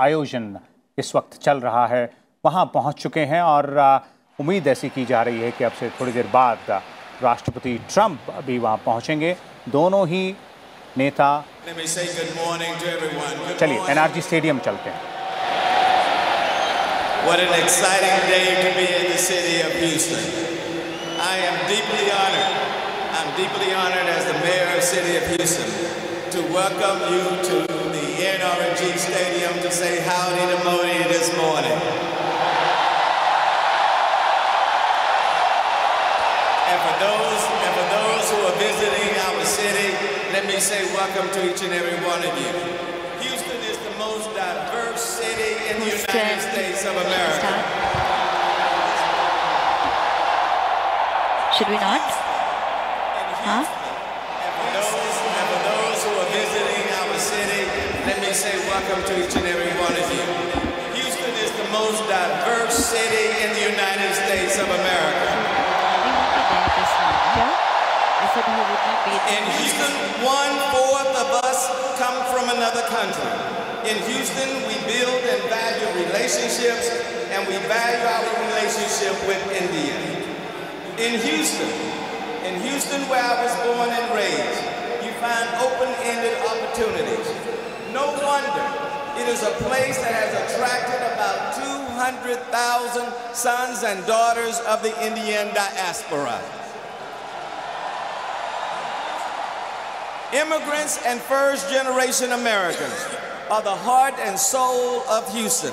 आयोजन इस वक्त चल रहा है वहां पहुंच चुके हैं और उम्मीद ऐसी की जा रही है कि अब से थोड़ी देर बाद राष्ट्रपति ट्रंप भी वहां पहुंचेंगे। दोनों ही नेता। चलिए एनआरजी स्टेडियम चलते हैं। What an exciting day to be in the city of Houston. I am deeply honored. I'm deeply honored as the mayor of the city of Houston to welcome you to the NRG Stadium to say howdy to Modi this morning. And for those who are visiting our city, let me say welcome to each and every one of you. Houston is the most diverse city in the United States of America. Should we not? Huh? And for those who are visiting our city, let me say welcome to each and every one of you. Houston is the most diverse city in the United States of America. In Houston, 1/4 of us come from another country. In Houston, we build and value relationships, and we value our relationship with India. In Houston, where I was born and raised, you find open-ended opportunities. No wonder it is a place that has attracted about 200,000 sons and daughters of the Indian diaspora. Immigrants and first-generation Americans are the heart and soul of Houston.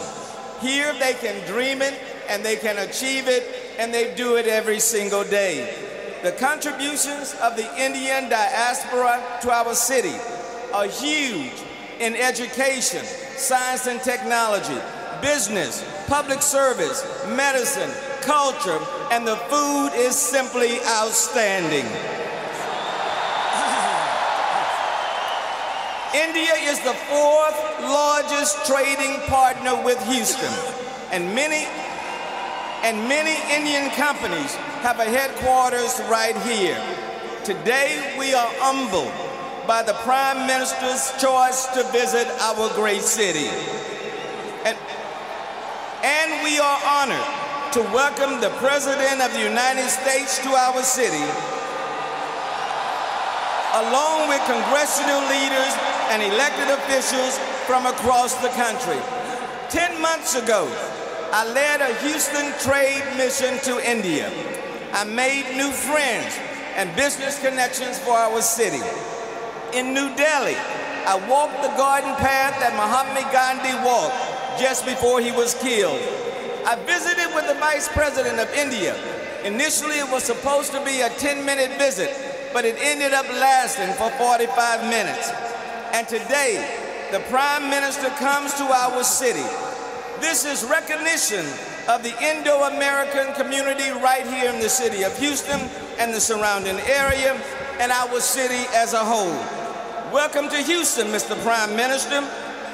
Here they can dream it and they can achieve it, and they do it every single day. The contributions of the Indian diaspora to our city are huge in education, science and technology, business, public service, medicine, culture, and the food is simply outstanding. India is the 4th largest trading partner with Houston, and many Indian companies have a headquarters right here. Today, we are humbled by the Prime Minister's choice to visit our great city. And we are honored to welcome the President of the United States to our city, along with congressional leaders and elected officials from across the country. 10 months ago, I led a Houston trade mission to India. I made new friends and business connections for our city. In New Delhi, I walked the garden path that Mahatma Gandhi walked just before he was killed. I visited with the Vice President of India. Initially, it was supposed to be a 10-minute visit, but it ended up lasting for 45 minutes. And today, the Prime Minister comes to our city. This is recognition of the Indo-American community right here in the city of Houston and the surrounding area and our city as a whole. Welcome to Houston, Mr. Prime Minister,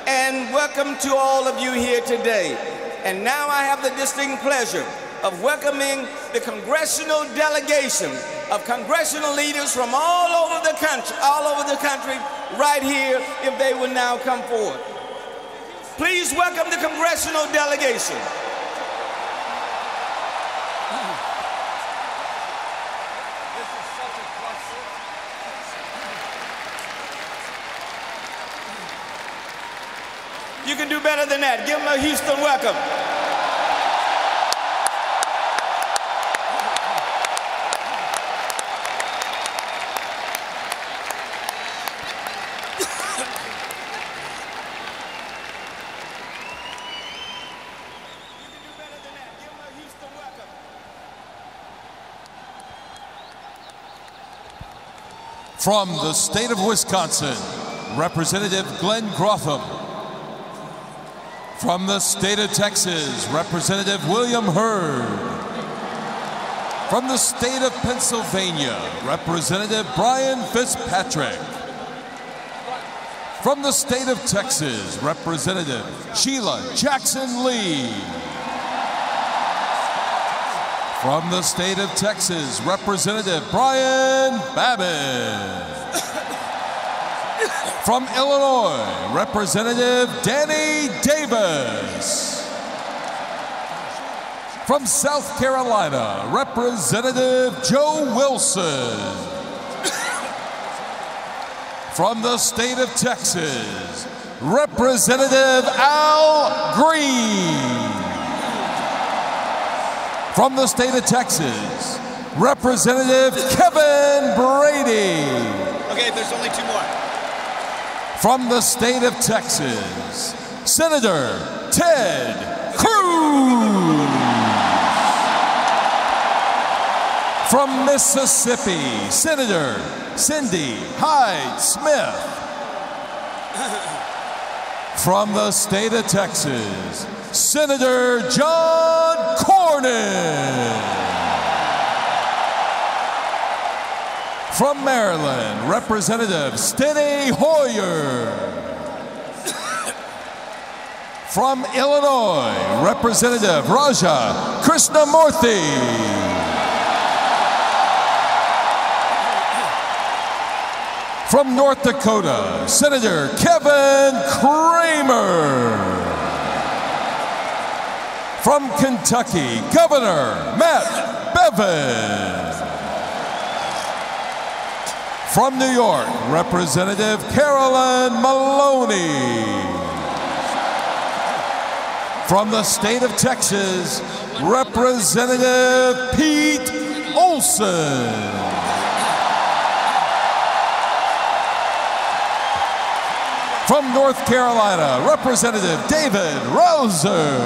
and welcome to all of you here today. And now I have the distinct pleasure of welcoming the congressional delegation of congressional leaders from all over the country right here, if they will now come forward. Please welcome the congressional delegation. You can do better than that. Give them a Houston welcome. From the state of Wisconsin, Representative Glenn Grotham. From the state of Texas, Representative William Hurd. From the state of Pennsylvania, Representative Brian Fitzpatrick. From the state of Texas, Representative Sheila Jackson Lee. From the state of Texas, Representative Brian Babbitt. From Illinois, Representative Danny Davis. From South Carolina, Representative Joe Wilson. From the state of Texas, Representative Al Green. From the state of Texas, Representative Kevin Brady. Okay, there's only two more. From the state of Texas, Senator Ted Cruz. From Mississippi, Senator Cindy Hyde-Smith. From the state of Texas, Senator John Cornyn. From Maryland, Representative Steny Hoyer. From Illinois, Representative Raja Krishnamurthy. From North Dakota, Senator Kevin Cramer. From Kentucky, Governor Matt Bevin. From New York, Representative Carolyn Maloney. From the state of Texas, Representative Pete Olson. From North Carolina, Representative David Rouser.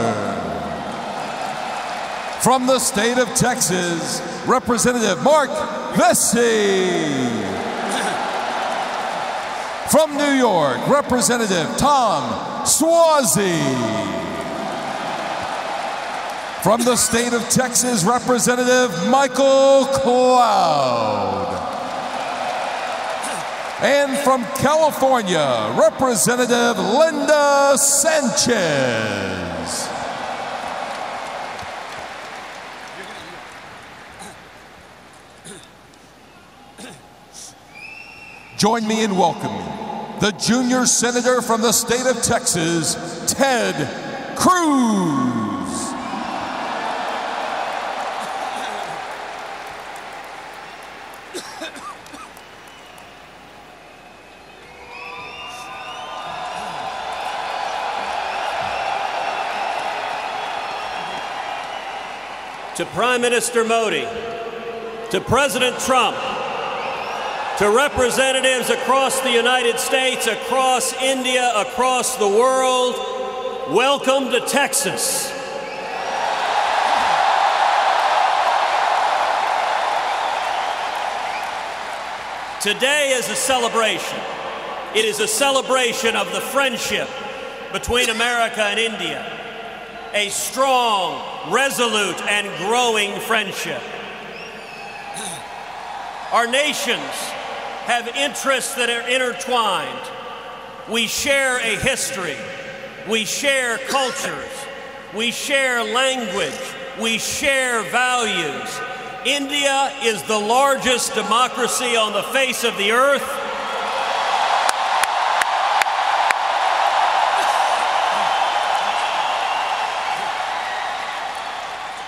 From the state of Texas, Representative Mark Vesey. From New York, Representative Tom Suozzi. From the state of Texas, Representative Michael Cloud. And from California, Representative Linda Sanchez. Join me in welcoming the junior senator from the state of Texas, Ted Cruz. To Prime Minister Modi, to President Trump, to representatives across the United States, across India, across the world, welcome to Texas. Today is a celebration. It is a celebration of the friendship between America and India. A strong, resolute, and growing friendship. Our nations have interests that are intertwined. We share a history. We share cultures. We share language. We share values. India is the largest democracy on the face of the earth.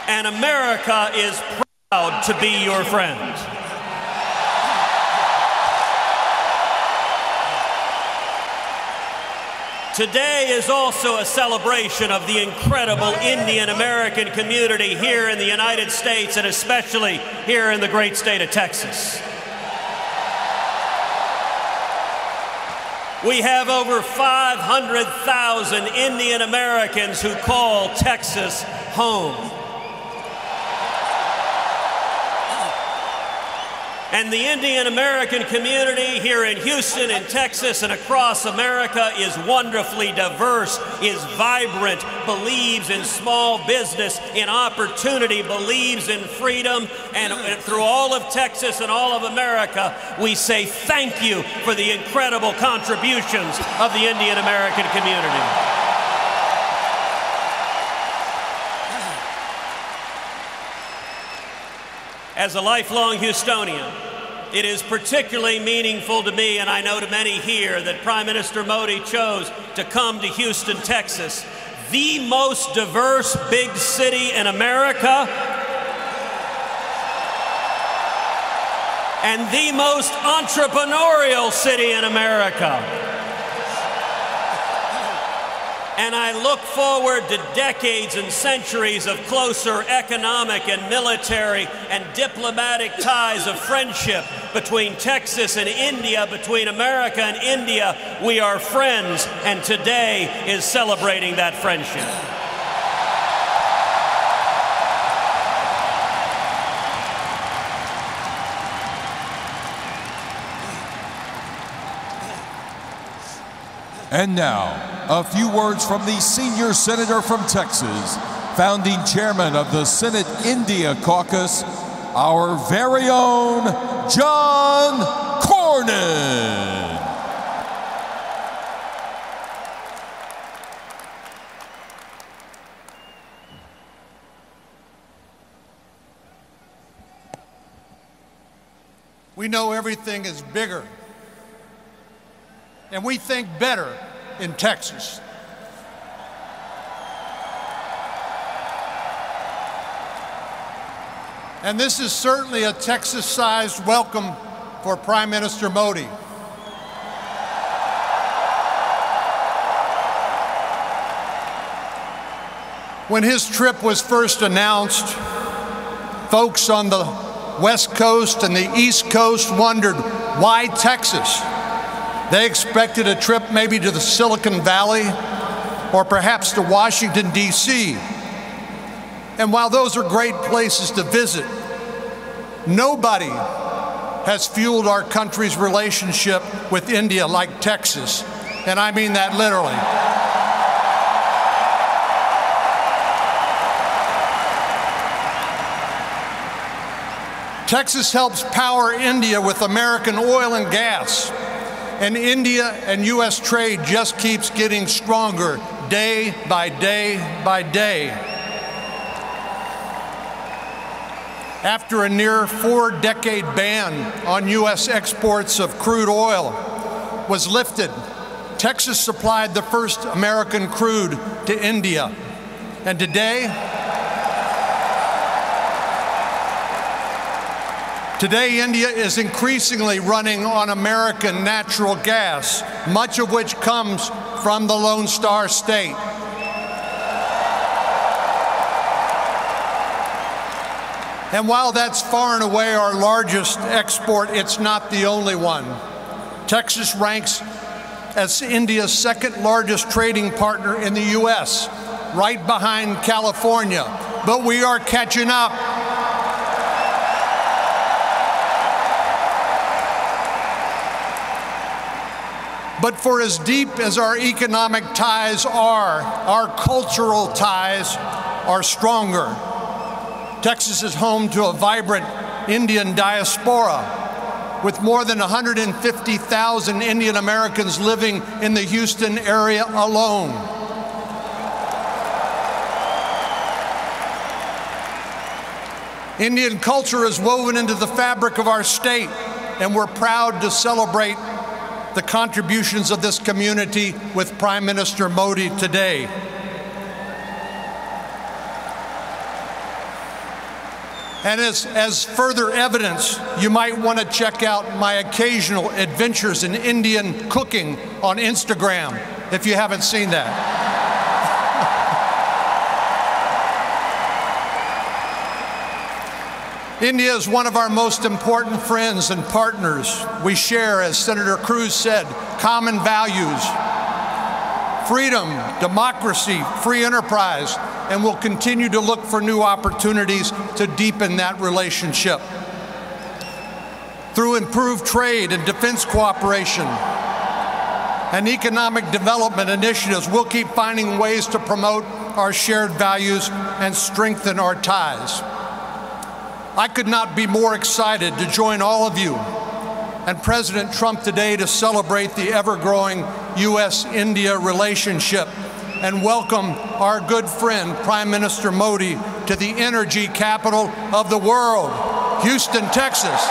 And America is proud to be your friend. Today is also a celebration of the incredible Indian American community here in the United States, and especially here in the great state of Texas. We have over 500,000 Indian Americans who call Texas home. And the Indian American community here in Houston and Texas and across America is wonderfully diverse, is vibrant, believes in small business, in opportunity, believes in freedom. And through all of Texas and all of America, we say thank you for the incredible contributions of the Indian American community. As a lifelong Houstonian, it is particularly meaningful to me, and I know to many here, that Prime Minister Modi chose to come to Houston, Texas, the most diverse big city in America and the most entrepreneurial city in America. And I look forward to decades and centuries of closer economic and military and diplomatic ties of friendship between Texas and India, between America and India. We are friends, and today is celebrating that friendship. And now, a few words from the senior senator from Texas, founding chairman of the Senate India Caucus, our very own John Cornyn. We know everything is bigger, and we think better in Texas. And this is certainly a Texas-sized welcome for Prime Minister Modi. When his trip was first announced, folks on the West Coast and the East Coast wondered, why Texas? They expected a trip maybe to the Silicon Valley or perhaps to Washington, D.C. And while those are great places to visit, nobody has fueled our country's relationship with India like Texas. And I mean that literally. Texas helps power India with American oil and gas. And India and U.S. trade just keeps getting stronger day by day by day. After a near 4-decade ban on U.S. exports of crude oil was lifted, Texas supplied the first American crude to India. And today, India is increasingly running on American natural gas, much of which comes from the Lone Star State. And while that's far and away our largest export, it's not the only one. Texas ranks as India's second largest trading partner in the U.S., right behind California. But we are catching up. But for as deep as our economic ties are, our cultural ties are stronger. Texas is home to a vibrant Indian diaspora, with more than 150,000 Indian Americans living in the Houston area alone. Indian culture is woven into the fabric of our state, and we're proud to celebrate the contributions of this community with Prime Minister Modi today. And as further evidence, you might want to check out my occasional adventures in Indian cooking on Instagram, if you haven't seen that. India is one of our most important friends and partners. We share, as Senator Crude said, common values: freedom, democracy, free enterprise, and we'll continue to look for new opportunities to deepen that relationship. Through improved trade and defense cooperation and economic development initiatives, we'll keep finding ways to promote our shared values and strengthen our ties. I could not be more excited to join all of you and President Trump today to celebrate the ever-growing U.S.-India relationship and welcome our good friend, Prime Minister Modi, to the energy capital of the world, Houston, Texas.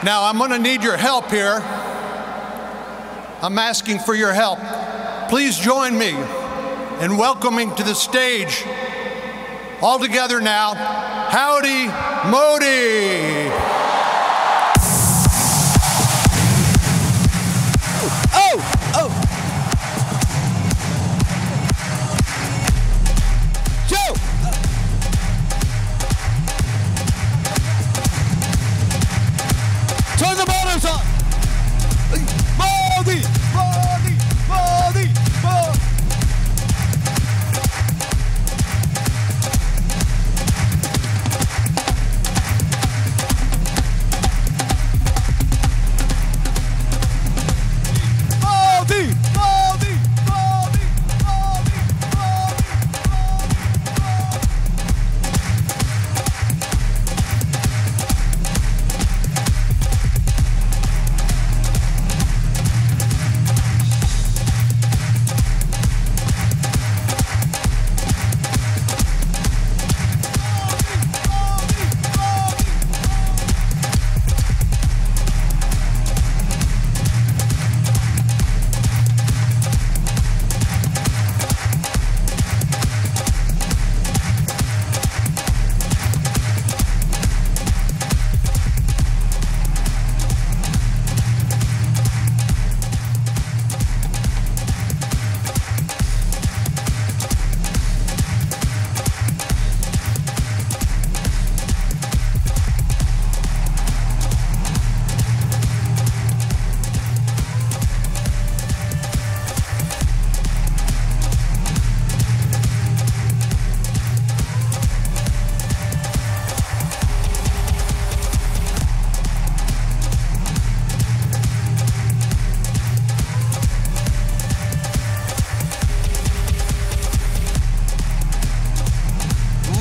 Now, I'm going to need your help here. I'm asking for your help. Please join me in welcoming to the stage, all together now, Howdy Modi. Turn the motors on! Modi! Modi! Modi! Modi! Modi! Modi! Modi! Modi!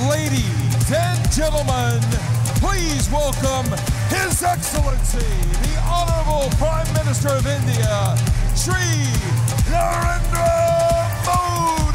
Ladies and gentlemen, please welcome His Excellency, the Honorable Prime Minister of India, Shri Narendra Modi.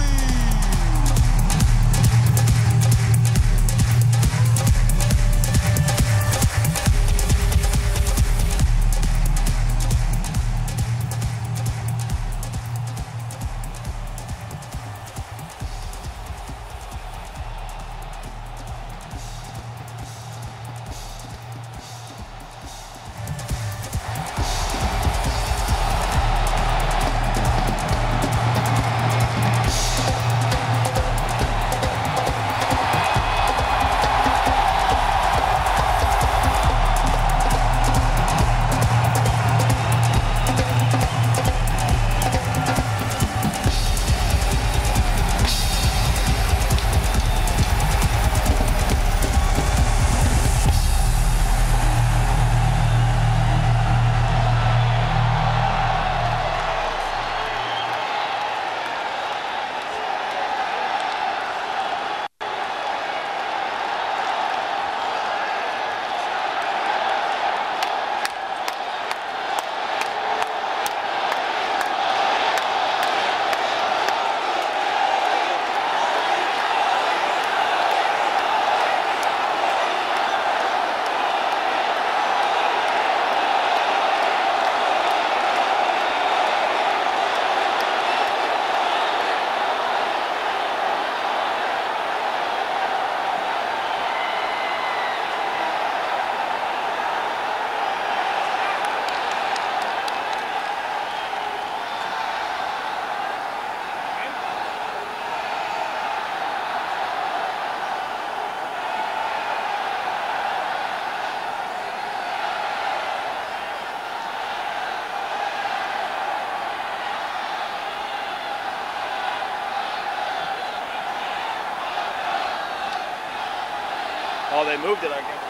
Oh, they moved it, I guess.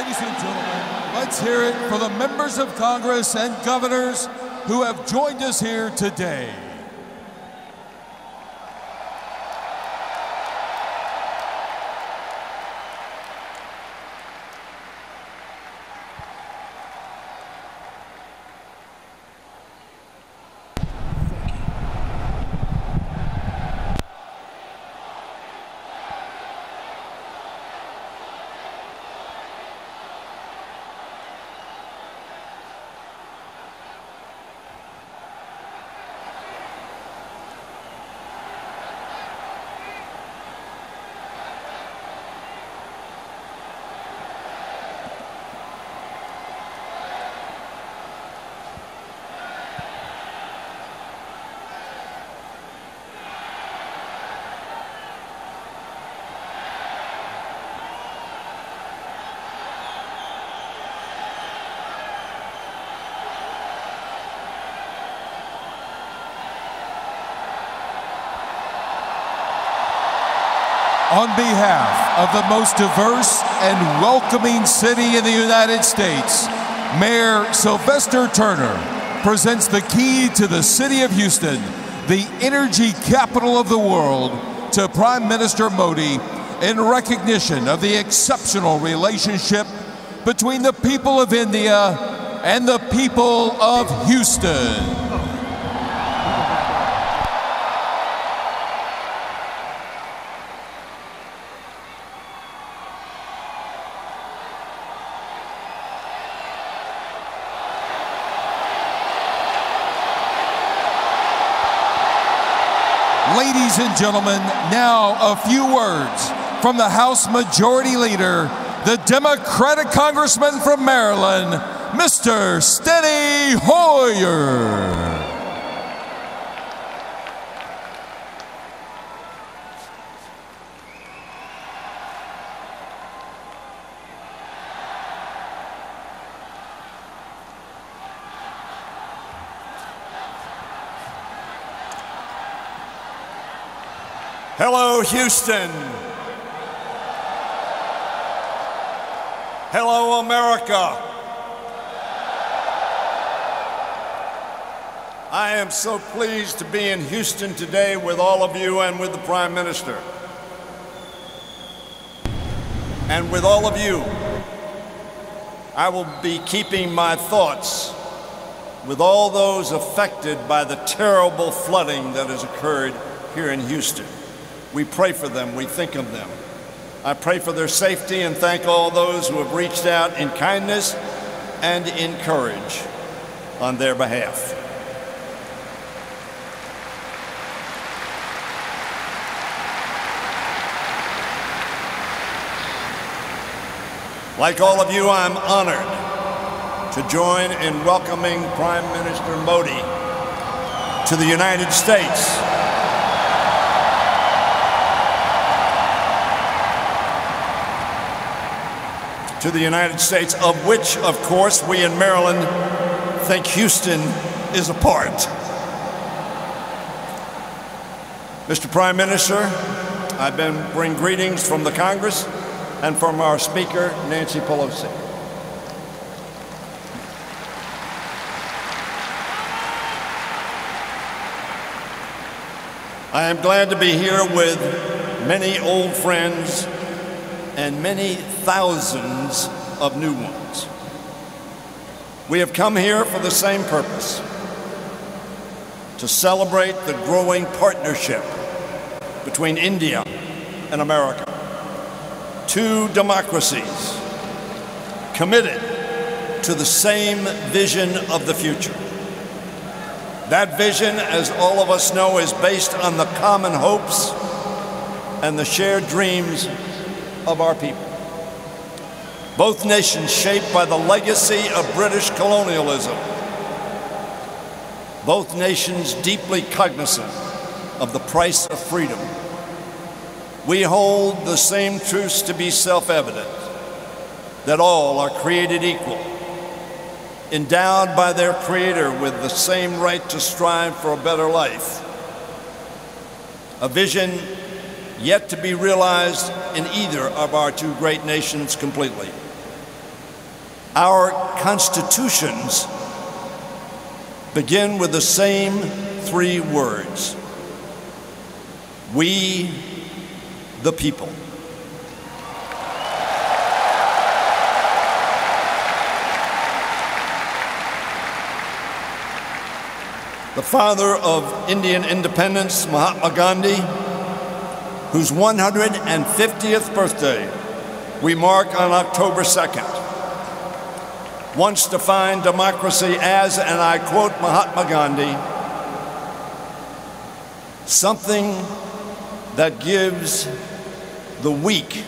Ladies and gentlemen, let's hear it for the members of Congress and governors who have joined us here today. On behalf of the most diverse and welcoming city in the United States, Mayor Sylvester Turner presents the key to the city of Houston, the energy capital of the world, to Prime Minister Modi in recognition of the exceptional relationship between the people of India and the people of Houston. Ladies and gentlemen, now a few words from the House Majority Leader, the Democratic Congressman from Maryland, Mr. Steny Hoyer. Hello, Houston. Hello, America. I am so pleased to be in Houston today with all of you and with the Prime Minister. And with all of you, I will be keeping my thoughts with all those affected by the terrible flooding that has occurred here in Houston. We pray for them, we think of them. I pray for their safety and thank all those who have reached out in kindness and in courage on their behalf. Like all of you, I'm honored to join in welcoming Prime Minister Modi to the United States. To the United States, of which, of course, we in Maryland think Houston is a part. Mr. Prime Minister, I bring greetings from the Congress and from our Speaker, Nancy Pelosi. I am glad to be here with many old friends and many thousands of new ones. We have come here for the same purpose, to celebrate the growing partnership between India and America. Two democracies committed to the same vision of the future. That vision, as all of us know, is based on the common hopes and the shared dreams of our people. Both nations shaped by the legacy of British colonialism. Both nations deeply cognizant of the price of freedom. We hold the same truths to be self-evident, that all are created equal, endowed by their Creator with the same right to strive for a better life. A vision yet to be realized in either of our two great nations completely. Our constitutions begin with the same three words: we, the people. The father of Indian independence, Mahatma Gandhi, whose 150th birthday we mark on October 2nd, once defined democracy as, and I quote Mahatma Gandhi, something that gives the weak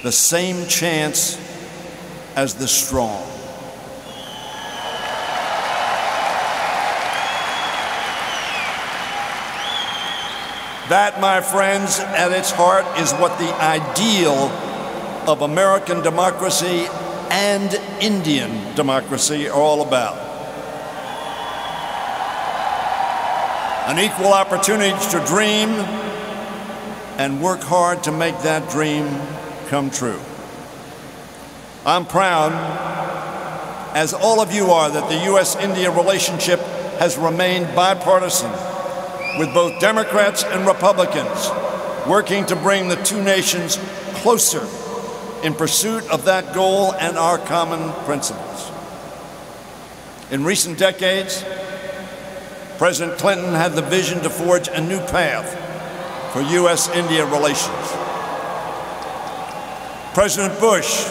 the same chance as the strong. That, my friends, at its heart is what the ideal of American democracy and Indian democracy are all about. An equal opportunity to dream and work hard to make that dream come true. I'm proud, as all of you are, that the U.S.-India relationship has remained bipartisan, with both Democrats and Republicans working to bring the two nations closer in pursuit of that goal and our common principles. In recent decades, President Clinton had the vision to forge a new path for U.S.-India relations. President Bush,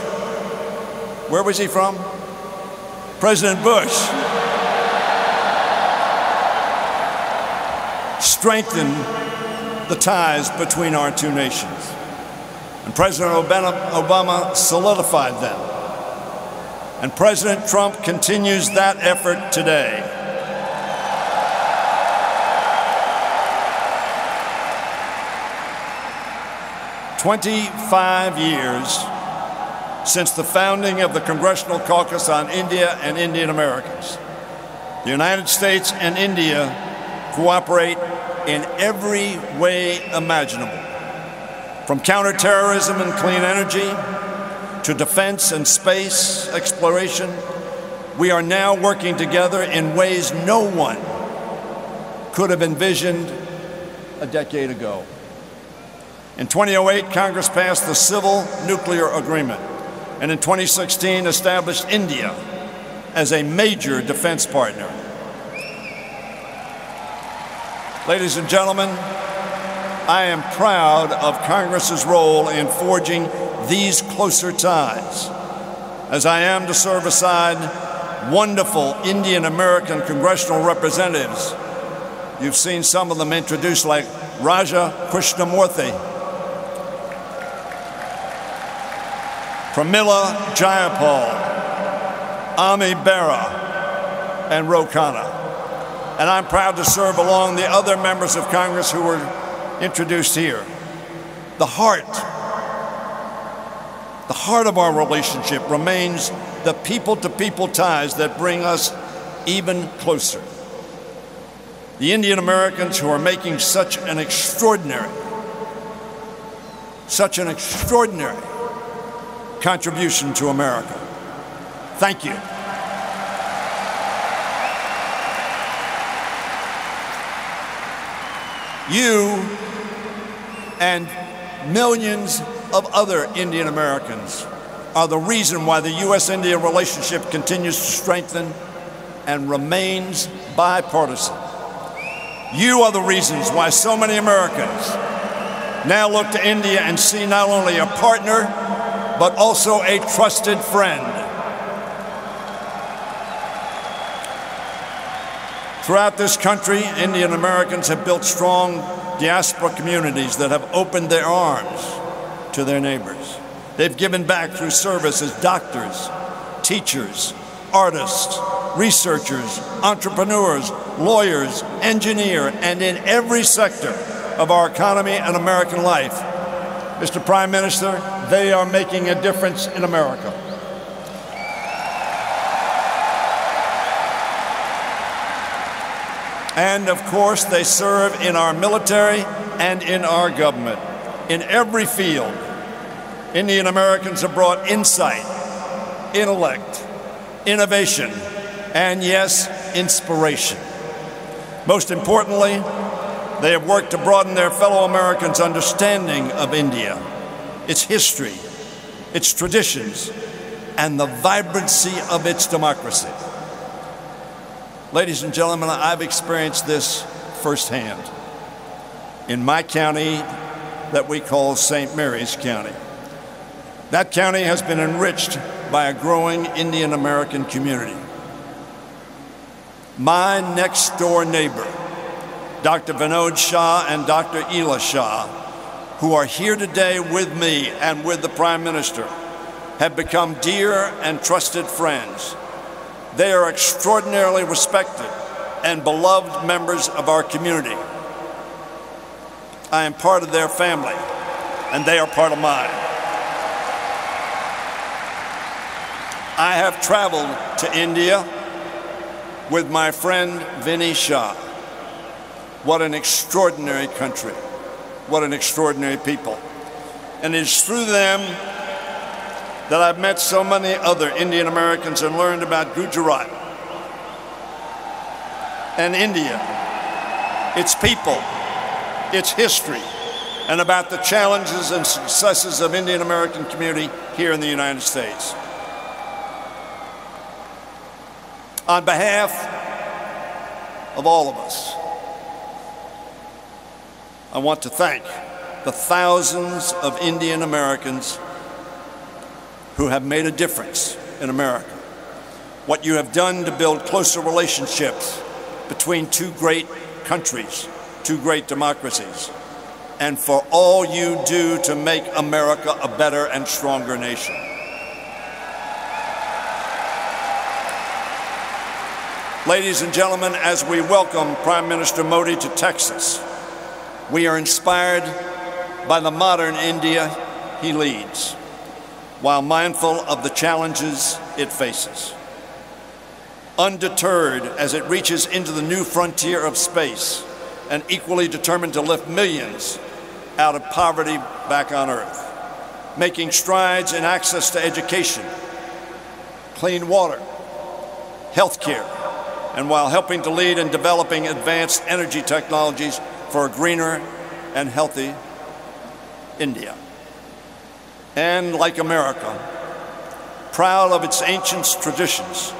where was he from? President Bush strengthened the ties between our two nations. And President Obama solidified them. And President Trump continues that effort today. "25 years since the founding of the Congressional Caucus on India and Indian Americans. The United States and India cooperate in every way imaginable, from counterterrorism and clean energy to defense and space exploration. We are now working together in ways no one could have envisioned a decade ago. In 2008, Congress passed the Civil Nuclear Agreement, and in 2016 established India as a major defense partner. Ladies and gentlemen, I am proud of Congress's role in forging these closer ties, as I am to serve beside wonderful Indian American congressional representatives. You've seen some of them introduced, like Raja Krishnamurthy, Pramila Jayapal, Ami Bera, and Ro Khanna. And I'm proud to serve along the other members of Congress who were introduced here. The heart of our relationship remains the people-to-people ties that bring us even closer. The Indian Americans who are making such an extraordinary contribution to America. Thank you. You and millions of other Indian Americans are the reason why the U.S.-India relationship continues to strengthen and remains bipartisan. You are the reasons why so many Americans now look to India and see not only a partner, but also a trusted friend. Throughout this country, Indian Americans have built strong diaspora communities that have opened their arms to their neighbors. They've given back through service as doctors, teachers, artists, researchers, entrepreneurs, lawyers, engineers, and in every sector of our economy and American life. Mr. Prime Minister, they are making a difference in America. And of course, they serve in our military and in our government. In every field, Indian Americans have brought insight, intellect, innovation, and yes, inspiration. Most importantly, they have worked to broaden their fellow Americans' understanding of India, its history, its traditions, and the vibrancy of its democracy. Ladies and gentlemen, I've experienced this firsthand in my county that we call St. Mary's County. That county has been enriched by a growing Indian American community. My next door neighbor, Dr. Vinod Shah and Dr. Ela Shah, who are here today with me and with the Prime Minister, have become dear and trusted friends. They are extraordinarily respected and beloved members of our community. I am part of their family, and they are part of mine. I have traveled to India with my friend Vinny Shah. What an extraordinary country. What an extraordinary people. And it is through them that I've met so many other Indian Americans and learned about Gujarat and India, its people, its history, and about the challenges and successes of Indian American community here in the United States. On behalf of all of us, I want to thank the thousands of Indian Americans who have made a difference in America. What you have done to build closer relationships between two great countries, two great democracies, and for all you do to make America a better and stronger nation. Ladies and gentlemen, as we welcome Prime Minister Modi to Texas, we are inspired by the modern India he leads, while mindful of the challenges it faces. Undeterred as it reaches into the new frontier of space, and equally determined to lift millions out of poverty back on Earth, making strides in access to education, clean water, health care, and while helping to lead in developing advanced energy technologies for a greener and healthy India. And like America, proud of its ancient traditions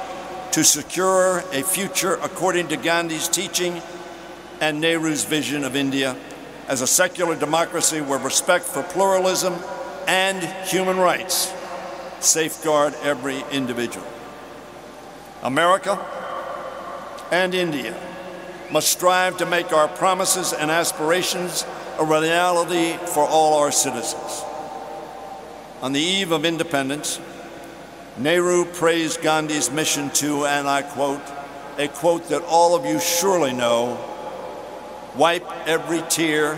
to secure a future according to Gandhi's teaching and Nehru's vision of India as a secular democracy where respect for pluralism and human rights safeguard every individual. America and India must strive to make our promises and aspirations a reality for all our citizens. On the eve of independence, Nehru praised Gandhi's mission to, and I quote, a quote that all of you surely know, wipe every tear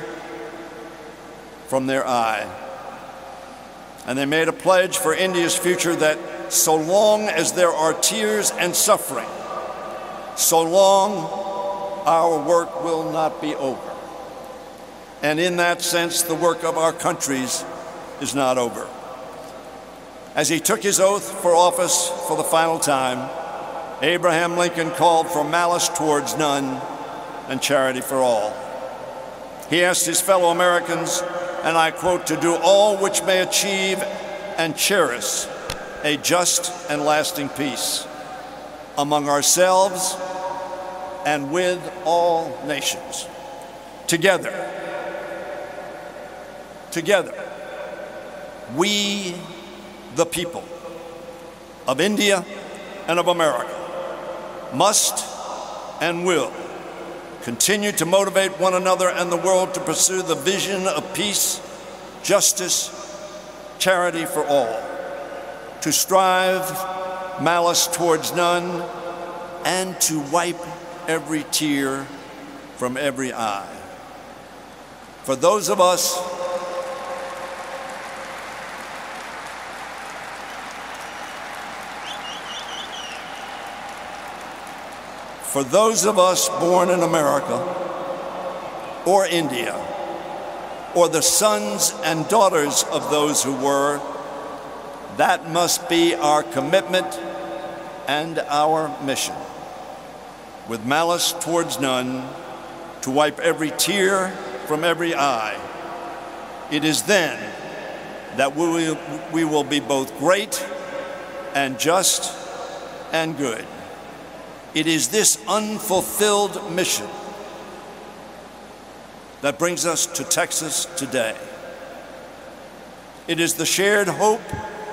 from their eye. And they made a pledge for India's future that so long as there are tears and suffering, so long our work will not be over. And in that sense, the work of our countries is not over. As he took his oath for office for the final time, Abraham Lincoln called for malice towards none and charity for all. He asked his fellow Americans, and I quote, to do all which may achieve and cherish a just and lasting peace among ourselves and with all nations. Together, we, the people of India and of America, must and will continue to motivate one another and the world to pursue the vision of peace, justice, charity for all, to strive malice towards none, and to wipe every tear from every eye. For those of us born in America or India, or the sons and daughters of those who were, That must be our commitment and our mission. With malice towards none, to wipe every tear from every eye. It is then that we will be both great and just and good. It is this unfulfilled mission that brings us to Texas today. It is the shared hope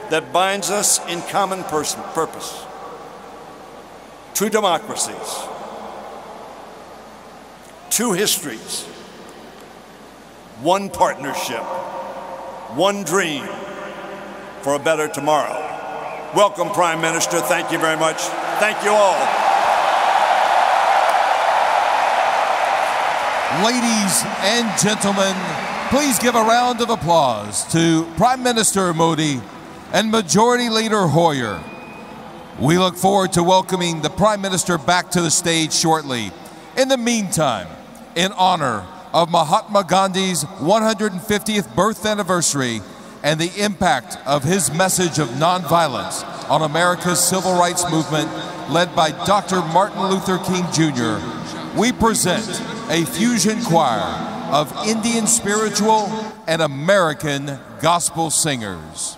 that binds us in common purpose. Two democracies, two histories, one partnership, one dream for a better tomorrow. Welcome, Prime Minister. Thank you very much. Thank you all. Ladies and gentlemen, please give a round of applause to Prime Minister Modi and Majority Leader Hoyer. We look forward to welcoming the Prime Minister back to the stage shortly. In the meantime, in honor of Mahatma Gandhi's 150th birth anniversary and the impact of his message of nonviolence on America's civil rights movement led by Dr. Martin Luther King Jr., we present a fusion choir of Indian spiritual and American gospel singers.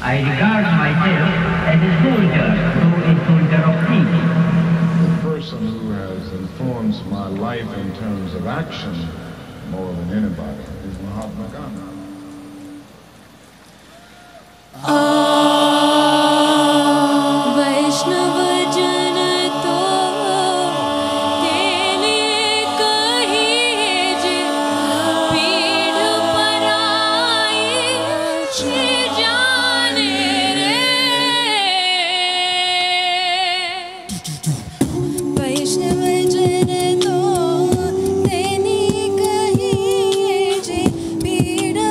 I regard myself as a soldier, though a soldier of peace. The person who has influenced my life in terms of action more than anybody is Mahatma Gandhi. पीड़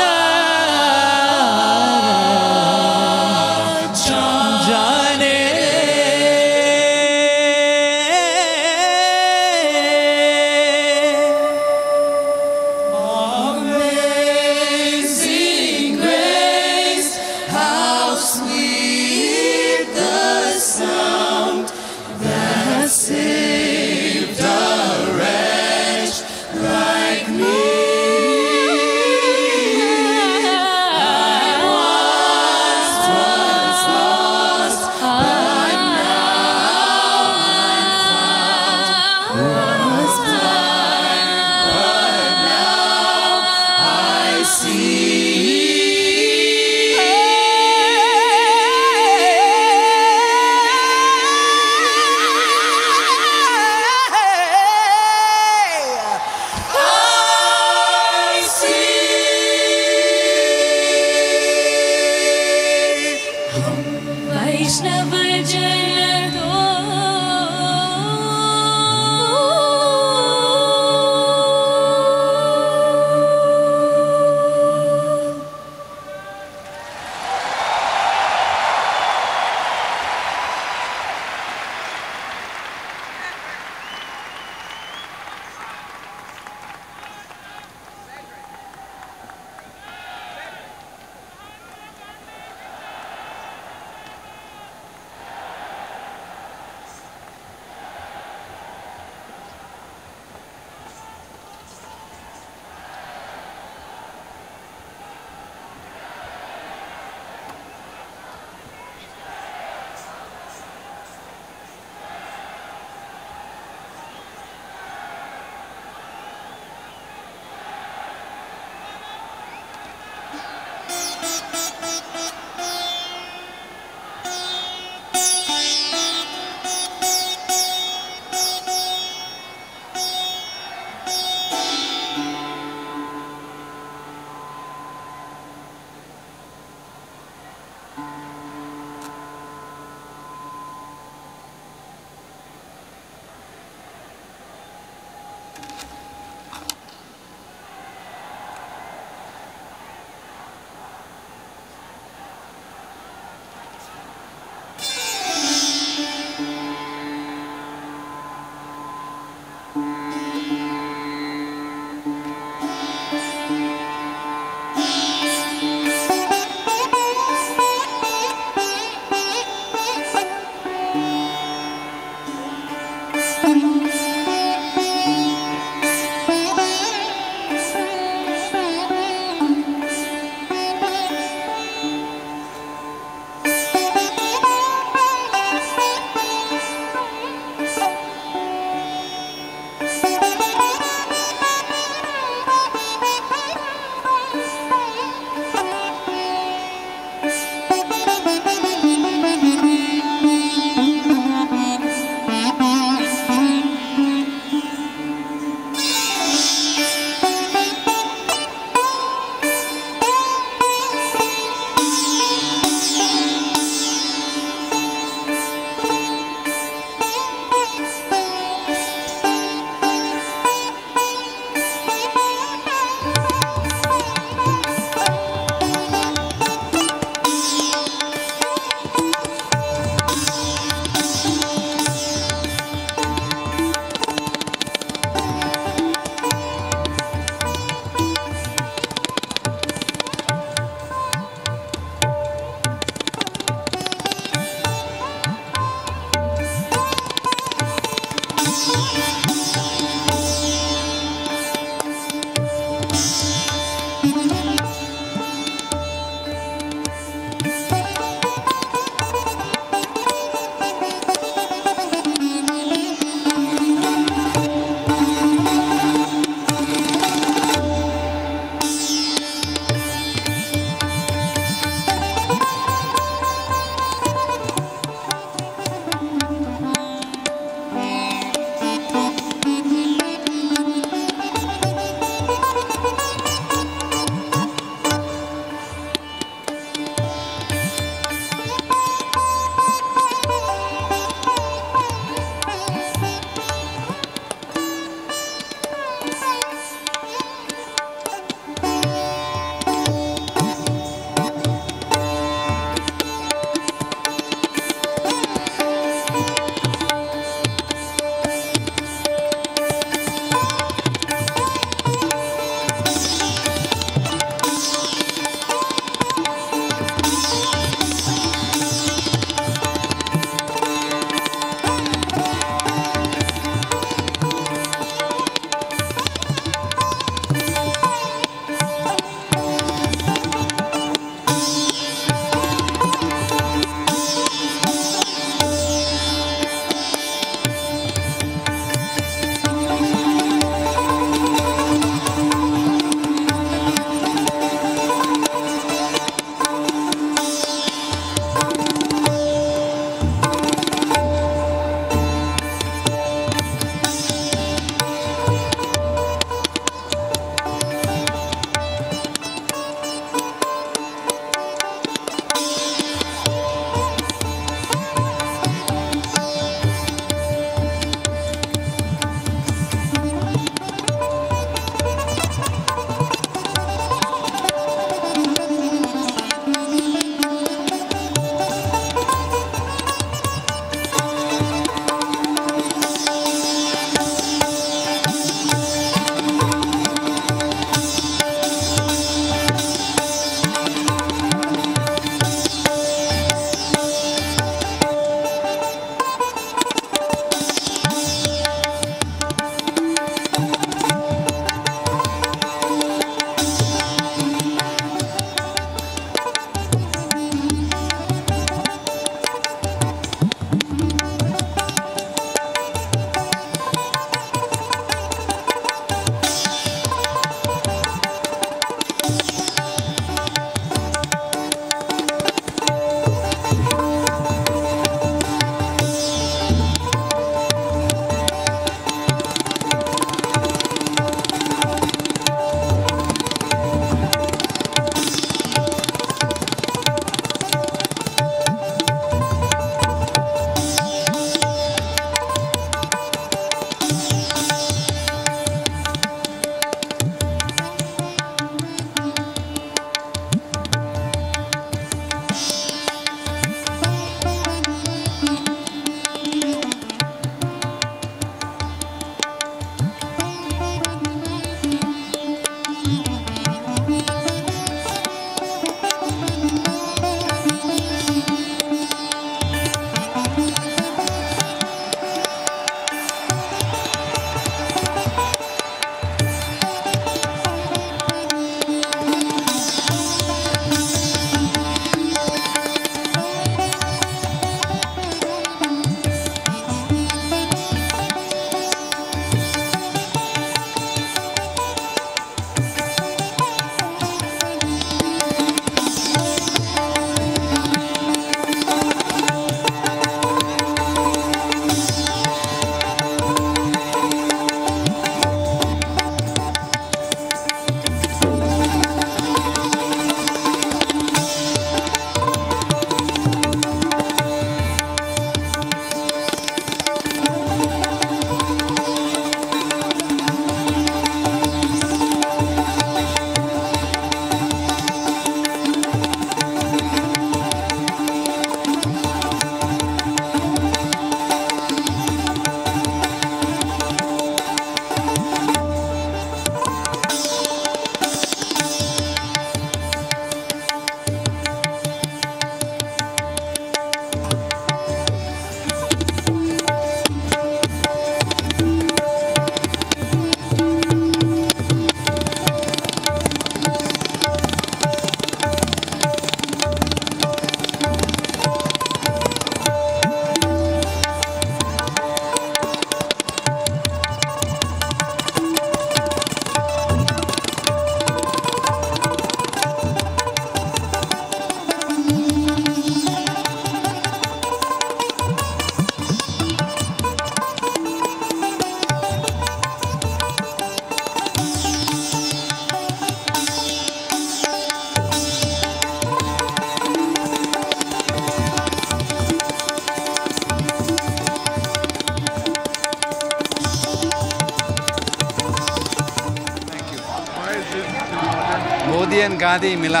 Modi and Gandhi मिला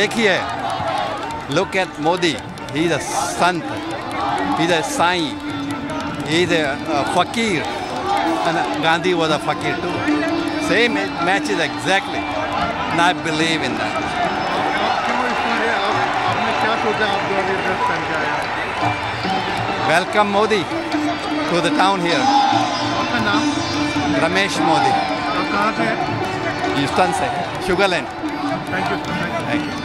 एक ही है. Look at Modi. He is a sant. He is a sai. He is a fakir. And Gandhi was a fakir too. Same matches exactly. And I believe in that. Welcome Modi to the town here. Ramesh Modi. Houston से, Sugarland. Thank you. Thank you.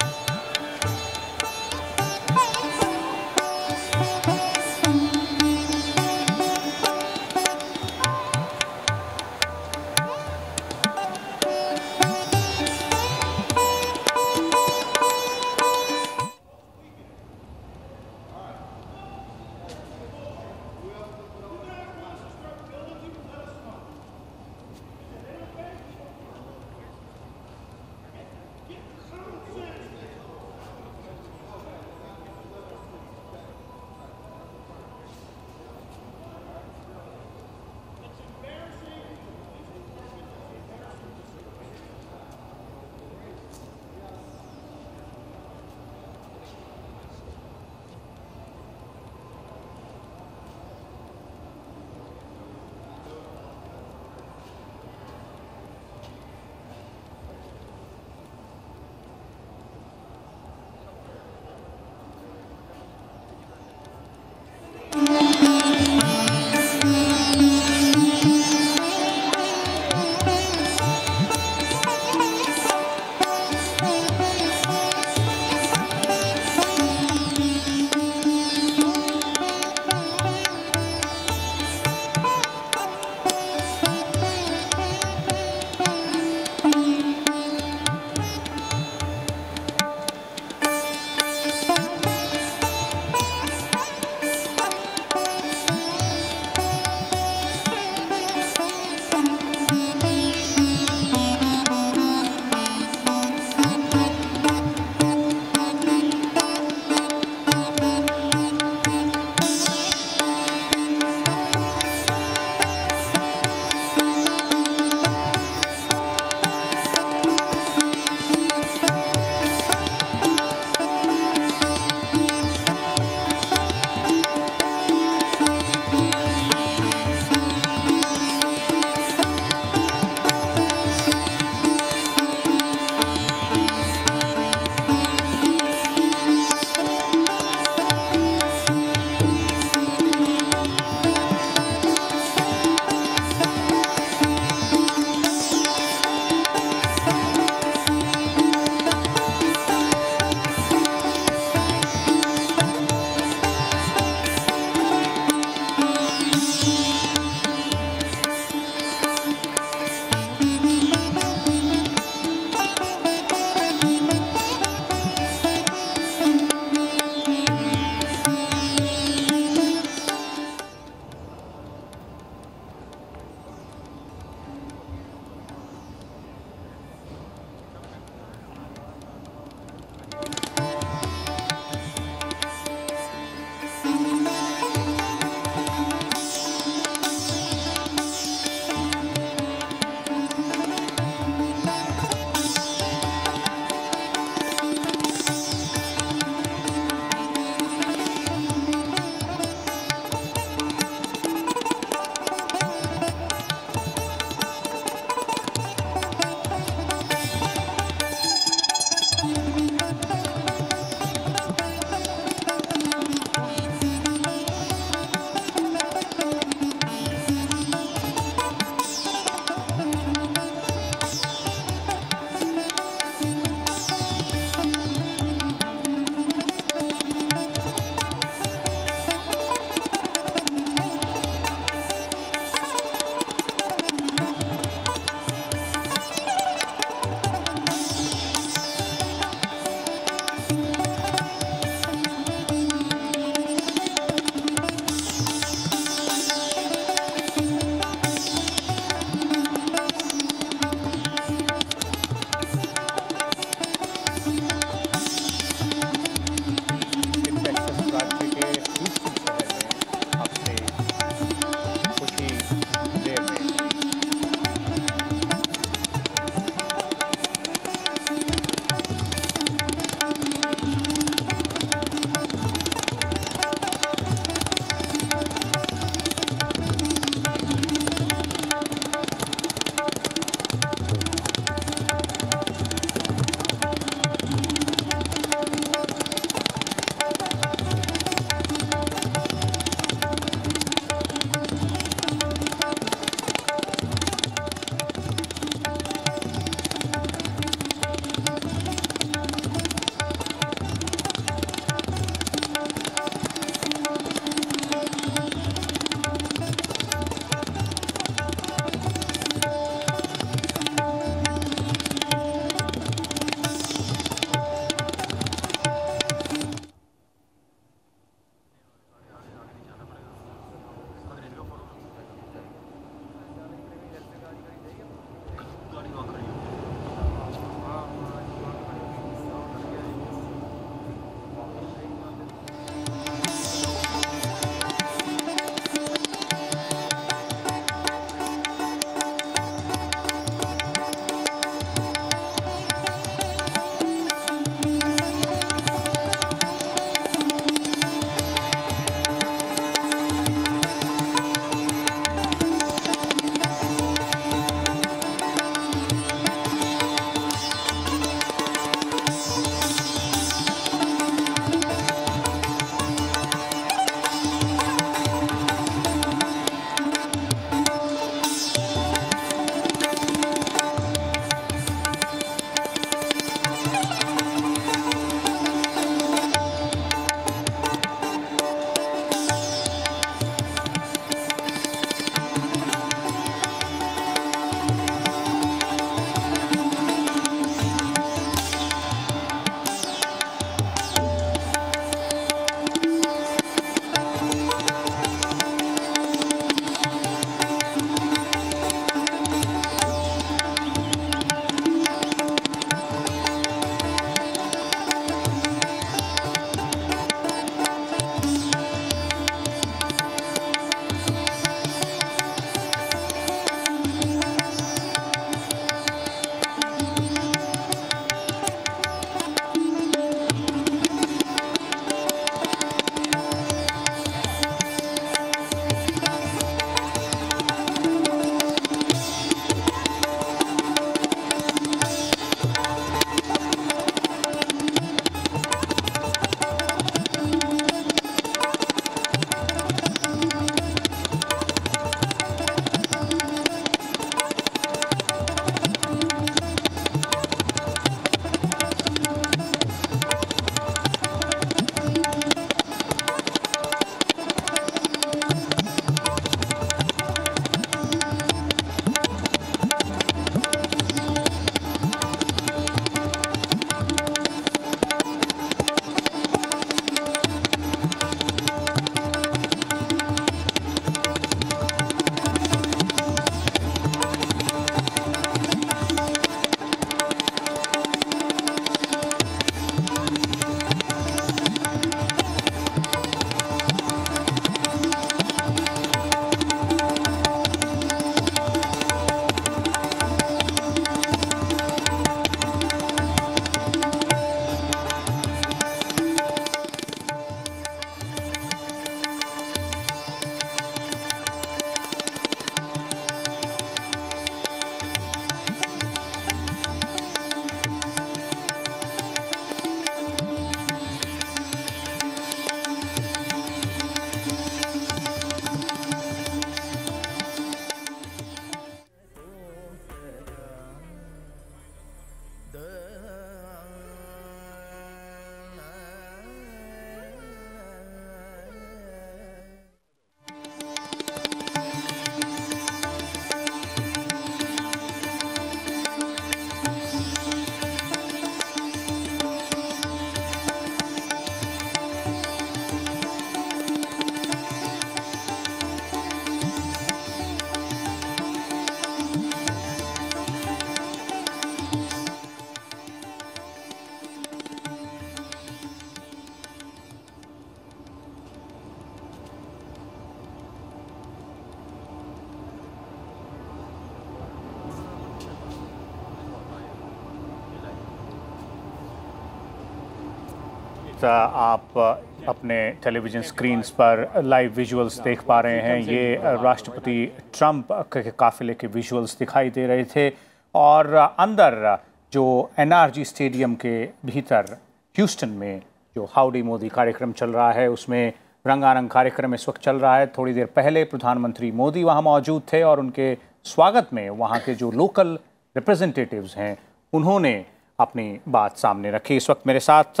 वक्त आप अपने television screens पर live visuals देख पा रहे हैं। ये राष्ट्रपति ट्रंप के काफ़िले के विजुअल्स दिखाई दे रहे थे और अंदर जो एनआरजी स्टेडियम के भीतर ह्यूस्टन में जो हाउडी मोदी कार्यक्रम चल रहा है उसमें रंगारंग कार्यक्रम इस वक्त चल रहा है। थोड़ी देर पहले प्रधानमंत्री मोदी वहाँ मौजूद थे और उनके स्वागत में वहाँ के जो लोकल रिप्रेजेंटेटिव्स हैं उन्होंने अपनी बात सामने रखी। इस वक्त मेरे साथ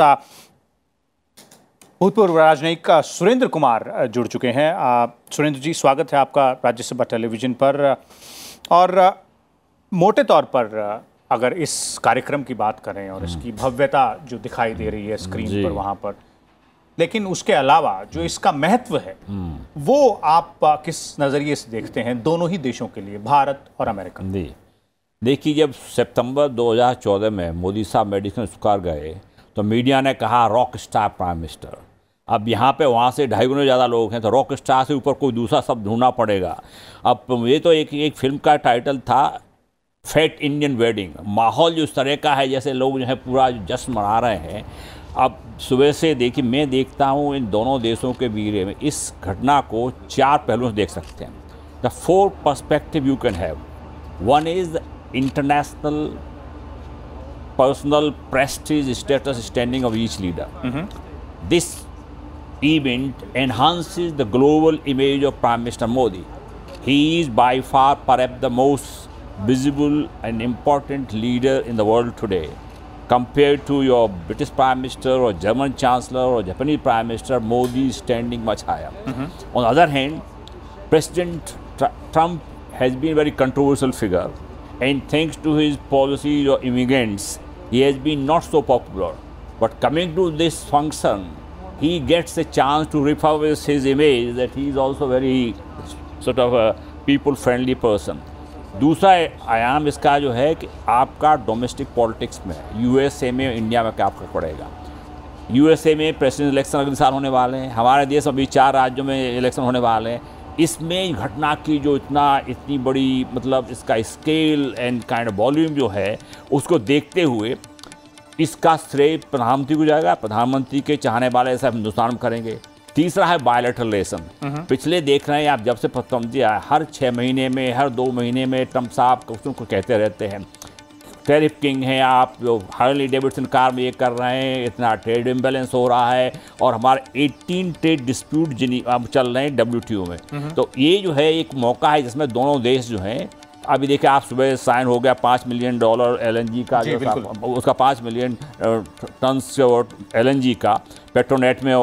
भूतपूर्व राजनयिक सुरेंद्र कुमार जुड़ चुके हैं। सुरेंद्र जी, स्वागत है आपका राज्यसभा टेलीविज़न पर। और मोटे तौर पर अगर इस कार्यक्रम की बात करें और इसकी भव्यता जो दिखाई दे रही है स्क्रीन पर वहाँ पर, लेकिन उसके अलावा जो इसका महत्व है वो आप किस नज़रिए से देखते हैं दोनों ही देशों के लिए, भारत और अमेरिका? देखिए, जब सितंबर 2014 में मोदी साहब मेडिसिन स्वीकार गए तो मीडिया ने कहा रॉक स्टार प्राइम मिनिस्टर। अब यहाँ पे वहाँ से 2.5 गुना ज़्यादा लोग हैं तो रॉक स्टार से ऊपर कोई दूसरा शब्द ढूंढना पड़ेगा। अब ये तो एक फिल्म का टाइटल था फैट इंडियन वेडिंग। माहौल जो इस तरह का है जैसे लोग जो है पूरा जश्न मना रहे हैं। अब सुबह से देखिए, मैं देखता हूँ इन दोनों देशों के बीच में इस घटना को 4 पहलुओं से देख सकते हैं। The 4 perspective you can have. One is the international personal prestige status standing of each leader. This event enhances the global image of Prime Minister Modi. He is by far perhaps the most visible and important leader in the world today. Compared to your British Prime Minister or German Chancellor or Japanese Prime Minister, Modi is standing much higher. On the other hand, President Trump has been a very controversial figure. And thanks to his policies of immigrants, he has been not so popular. But coming to this function, he gets a chance to refurbish his image that he is also very sort of a people-friendly person. दूसरा आयाम इसका जो है कि आपका domestic politics में USA में India में क्या फर्क पड़ेगा। यूएसए में प्रेसिडेंट इलेक्शन अगले साल होने वाले हैं। हमारे देश में अभी 4 राज्यों में इलेक्शन होने वाले हैं। इसमें घटना की जो इतनी बड़ी मतलब इसका scale and kind of volume जो है उसको देखते हुए इसका श्रेय प्रधानमंत्री को जाएगा। प्रधानमंत्री के चाहने वाले ऐसा हिंदुस्तान में करेंगे। तीसरा है बायलैटरल रिलेशन। पिछले देख रहे हैं आप, जब से प्रधानमंत्री आया हर 6 महीने में हर 2 महीने में ट्रंप साहब कुछ को कहते रहते हैं टैरिफ किंग हैं आप, जो हार्ली डेविडसन कार में ये कर रहे हैं, इतना ट्रेड इम्बैलेंस हो रहा है और हमारे 18 ट्रेड डिस्प्यूट अब चल रहे हैं WTO में। तो ये जो है एक मौका है जिसमें दोनों देश जो हैं, अभी देखिए आप सुबह साइन हो गया $5 मिलियन LNG का, जो उसका 5 मिलियन टन LNG का पेट्रोनेट में,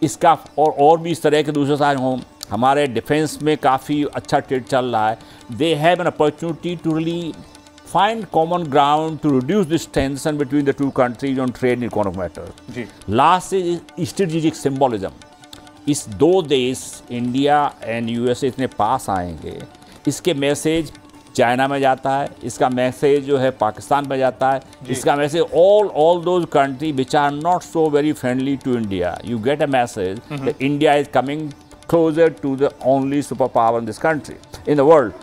इसका और भी इस तरह के दूसरे साइन हों। हमारे डिफेंस में काफ़ी अच्छा ट्रेड चल रहा है। They have an opportunity to really find common ground to reduce this tension between the two countries on trade and economic matters. Last is strategic symbolism. इस 2 देश इंडिया एंड यूएसए इतने पास आएंगे, इसके मैसेज चाइना में जाता है, इसका message जो है पाकिस्तान में जाता है, इसका message all those countries which are not so very friendly to India. You get a message that India is coming closer to the only superpower in this country, in the world.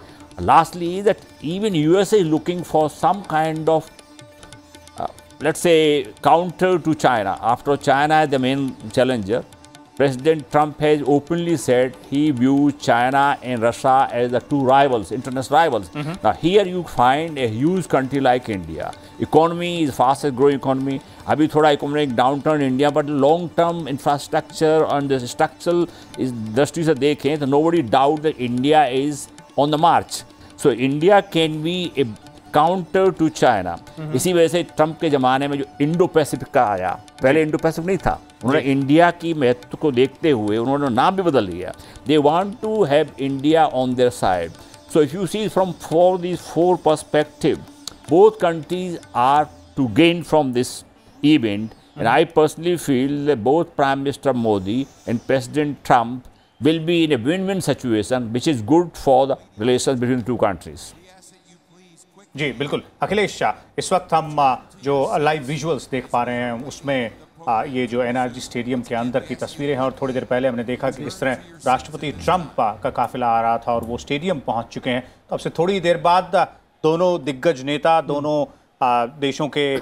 Lastly, that even USA is looking for some kind of, let's say, counter to China. After China is the main challenger, President Trump has openly said he views China and Russia as the 2 rivals, international rivals. Now, here you find a huge country like India. Economy is fastest growing economy. अभी थोड़ा economic downturn in India, but long-term infrastructure and the structural दृष्टि से देखें तो nobody doubt that India is on the march. So India can be a counter to China. इसी वजह से Trump के ज़माने में जो इंडो पैसिफिक का आया, पहले इंडो पैसिफिक नहीं था, उन्होंने इंडिया की महत्व को देखते हुए उन्होंने नाम भी बदल लिया। They want to have India on their side. So if you see from these 4 perspectives, both countries are to gain from this event. And I personally feel that both Prime Minister Modi and President Trump will be in a win-win situation, which is good for the relations between the 2 countries. जी बिल्कुल अखिलेश शाह, इस वक्त हम जो live visuals देख पा रहे हैं उसमें ये जो एनआरजी स्टेडियम के अंदर की तस्वीरें हैं और थोड़ी देर पहले हमने देखा कि किस तरह राष्ट्रपति ट्रंप का काफिला आ रहा था और वो स्टेडियम पहुंच चुके हैं। तो अब से थोड़ी देर बाद दोनों दिग्गज नेता, दोनों देशों के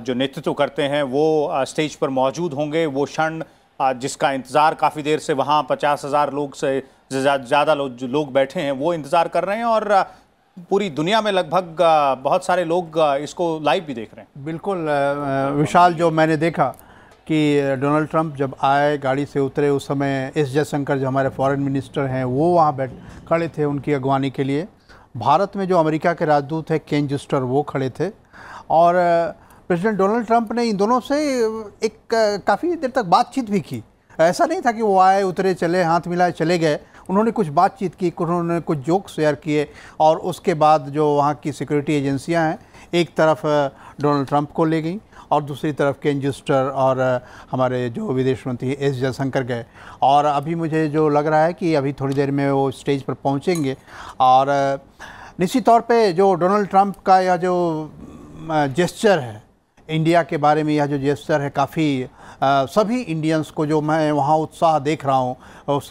जो नेतृत्व करते हैं वो स्टेज पर मौजूद होंगे। वो क्षण जिसका इंतज़ार काफ़ी देर से वहाँ 50,000 लोग से ज़्यादा लोग बैठे हैं वो इंतज़ार कर रहे हैं, और पूरी दुनिया में लगभग बहुत सारे लोग इसको लाइव भी देख रहे हैं। बिल्कुल विशाल, जो मैंने देखा कि डोनाल्ड ट्रंप जब आए, गाड़ी से उतरे, उस समय एस जयशंकर जो हमारे फॉरेन मिनिस्टर हैं वो वहाँ खड़े थे उनकी अगवानी के लिए। भारत में जो अमेरिका के राजदूत हैं केन जस्टर वो खड़े थे, और प्रेसिडेंट डोनाल्ड ट्रंप ने इन दोनों से एक काफ़ी देर तक बातचीत भी की। ऐसा नहीं था कि वो आए, उतरे, चले, हाथ मिलाए, चले गए। उन्होंने कुछ बातचीत की, उन्होंने कुछ जोक शेयर किए, और उसके बाद जो वहाँ की सिक्योरिटी एजेंसियाँ हैं एक तरफ डोनाल्ड ट्रंप को ले गई और दूसरी तरफ केन जस्टर और हमारे जो विदेश मंत्री एस जयशंकर गए। और अभी मुझे जो लग रहा है कि अभी थोड़ी देर में वो स्टेज पर पहुँचेंगे, और निश्चित तौर पे जो डोनाल्ड ट्रंप का यह जो जेस्चर है इंडिया के बारे में, यह जो जेस्चर है काफ़ी सभी इंडियंस को, जो मैं वहाँ उत्साह देख रहा हूँ उस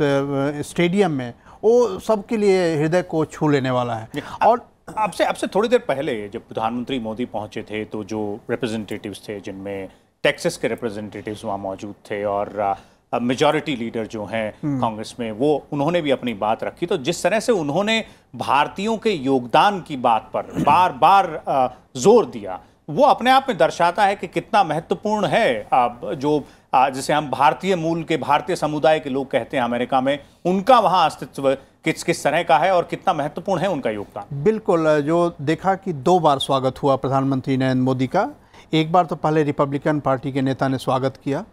स्टेडियम में, वो सबके लिए हृदय को छू लेने वाला है। और आपसे थोड़ी देर पहले जब प्रधानमंत्री मोदी पहुंचे थे तो जो रिप्रेजेंटेटिव्स थे, जिनमें टेक्सास के रिप्रेजेंटेटिव्स वहाँ मौजूद थे और मेजॉरिटी लीडर जो हैं कांग्रेस में, वो उन्होंने भी अपनी बात रखी। तो जिस तरह से उन्होंने भारतीयों के योगदान की बात पर बार बार जोर दिया, वो अपने आप में दर्शाता है कि कितना महत्वपूर्ण है जो जिसे हम भारतीय मूल के, भारतीय समुदाय के लोग कहते हैं अमेरिका में, उनका वहाँ अस्तित्व किस तरह का है और कितना महत्वपूर्ण है उनका योगदान। बिल्कुल, जो देखा कि 2 बार स्वागत हुआ प्रधानमंत्री नरेंद्र मोदी का। एक बार तो पहले रिपब्लिकन पार्टी के नेता ने स्वागत किया,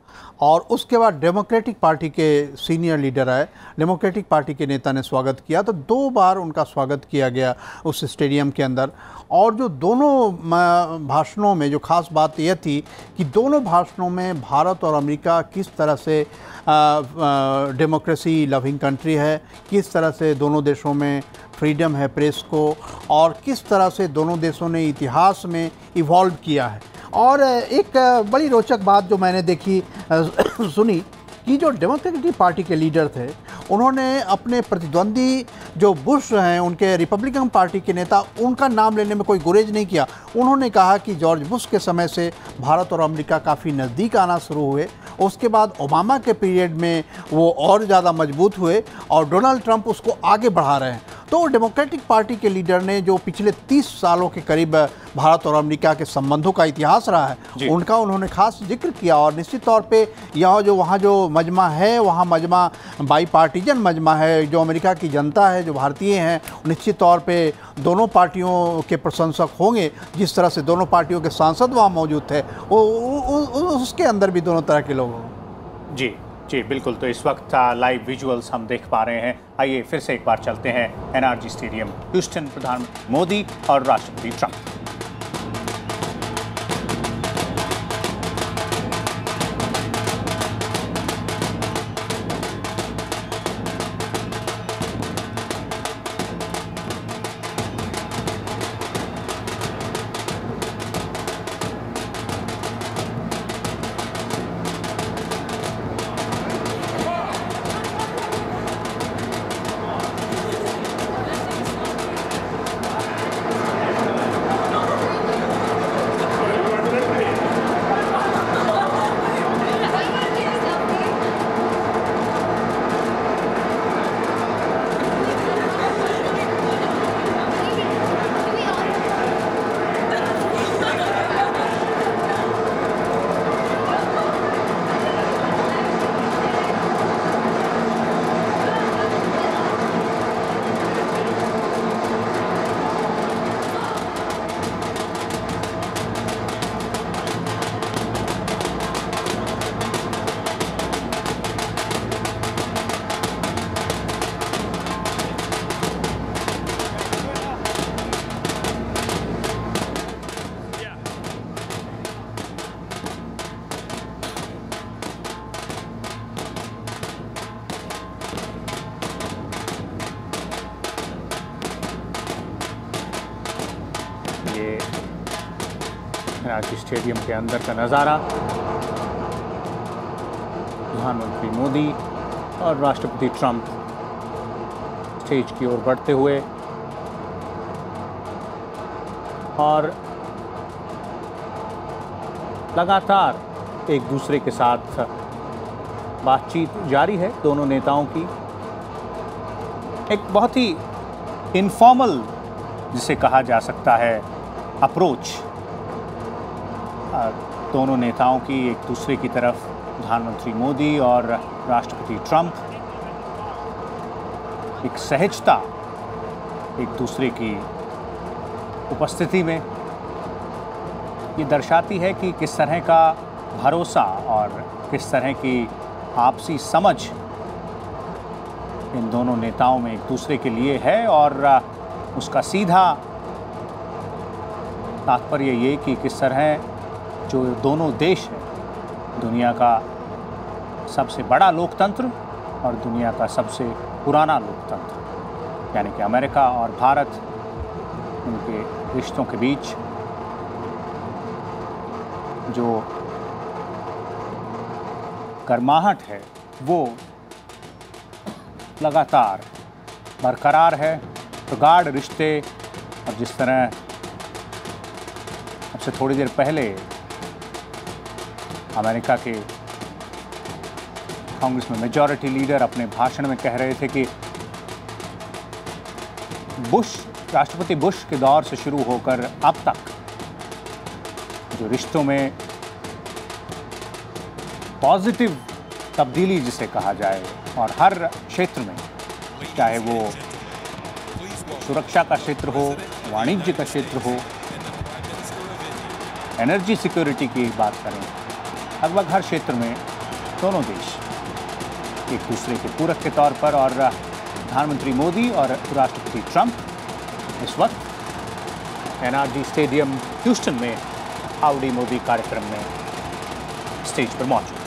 और उसके बाद डेमोक्रेटिक पार्टी के सीनियर लीडर आए, डेमोक्रेटिक पार्टी के नेता ने स्वागत किया। तो 2 बार उनका स्वागत किया गया उस स्टेडियम के अंदर। और जो दोनों भाषणों में जो खास बात यह थी कि दोनों भाषणों में भारत और अमेरिका किस तरह से डेमोक्रेसी लविंग कंट्री है, किस तरह से दोनों देशों में फ्रीडम है प्रेस को, और किस तरह से दोनों देशों ने इतिहास में इवॉल्व किया है। और एक बड़ी रोचक बात जो मैंने देखी सुनी कि जो डेमोक्रेटिक पार्टी के लीडर थे, उन्होंने अपने प्रतिद्वंदी जो बुश हैं, उनके रिपब्लिकन पार्टी के नेता, उनका नाम लेने में कोई गुरेज नहीं किया। उन्होंने कहा कि जॉर्ज बुश के समय से भारत और अमेरिका काफ़ी नज़दीक आना शुरू हुए, उसके बाद ओबामा के पीरियड में वो और ज़्यादा मजबूत हुए, और डोनाल्ड ट्रंप उसको आगे बढ़ा रहे हैं। तो डेमोक्रेटिक पार्टी के लीडर ने जो पिछले 30 सालों के करीब भारत और अमेरिका के संबंधों का इतिहास रहा है, उनका उन्होंने खास जिक्र किया। और निश्चित तौर पे यह जो वहाँ जो मजमा है, वहाँ मजमा बाई पार्टीजन मजमा है। जो अमेरिका की जनता है, जो भारतीय हैं, निश्चित तौर पे दोनों पार्टियों के प्रशंसक होंगे। जिस तरह से दोनों पार्टियों के सांसद वहाँ मौजूद थे, उसके अंदर भी दोनों तरह के लोग हों। जी बिल्कुल। तो इस वक्त लाइव विजुअल्स हम देख पा रहे हैं। आइए फिर से एक बार चलते हैं एनआरजी स्टेडियम, ह्यूस्टन, प्रधानमंत्री मोदी और राष्ट्रपति ट्रंप। एनआरजी स्टेडियम के अंदर का नज़ारा, प्रधानमंत्री मोदी और राष्ट्रपति ट्रंप स्टेज की ओर बढ़ते हुए, और लगातार एक दूसरे के साथ बातचीत जारी है दोनों नेताओं की। एक बहुत ही इनफॉर्मल जिसे कहा जा सकता है अप्रोच दोनों नेताओं की एक दूसरे की तरफ, प्रधानमंत्री मोदी और राष्ट्रपति ट्रंप। एक सहजता एक दूसरे की उपस्थिति में ये दर्शाती है कि किस तरह का भरोसा और किस तरह की आपसी समझ इन दोनों नेताओं में एक दूसरे के लिए है। और उसका सीधा तात्पर्य ये कि किस तरह जो दोनों देश हैं, दुनिया का सबसे बड़ा लोकतंत्र और दुनिया का सबसे पुराना लोकतंत्र यानी कि अमेरिका और भारत, उनके रिश्तों के बीच जो गर्माहट है वो लगातार बरकरार है। प्रगाढ़ रिश्ते, और जिस तरह अब से थोड़ी देर पहले अमेरिका के कांग्रेस में मेजॉरिटी लीडर अपने भाषण में कह रहे थे कि राष्ट्रपति बुश के दौर से शुरू होकर अब तक जो रिश्तों में पॉजिटिव तब्दीली जिसे कहा जाए, और हर क्षेत्र में, चाहे वो सुरक्षा का क्षेत्र हो, वाणिज्य का क्षेत्र हो, एनर्जी सिक्योरिटी की बात करें, लगभग हर क्षेत्र में दोनों देश एक दूसरे के पूरक के तौर पर। और प्रधानमंत्री मोदी और राष्ट्रपति ट्रंप इस वक्त एनआरजी स्टेडियम ह्यूस्टन में हाउडी मोदी कार्यक्रम में स्टेज पर मौजूद।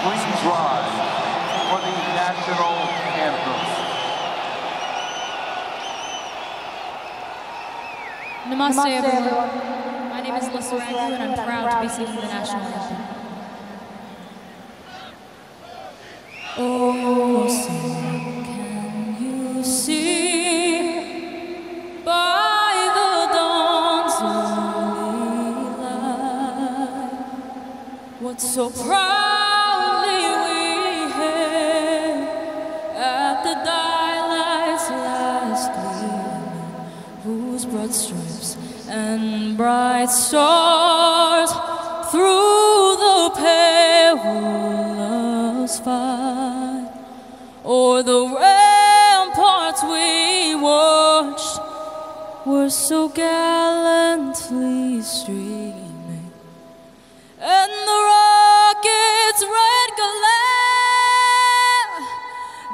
Please rise for the national anthem. Namaste, everyone. My name is Lissa Rangu, and I'm proud to be singing the national anthem. Oh, say, can you see by the dawn's early light what so proudly we hailed at the dialight's last gleaming, whose broad stripes and bright stars through the perilous fight o'er the ramparts we watched were so gallantly streaming, and the rocket's red glare,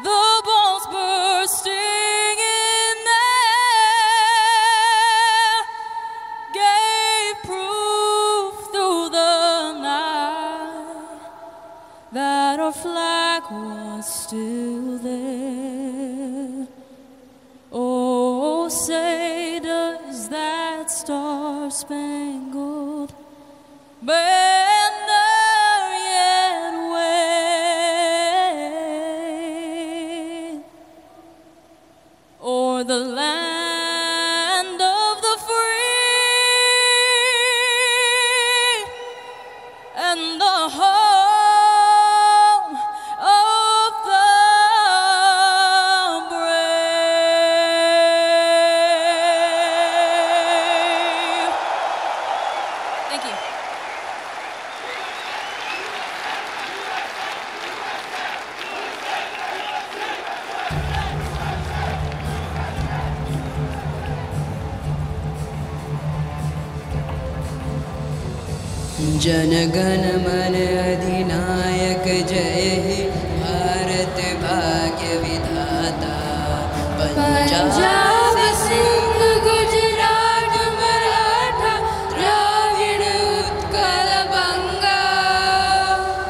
the bombs bursting in air, gave proof through the night that our flag was still there. Oh, say does that star-spangled banner yet wave o'er the land of the free and the home of the brave. Thank you. जनगण मन अधिनायक जय हे भारत भाग्य विधाता। पंजाब सिंध गुजरात मराठा द्राविड़ उत्कल बंगा,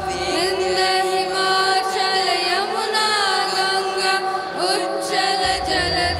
Vindhya Himachal Yamuna Ganga उच्चल जलधि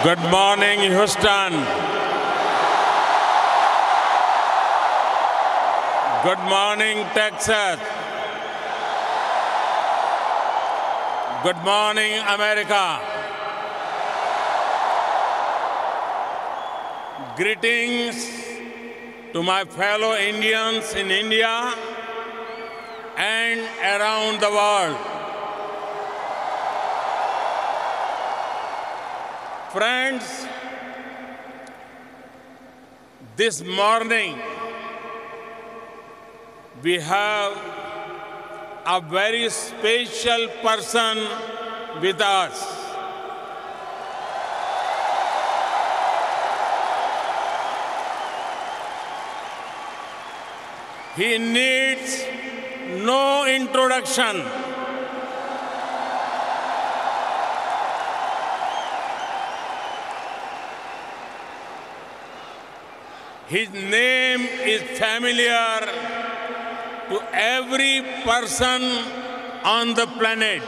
Good morning, Houston. Good morning, Texas. Good morning, America. Greetings to my fellow Indians in India and around the world. Friends, this morning we have a very special person with us. He needs no introduction. His name is familiar to every person on the planet.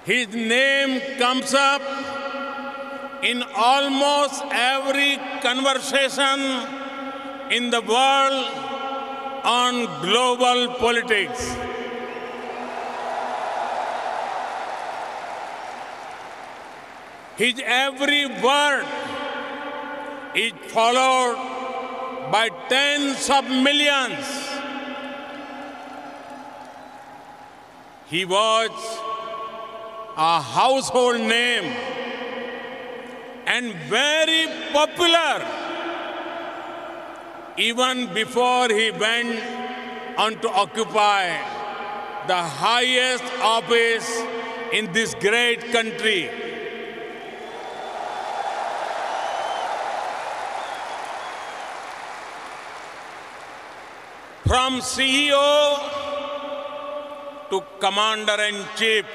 His name comes up in almost every conversation in the world on global politics. His every word is followed by tens of millions. He was a household name and very popular even before he went on to occupy the highest office in this great country. From CEO to Commander-in-Chief,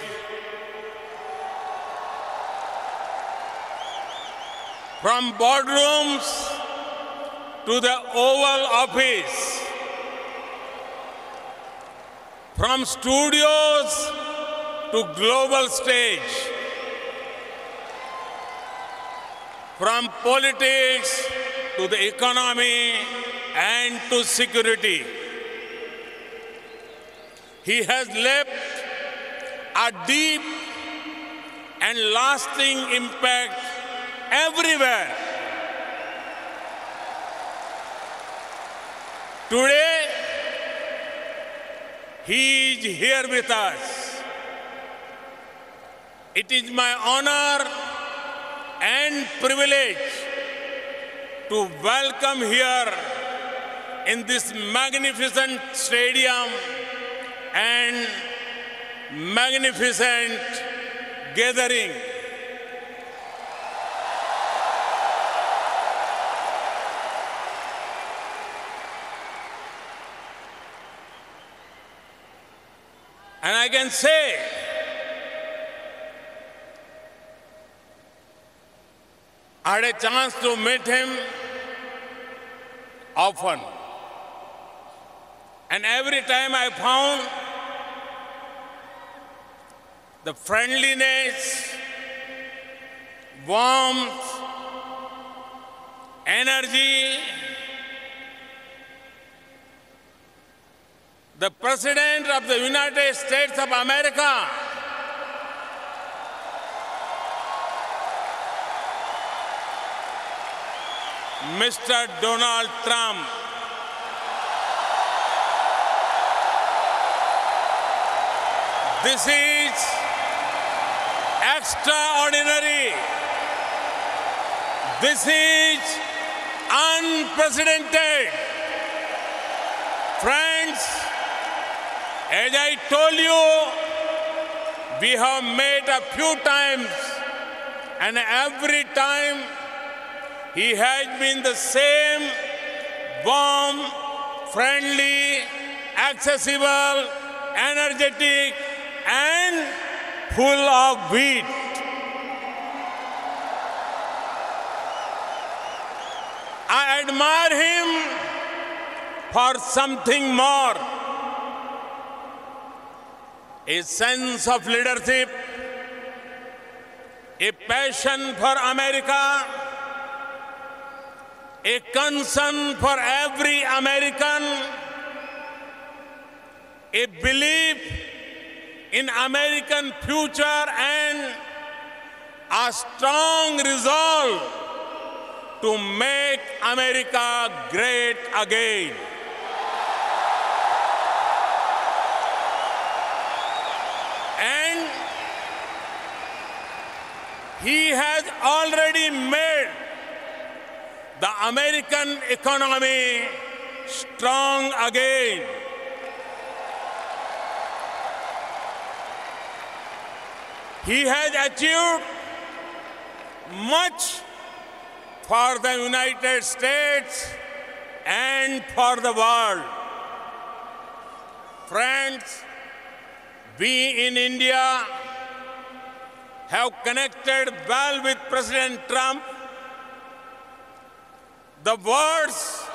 from boardrooms to the Oval Office, from studios to global stage, from politics to the economy and to security. He has left a deep and lasting impact everywhere. Today, he is here with us. It is my honor and privilege to welcome here in this magnificent stadium and magnificent gathering. And I can say, I had a chance to meet him often. And every time I found the friendliness, warmth, energy, the President of the United States of America Mr. Donald Trump. This is extraordinary. This is unprecedented. Friends, as I told you, we have met a few times, and every time he has been the same warm, friendly, accessible, energetic, and full of wit. I admire him for something more. a sense of leadership, a passion for America, a concern for every American, a belief in American future, and a strong resolve to make America great again. And he has already made the American economy strong again. He has achieved much for the United States and for the world. Friends, we in India have connected well with President Trump. The words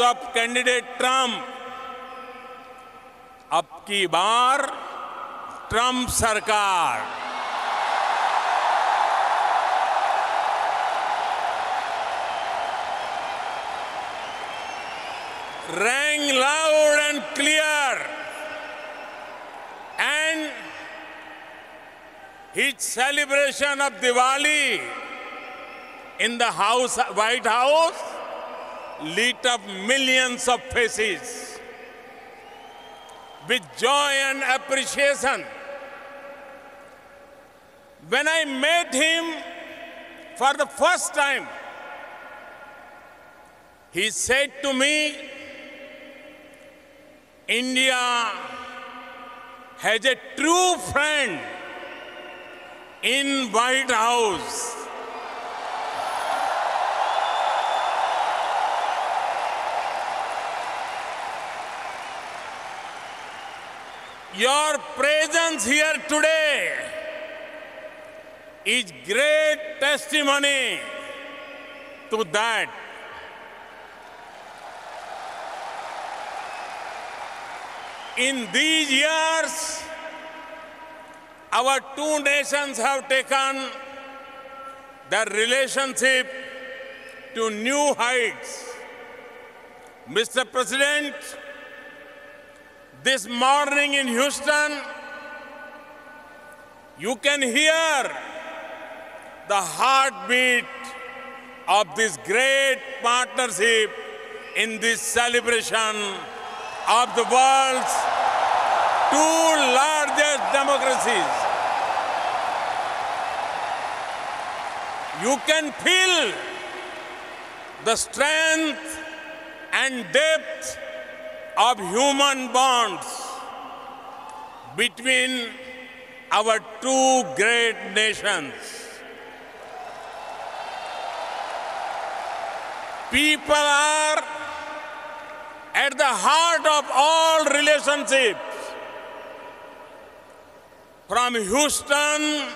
of candidate Trump, अब की बार Trump सरकार, rang loud and clear, and his celebration of Diwali in the White House lit up millions of faces with joy and appreciation. When I met him for the first time, he said to me, India has a true friend in White House. Your presence here today is great testimony to that. In these years, our two nations have taken their relationship to new heights. Mr. President, this morning in Houston, you can hear the heartbeat of this great partnership in this celebration of the world's two largest democracies. You can feel the strength and depth of human bonds between our two great nations. People are at the heart of all relationships, from Houston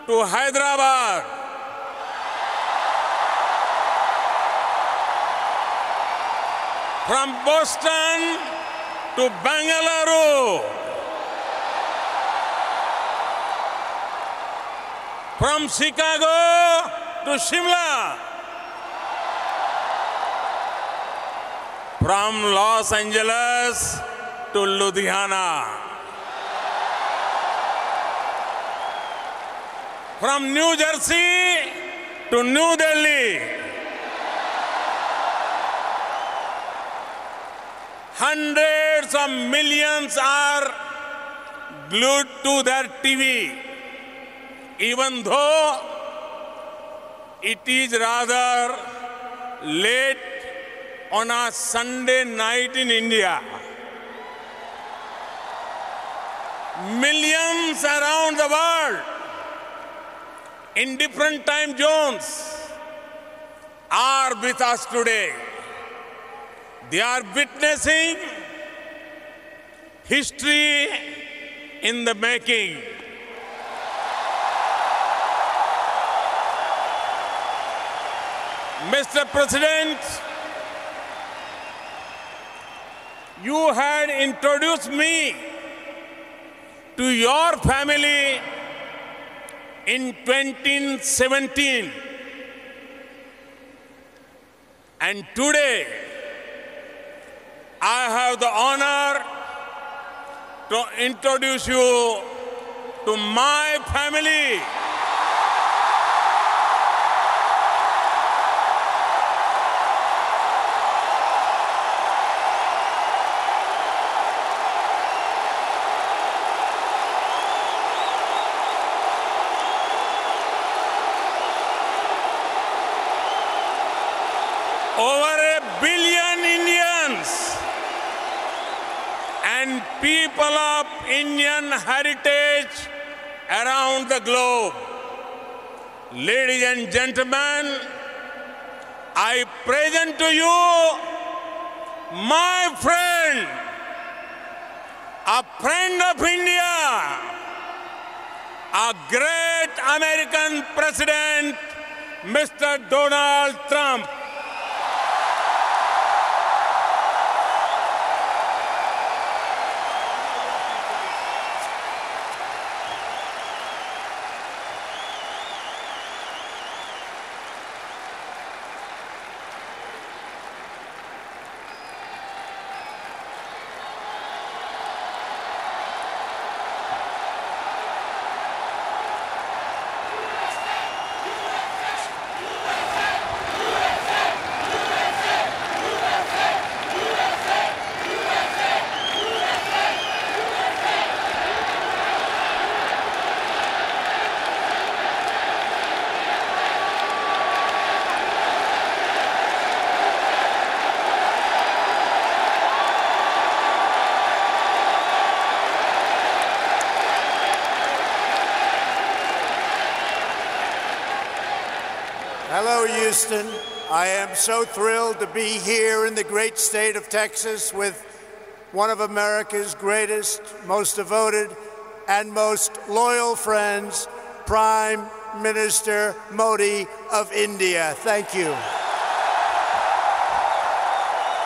to Hyderabad, from Boston to Bangalore, from Chicago to Shimla, from Los Angeles to Ludhiana, from New Jersey to New Delhi. Hundreds of millions are glued to their TV, even though it is rather late on a Sunday night in India. Millions around the world in different time zones are with us today. They are witnessing history in the making. Mr. President, you had introduced me to your family in 2017. And today, I have the honor to introduce you to my family. Over 1 billion Indians and people of Indian heritage around the globe. Ladies and gentlemen, I present to you my friend, a friend of India, a great American president, Mr. Donald Trump. Hello, Houston. I am so thrilled to be here in the great state of Texas with one of America's greatest, most devoted, and most loyal friends, Prime Minister Modi of India. Thank you.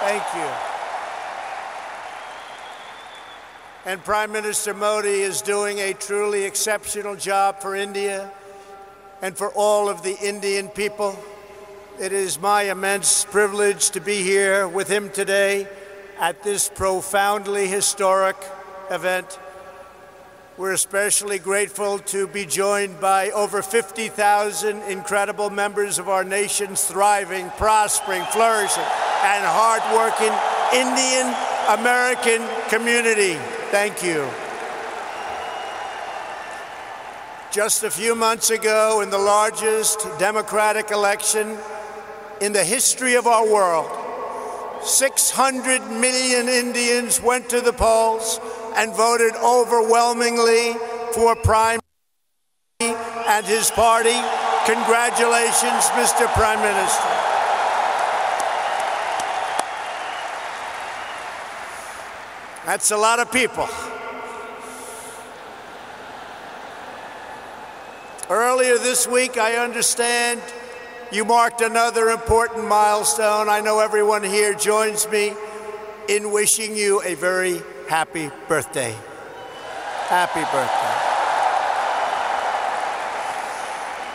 Thank you. And Prime Minister Modi is doing a truly exceptional job for India and for all of the Indian people. It is my immense privilege to be here with him today at this profoundly historic event. We're especially grateful to be joined by over 50,000 incredible members of our nation's thriving, prospering, flourishing, and hardworking Indian American community. Thank you. Just a few months ago, in the largest democratic election in the history of our world, 600 million Indians went to the polls and voted overwhelmingly for Prime Minister and his party. Congratulations, Mr. Prime Minister. That's a lot of people. Earlier this week, I understand you marked another important milestone. I know everyone here joins me in wishing you a very happy birthday. Happy birthday.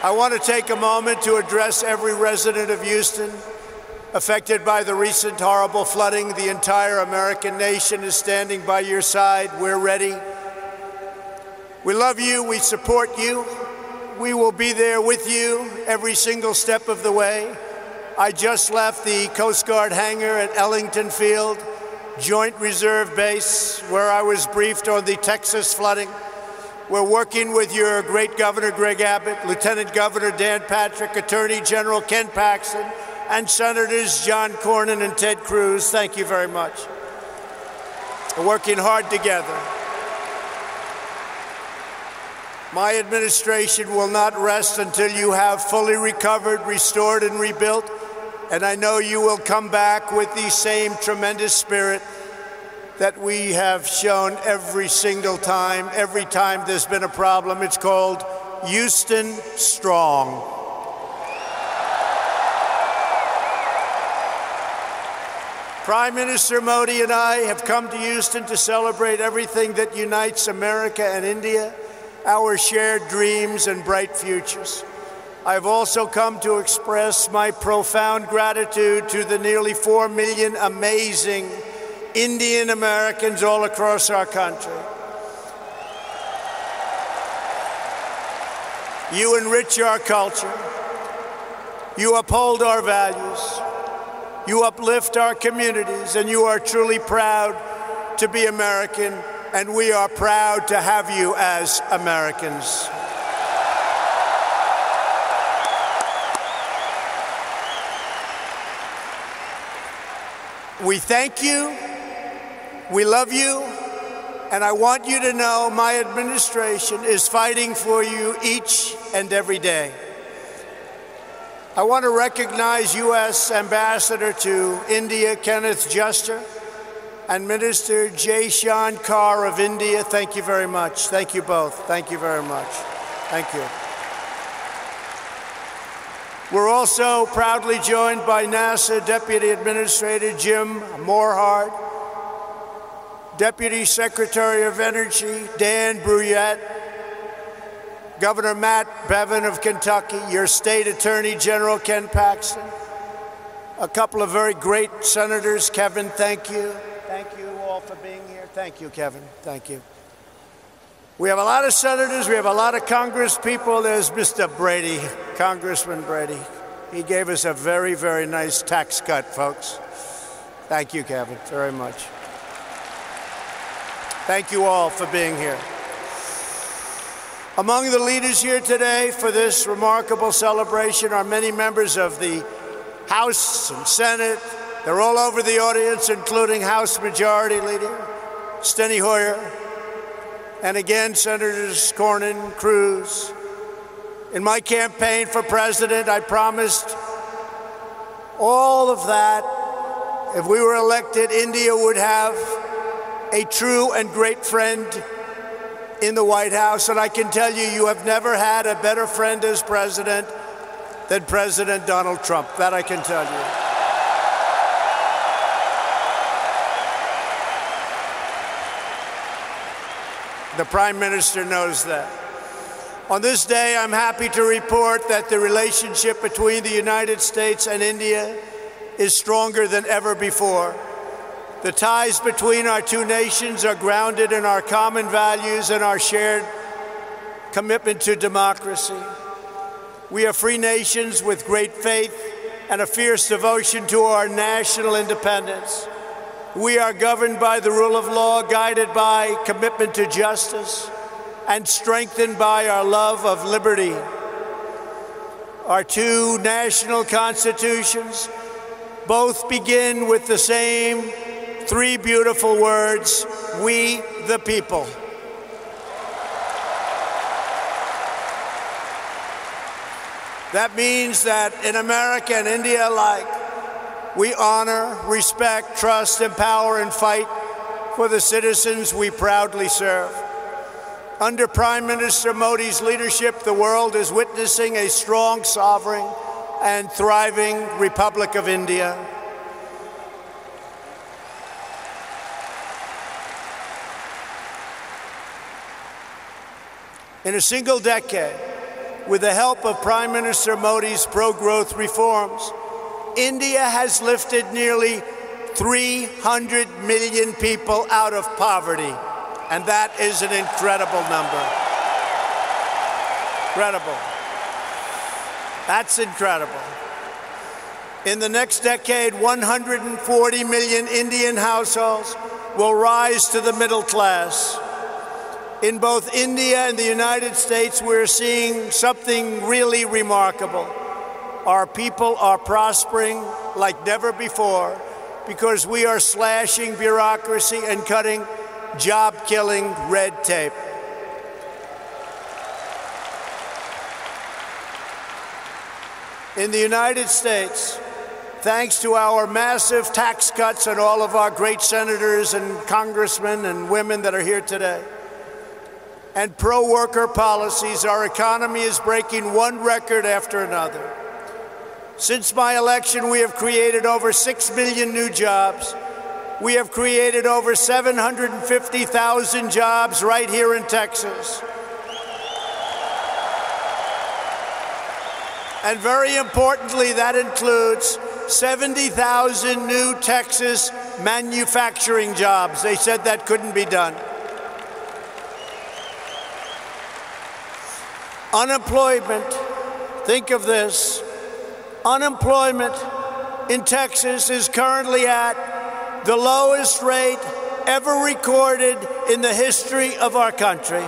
I want to take a moment to address every resident of Houston affected by the recent horrible flooding. The entire American nation is standing by your side. We're ready. We love you. We support you. We will be there with you every single step of the way. I just left the Coast Guard hangar at Ellington Field, Joint Reserve Base, where I was briefed on the Texas flooding. We're working with your great Governor Greg Abbott, Lieutenant Governor Dan Patrick, Attorney General Ken Paxton, and Senators John Cornyn and Ted Cruz. Thank you very much. We're working hard together. My administration will not rest until you have fully recovered, restored, and rebuilt. And I know you will come back with the same tremendous spirit that we have shown every single time. Every time there's been a problem, it's called Houston Strong. Prime Minister Modi and I have come to Houston to celebrate everything that unites America and India, our shared dreams and bright futures. I've also come to express my profound gratitude to the nearly 4 million amazing Indian Americans all across our country. You enrich our culture. You uphold our values. You uplift our communities, and you are truly proud to be American, and we are proud to have you as Americans. We thank you, we love you, and I want you to know my administration is fighting for you each and every day. I want to recognize U.S. Ambassador to India, Kenneth Juster, and Minister Jaishan Kaur of India. Thank you very much. Thank you both. Thank you very much. Thank you. We're also proudly joined by NASA Deputy Administrator Jim Morehart, Deputy Secretary of Energy Dan Brouillette, Governor Matt Bevin of Kentucky, your State Attorney General Ken Paxton, a couple of very great senators. Kevin, thank you. Thank you all for being here. Thank you, Kevin. Thank you. We have a lot of senators. We have a lot of Congress people. There's Mr. Brady, Congressman Brady. He gave us a very, very nice tax cut, folks. Thank you, Kevin, very much. Thank you all for being here. Among the leaders here today for this remarkable celebration are many members of the House and Senate. They're all over the audience, including House Majority Leader Steny Hoyer, and again, Senators Cornyn, Cruz. In my campaign for president, I promised all of that. If we were elected, India would have a true and great friend in the White House, and I can tell you, you have never had a better friend as president than President Donald Trump. That I can tell you. The Prime Minister knows that. On this day, I'm happy to report that the relationship between the United States and India is stronger than ever before. The ties between our two nations are grounded in our common values and our shared commitment to democracy. We are free nations with great faith and a fierce devotion to our national independence. We are governed by the rule of law, guided by commitment to justice, and strengthened by our love of liberty. Our two national constitutions both begin with the same three beautiful words: we the people. That means that in America and India alike, we honor, respect, trust, empower, and fight for the citizens we proudly serve. Under Prime Minister Modi's leadership, the world is witnessing a strong, sovereign, and thriving Republic of India. In a single decade, with the help of Prime Minister Modi's pro-growth reforms, India has lifted nearly 300 million people out of poverty, and that is an incredible number. Incredible. That's incredible. In the next decade, 140 million Indian households will rise to the middle class. In both India and the United States, we're seeing something really remarkable. Our people are prospering like never before because we are slashing bureaucracy and cutting job-killing red tape. In the United States, thanks to our massive tax cuts and all of our great senators and congressmen and women that are here today, and pro-worker policies, our economy is breaking one record after another. Since my election, we have created over 6 million new jobs. We have created over 750,000 jobs right here in Texas. And very importantly, that includes 70,000 new Texas manufacturing jobs. They said that couldn't be done. Unemployment, think of this, unemployment in Texas is currently at the lowest rate ever recorded in the history of our country.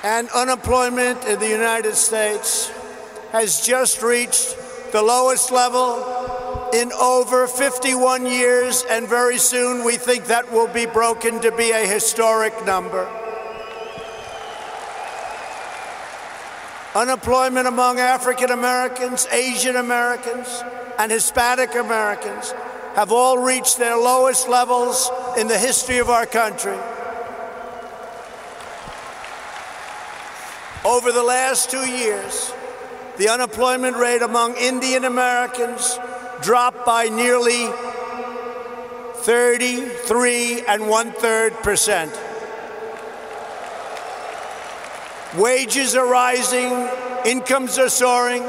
And unemployment in the United States has just reached the lowest level in over 51 years, and very soon we think that will be broken to be a historic number. Unemployment among African Americans, Asian Americans, and Hispanic Americans have all reached their lowest levels in the history of our country. Over the last 2 years, the unemployment rate among Indian Americans dropped by nearly 33 1/3%. Wages are rising, incomes are soaring,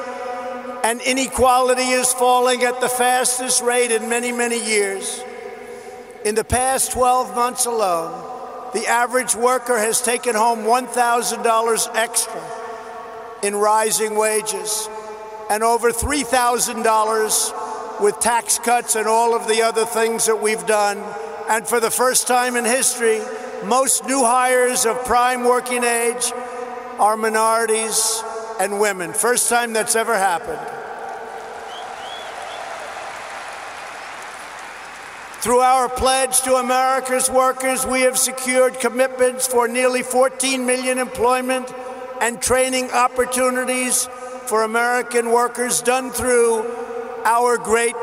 and inequality is falling at the fastest rate in many, many years. In the past 12 months alone, the average worker has taken home $1,000 extra in rising wages, and over $3,000 with tax cuts and all of the other things that we've done. And for the first time in history, most new hires of prime working age are minorities and women. First time that's ever happened. Through our pledge to America's workers, we have secured commitments for nearly 14 million employment and training opportunities for American workers done through our great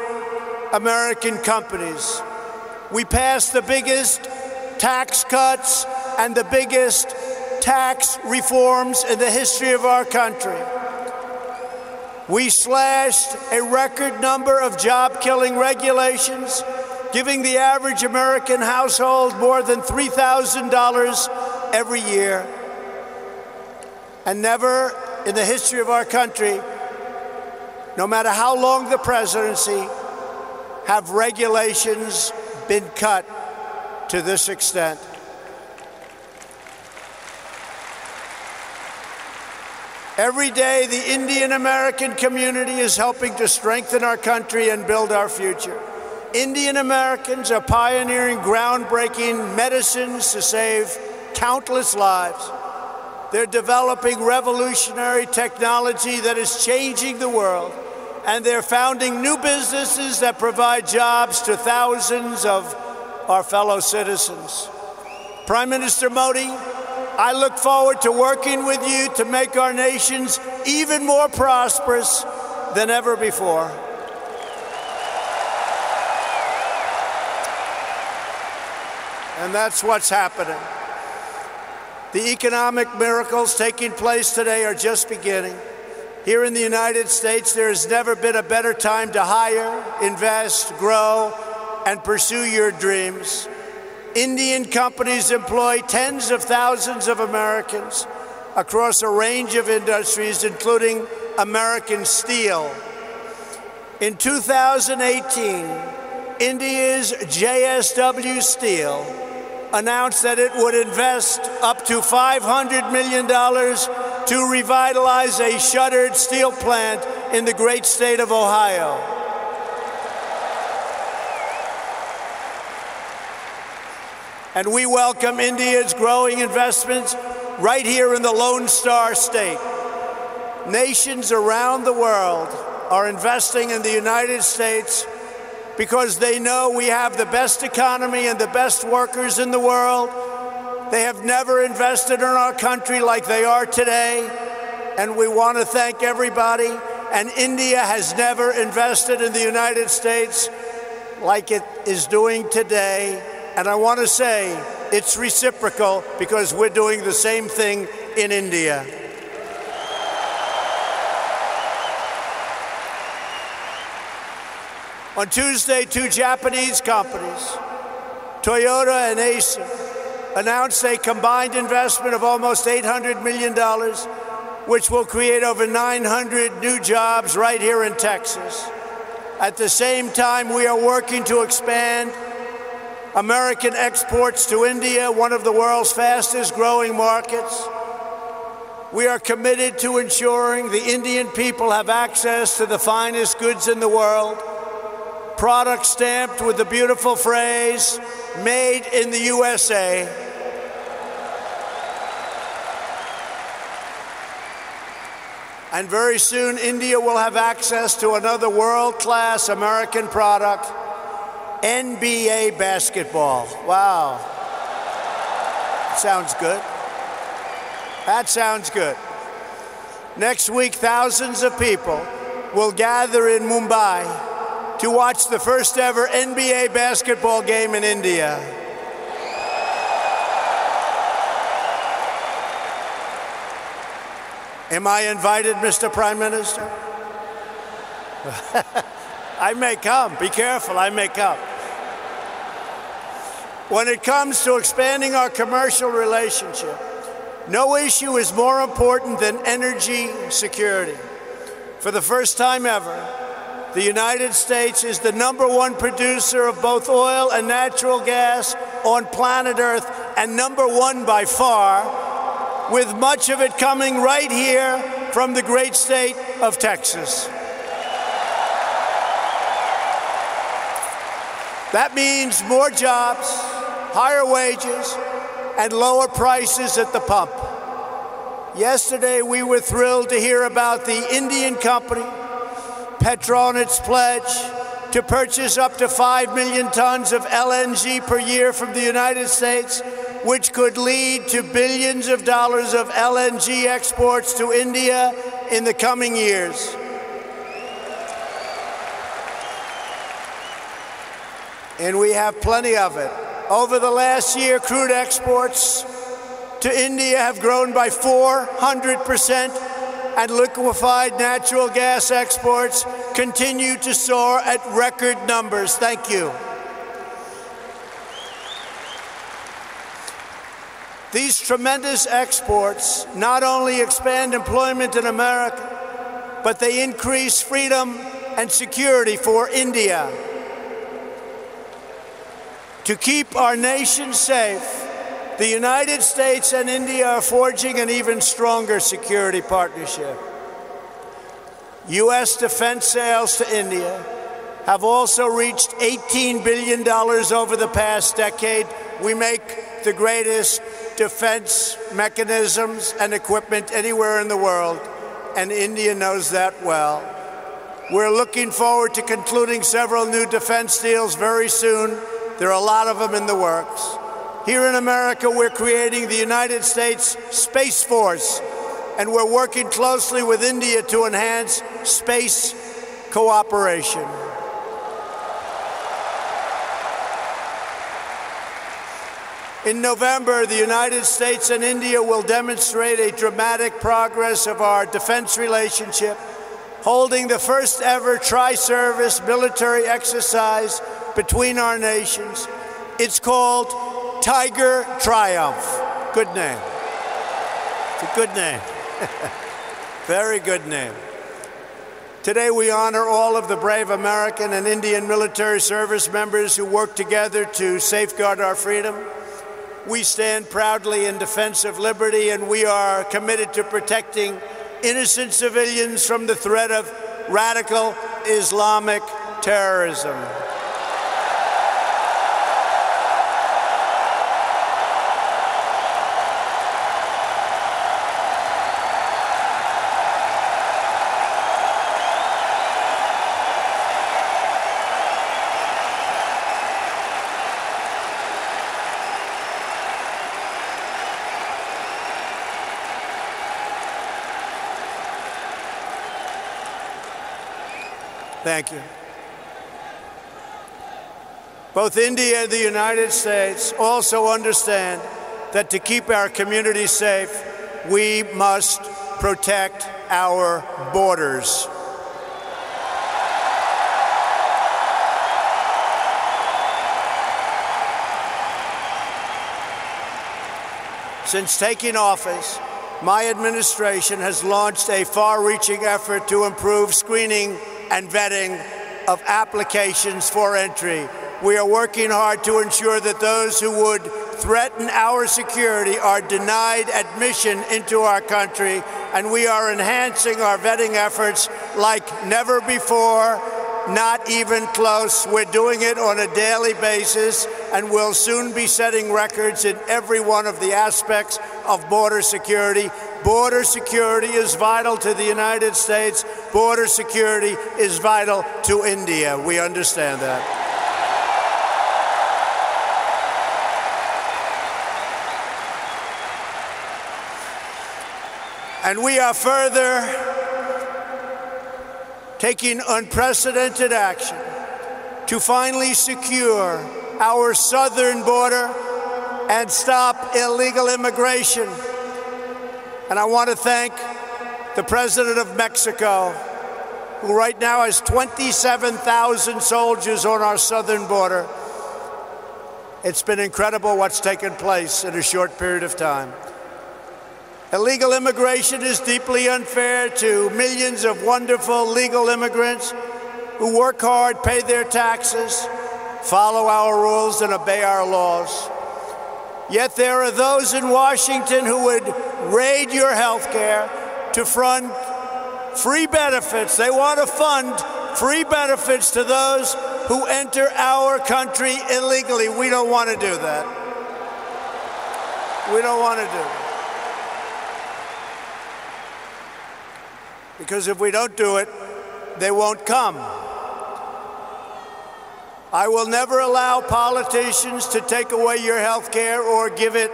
American companies. We passed the biggest tax cuts and the biggest tax reforms in the history of our country. We slashed a record number of job-killing regulations, giving the average American household more than $3,000 every year. And never in the history of our country, no matter how long the presidency, have regulations been cut to this extent. Every day, the Indian American community is helping to strengthen our country and build our future. Indian Americans are pioneering groundbreaking medicines to save countless lives. They're developing revolutionary technology that is changing the world, and they're founding new businesses that provide jobs to thousands of our fellow citizens. Prime Minister Modi, I look forward to working with you to make our nations even more prosperous than ever before. And that's what's happening. The economic miracles taking place today are just beginning. Here in the United States, there has never been a better time to hire, invest, grow, and pursue your dreams. Indian companies employ tens of thousands of Americans across a range of industries, including American steel. In 2018, India's JSW Steel announced that it would invest up to $500 million to revitalize a shuttered steel plant in the great state of Ohio. And we welcome India's growing investments right here in the Lone Star State. Nations around the world are investing in the United States because they know we have the best economy and the best workers in the world. They have never invested in our country like they are today, and we want to thank everybody. And India has never invested in the United States like it is doing today. And I want to say it's reciprocal because we're doing the same thing in India. On Tuesday, two Japanese companies, Toyota and Acer, announced a combined investment of almost $800 million, which will create over 900 new jobs right here in Texas. At the same time, we are working to expand American exports to India, one of the world's fastest growing markets. We are committed to ensuring the Indian people have access to the finest goods in the world, products stamped with the beautiful phrase, "Made in the USA." And very soon, India will have access to another world-class American product, NBA basketball. Wow. Sounds good. That sounds good. Next week, thousands of people will gather in Mumbai to watch the first ever NBA basketball game in India. Am I invited, Mr. Prime Minister? I may come. Be careful, I may come. When it comes to expanding our commercial relationship, no issue is more important than energy security. For the first time ever, the United States is the #1 producer of both oil and natural gas on planet Earth, and #1 by far, with much of it coming right here from the great state of Texas. That means more jobs, higher wages, and lower prices at the pump. Yesterday, we were thrilled to hear about the Indian company, Petronet's pledge to purchase up to 5 million tons of LNG per year from the United States, which could lead to billions of dollars of LNG exports to India in the coming years. And we have plenty of it. Over the last year, crude exports to India have grown by 400%, and liquefied natural gas exports continue to soar at record numbers. Thank you. These tremendous exports not only expand employment in America, but they increase freedom and security for India. To keep our nation safe, the United States and India are forging an even stronger security partnership. U.S. defense sales to India have also reached $18 billion over the past decade. We make the greatest defense mechanisms and equipment anywhere in the world, and India knows that well. We're looking forward to concluding several new defense deals very soon. There are a lot of them in the works. Here in America, we're creating the United States Space Force, and we're working closely with India to enhance space cooperation. In November, the United States and India will demonstrate a dramatic progress of our defense relationship, holding the first ever tri-service military exercise between our nations. It's called Tiger Triumph. Good name. It's a good name. Very good name. Today we honor all of the brave American and Indian military service members who work together to safeguard our freedom. We stand proudly in defense of liberty, and we are committed to protecting innocent civilians from the threat of radical Islamic terrorism. Thank you. Both India and the United States also understand that to keep our communities safe, we must protect our borders. Since taking office, my administration has launched a far-reaching effort to improve screening and vetting of applications for entry. We are working hard to ensure that those who would threaten our security are denied admission into our country, and we are enhancing our vetting efforts like never before, not even close. We're doing it on a daily basis, and we'll soon be setting records in every one of the aspects of border security. Border security is vital to the United States. Border security is vital to India. We understand that. And we are further taking unprecedented action to finally secure our southern border and stop illegal immigration. And I want to thank the President of Mexico, who right now has 27,000 soldiers on our southern border. It's been incredible what's taken place in a short period of time. Illegal immigration is deeply unfair to millions of wonderful legal immigrants who work hard, pay their taxes, follow our rules, and obey our laws. Yet there are those in Washington who would raid your health care to fund free benefits. They want to fund free benefits to those who enter our country illegally. We don't want to do that. We don't want to do that. Because if we don't do it, they won't come. I will never allow politicians to take away your health care or give it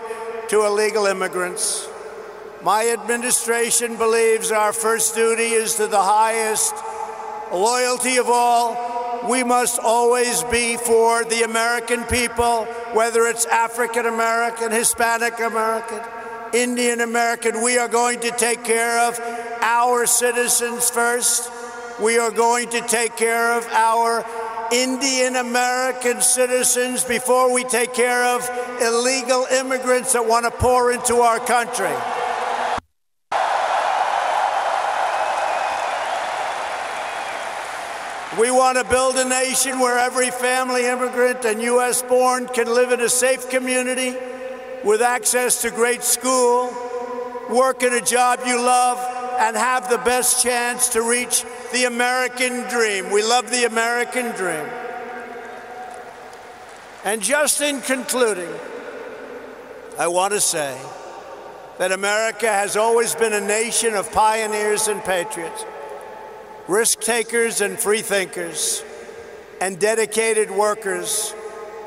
to illegal immigrants. My administration believes our first duty is to the highest loyalty of all. We must always be for the American people, whether it's African American, Hispanic American, Indian American. We are going to take care of our citizens first. We are going to take care of our Indian American citizens before we take care of illegal immigrants that want to pour into our country. We want to build a nation where every family immigrant and U.S. born can live in a safe community with access to great school, work in a job you love, and have the best chance to reach the American dream. We love the American dream. And just in concluding, I want to say that America has always been a nation of pioneers and patriots, risk takers and free thinkers, and dedicated workers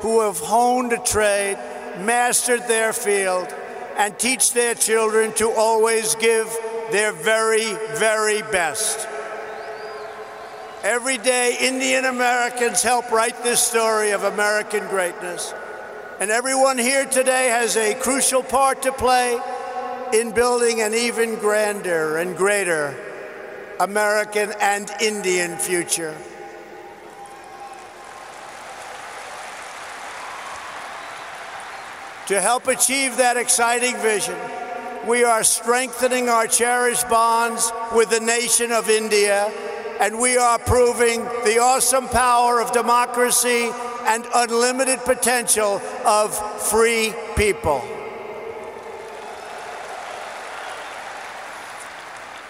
who have honed a trade, mastered their field, and teach their children to always give their very, very best. Every day, Indian Americans help write this story of American greatness. And everyone here today has a crucial part to play in building an even grander and greater American and Indian future. To help achieve that exciting vision, we are strengthening our cherished bonds with the nation of India, and we are proving the awesome power of democracy and unlimited potential of free people.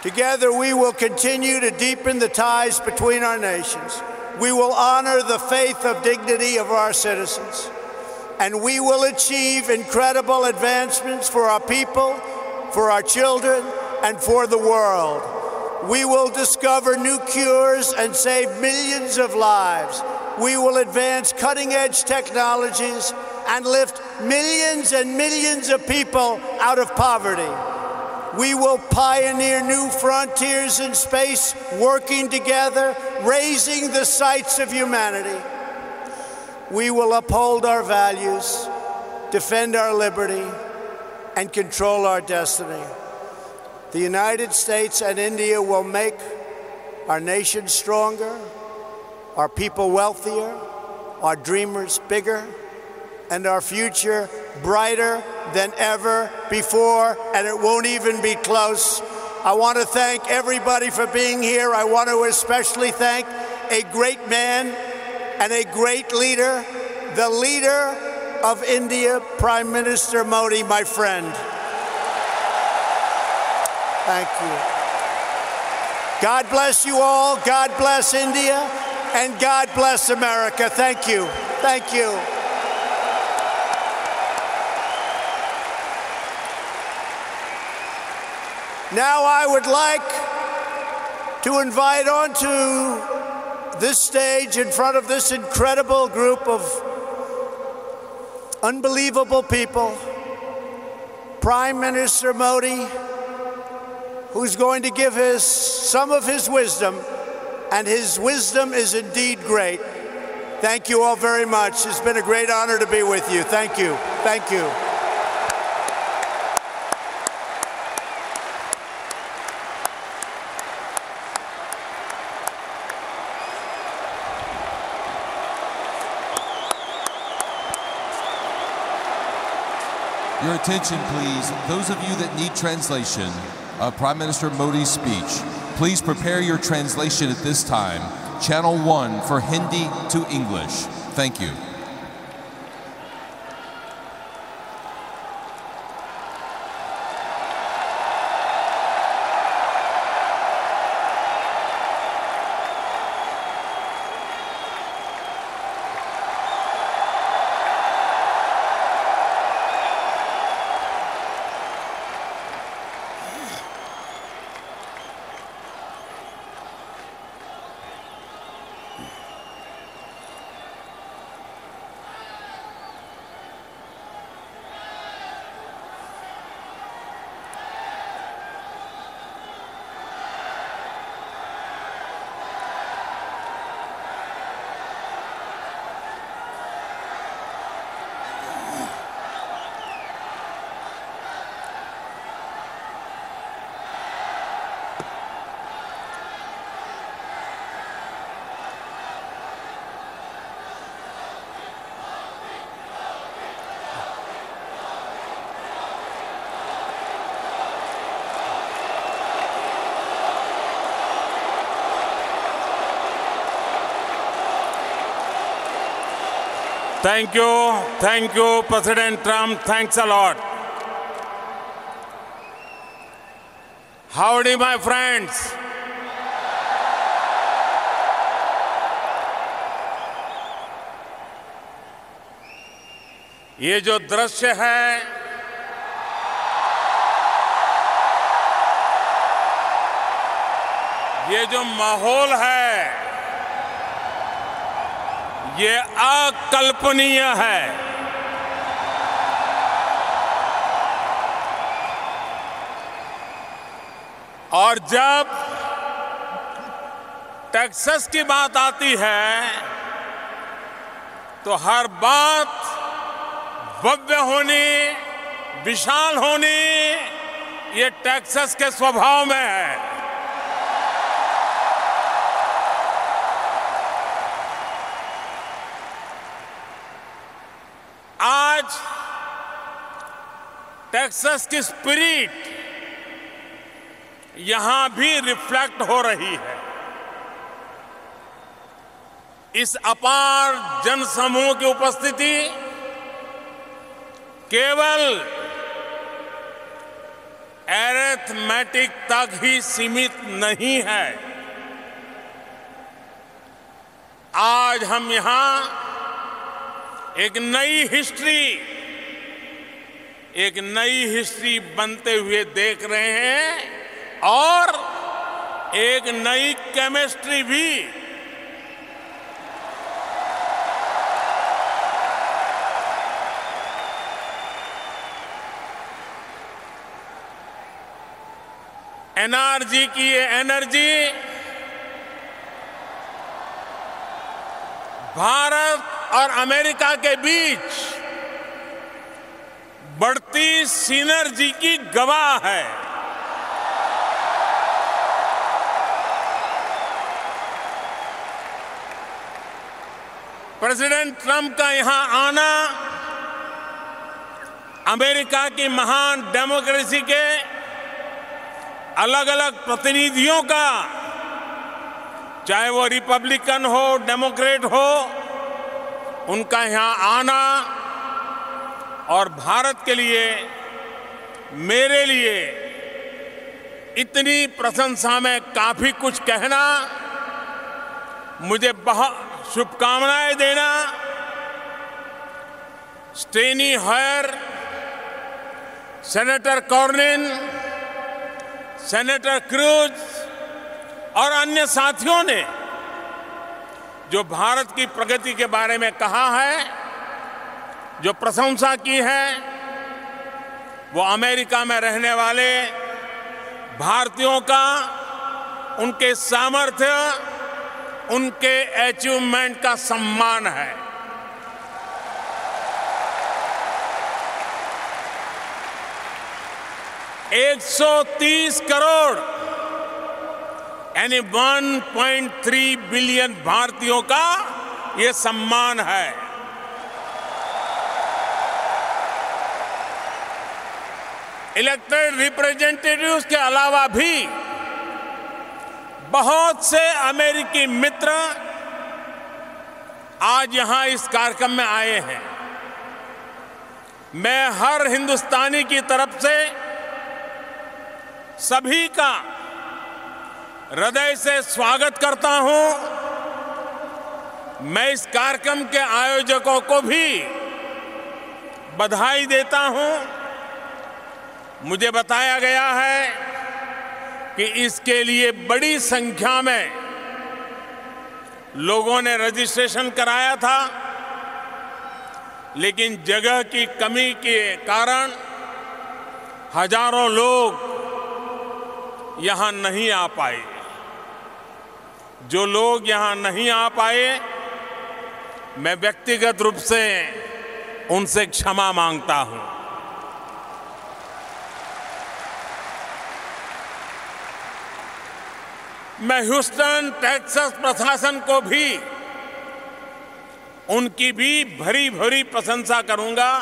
Together, we will continue to deepen the ties between our nations. We will honor the faith of dignity of our citizens, and we will achieve incredible advancements for our people, for our children, and for the world. We will discover new cures and save millions of lives. We will advance cutting-edge technologies and lift millions and millions of people out of poverty. We will pioneer new frontiers in space, working together, raising the sights of humanity. We will uphold our values, defend our liberty, and control our destiny. The United States and India will make our nation stronger, our people wealthier, our dreamers bigger, and our future brighter than ever before, and it won't even be close. I want to thank everybody for being here. I want to especially thank a great man and a great leader, the leader of India, Prime Minister Modi, my friend. Thank you. God bless you all. God bless India. And God bless America. Thank you. Thank you. Now I would like to invite onto this stage in front of this incredible group of unbelievable people, Prime Minister Modi, who's going to give some of his wisdom, and his wisdom is indeed great. Thank you all very much. It's been a great honor to be with you. Thank you. Thank you. Your attention, please. Those of you that need translation of Prime Minister Modi's speech, please prepare your translation at this time. Channel 1 for Hindi to English. Thank you. Thank you, President Trump. Thanks a lot. Howdy, my friends. ये जो दृश्य है, ये जो माहौल है, ये अकल्पनीय है। और जब टेक्सास की बात आती है तो हर बात भव्य होनी, विशाल होनी, ये टेक्सास के स्वभाव में है। आज टेक्सास की स्पिरिट यहां भी रिफ्लेक्ट हो रही है। इस अपार जनसमूह की उपस्थिति केवल अरिथमेटिक तक ही सीमित नहीं है। आज हम यहां एक नई हिस्ट्री बनते हुए देख रहे हैं और एक नई केमिस्ट्री भी। एनर्जी की ये एनर्जी भारत और अमेरिका के बीच बढ़ती सिनर्जी की गवाह है। प्रेसिडेंट ट्रंप का यहां आना अमेरिका की महान डेमोक्रेसी के अलग अलग प्रतिनिधियों का, चाहे वो रिपब्लिकन हो, डेमोक्रेट हो, उनका यहाँ आना और भारत के लिए, मेरे लिए इतनी प्रशंसा में काफी कुछ कहना, मुझे बहुत शुभकामनाएं देना। स्टेनी हॉयर, सेनेटर कॉर्निन, सेनेटर क्रूज और अन्य साथियों ने जो भारत की प्रगति के बारे में कहा है, जो प्रशंसा की है, वो अमेरिका में रहने वाले भारतीयों का, उनके सामर्थ्य, उनके अचीवमेंट का सम्मान है। $130 करोड़ यानी 1.3 बिलियन भारतीयों का ये सम्मान है। इलेक्टेड रिप्रेजेंटेटिव्स के अलावा भी बहुत से अमेरिकी मित्र आज यहां इस कार्यक्रम में आए हैं। मैं हर हिंदुस्तानी की तरफ से सभी का हृदय से स्वागत करता हूं। मैं इस कार्यक्रम के आयोजकों को भी बधाई देता हूं। मुझे बताया गया है कि इसके लिए बड़ी संख्या में लोगों ने रजिस्ट्रेशन कराया था, लेकिन जगह की कमी के कारण हजारों लोग यहां नहीं आ पाए। जो लोग यहां नहीं आ पाए, मैं व्यक्तिगत रूप से उनसे क्षमा मांगता हूं। मैं ह्यूस्टन, टेक्सास प्रशासन को भी, उनकी भी भरी भरी प्रशंसा करूंगा,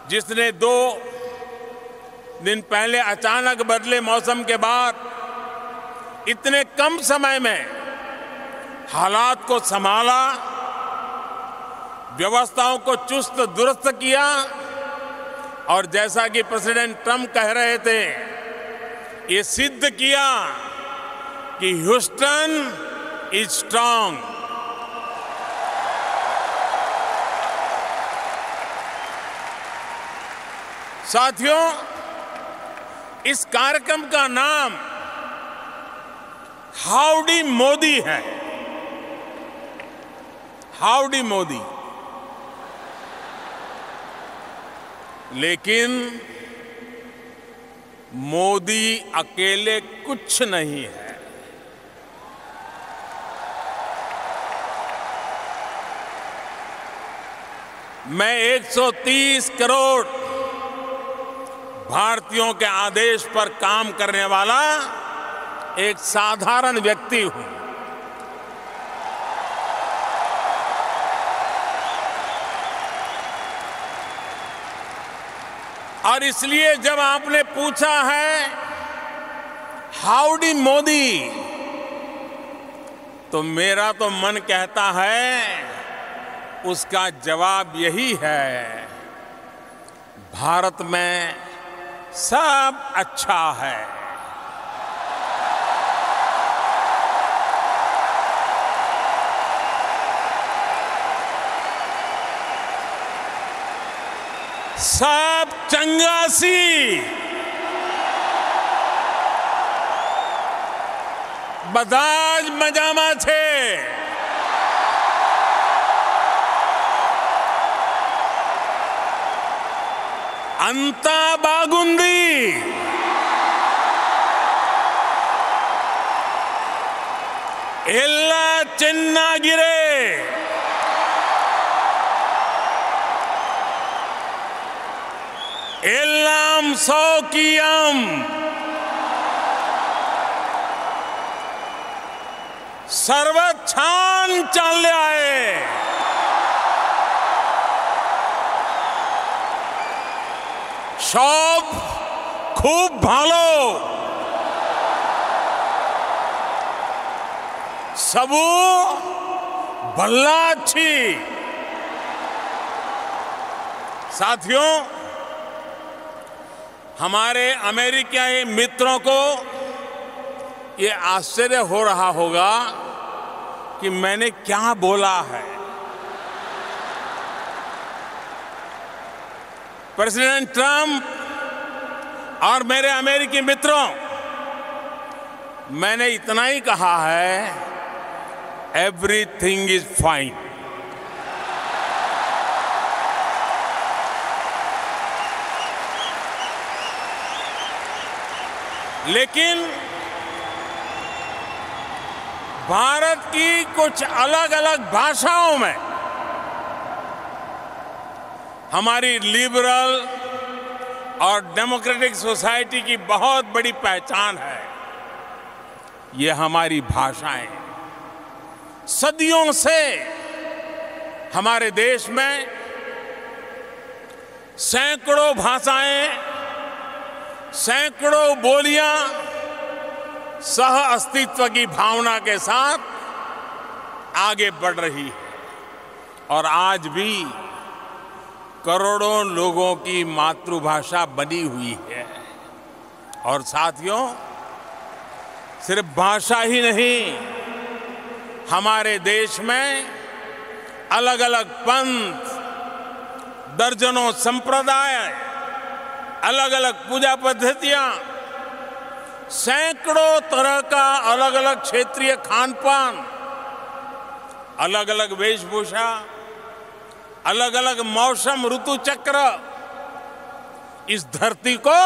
जिसने 2 दिन पहले अचानक बदले मौसम के बाद इतने कम समय में हालात को संभाला, व्यवस्थाओं को चुस्त दुरुस्त किया और जैसा कि प्रेसिडेंट ट्रंप कह रहे थे, ये सिद्ध किया कि ह्यूस्टन इज स्ट्रांग। साथियों, इस कार्यक्रम का नाम हाउडी मोदी है। हाउडी मोदी। लेकिन मोदी अकेले कुछ नहीं है। मैं 130 करोड़ भारतीयों के आदेश पर काम करने वाला एक साधारण व्यक्ति हूं। और इसलिए जब आपने पूछा है हाउडी मोदी, तो मेरा तो मन कहता है उसका जवाब यही है, भारत में सब अच्छा है। सब चंगा सी, बधाज मजामा छे। अंता बागुंदी, एल्ला चेन्नागिरे, एल्लाम सौकियम, सर्वच्छान चाल्याए। সব খুব ভালো, सबू भल्ला अच्छी। साथियों, हमारे अमेरिकी मित्रों को ये आश्चर्य हो रहा होगा कि मैंने क्या बोला है। प्रेसिडेंट ट्रंप और मेरे अमेरिकी मित्रों, मैंने इतना ही कहा है, एवरीथिंग इज फाइन। लेकिन भारत की कुछ अलग अलग भाषाओं में हमारी लिबरल और डेमोक्रेटिक सोसाइटी की बहुत बड़ी पहचान है। ये हमारी भाषाएं, सदियों से हमारे देश में सैकड़ों भाषाएं, सैकड़ों बोलियां सह अस्तित्व की भावना के साथ आगे बढ़ रही है और आज भी करोड़ों लोगों की मातृभाषा बनी हुई है। और साथियों, सिर्फ भाषा ही नहीं, हमारे देश में अलग अलग पंथ, दर्जनों संप्रदाय, अलग अलग पूजा पद्धतियां, सैकड़ों तरह का अलग अलग क्षेत्रीय खान पान, अलग अलग वेशभूषा, अलग अलग मौसम ऋतु चक्र इस धरती को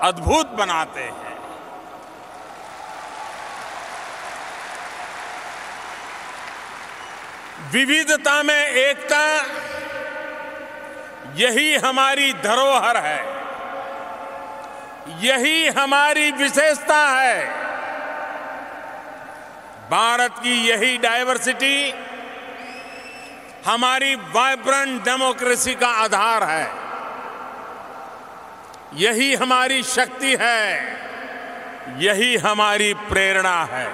अद्भुत बनाते हैं। विविधता में एकता, यही हमारी धरोहर है, यही हमारी विशेषता है। भारत की यही डाइवर्सिटी हमारी वाइब्रेंट डेमोक्रेसी का आधार है, यही हमारी शक्ति है, यही हमारी प्रेरणा है।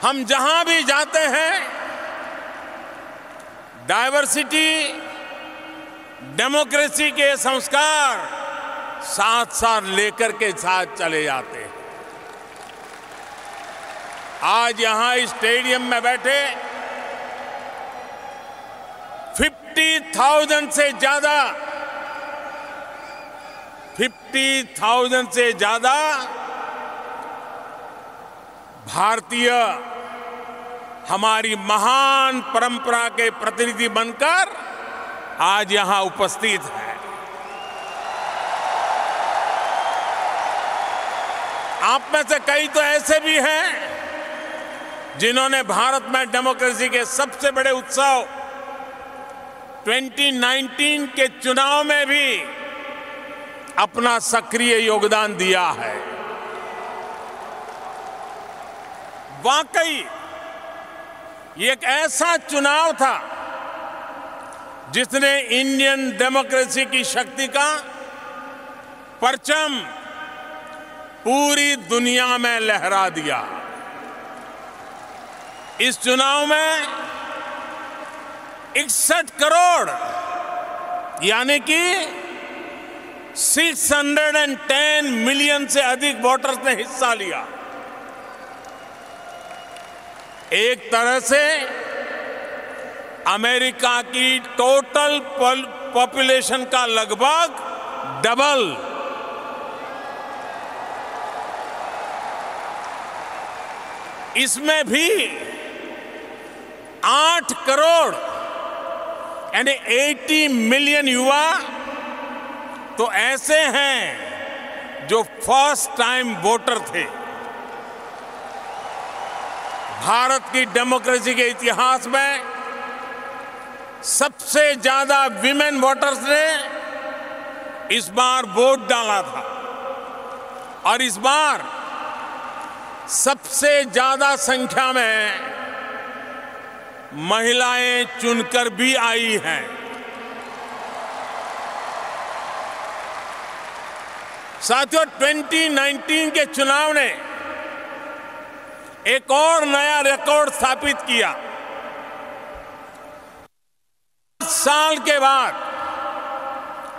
हम जहां भी जाते हैं, डाइवर्सिटी, डेमोक्रेसी के संस्कार साथ साथ लेकर के साथ चले जाते हैं। आज यहां इस स्टेडियम में बैठे 50,000 से ज्यादा भारतीय हमारी महान परंपरा के प्रतिनिधि बनकर आज यहां उपस्थित हैं। आप में से कई तो ऐसे भी हैं जिन्होंने भारत में डेमोक्रेसी के सबसे बड़े उत्सव 2019 के चुनाव में भी अपना सक्रिय योगदान दिया है। वाकई ये एक ऐसा चुनाव था जिसने इंडियन डेमोक्रेसी की शक्ति का परचम पूरी दुनिया में लहरा दिया। इस चुनाव में 61 करोड़ यानी कि 610 मिलियन से अधिक वोटर्स ने हिस्सा लिया। एक तरह से अमेरिका की टोटल पॉपुलेशन का लगभग डबल। इसमें भी 8 करोड़ यानी 80 मिलियन युवा तो ऐसे हैं जो फर्स्ट टाइम वोटर थे। भारत की डेमोक्रेसी के इतिहास में सबसे ज्यादा विमेन वोटर्स ने इस बार वोट डाला था और इस बार सबसे ज्यादा संख्या में महिलाएं चुनकर भी आई हैं। साथियों, 2019 के चुनाव ने एक और नया रिकॉर्ड स्थापित किया। 60 साल के बाद,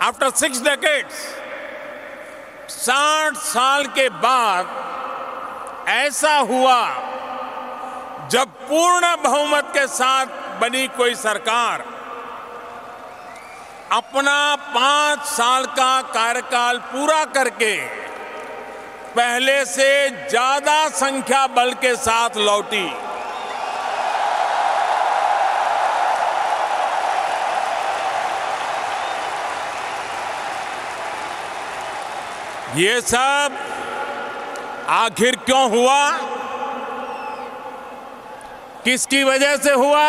आफ्टर 6 decades, 60 साल के बाद ऐसा हुआ जब पूर्ण बहुमत के साथ बनी कोई सरकार अपना 5 साल का कार्यकाल पूरा करके पहले से ज्यादा संख्या बल के साथ लौटी। ये सब आखिर क्यों हुआ? किसकी वजह से हुआ?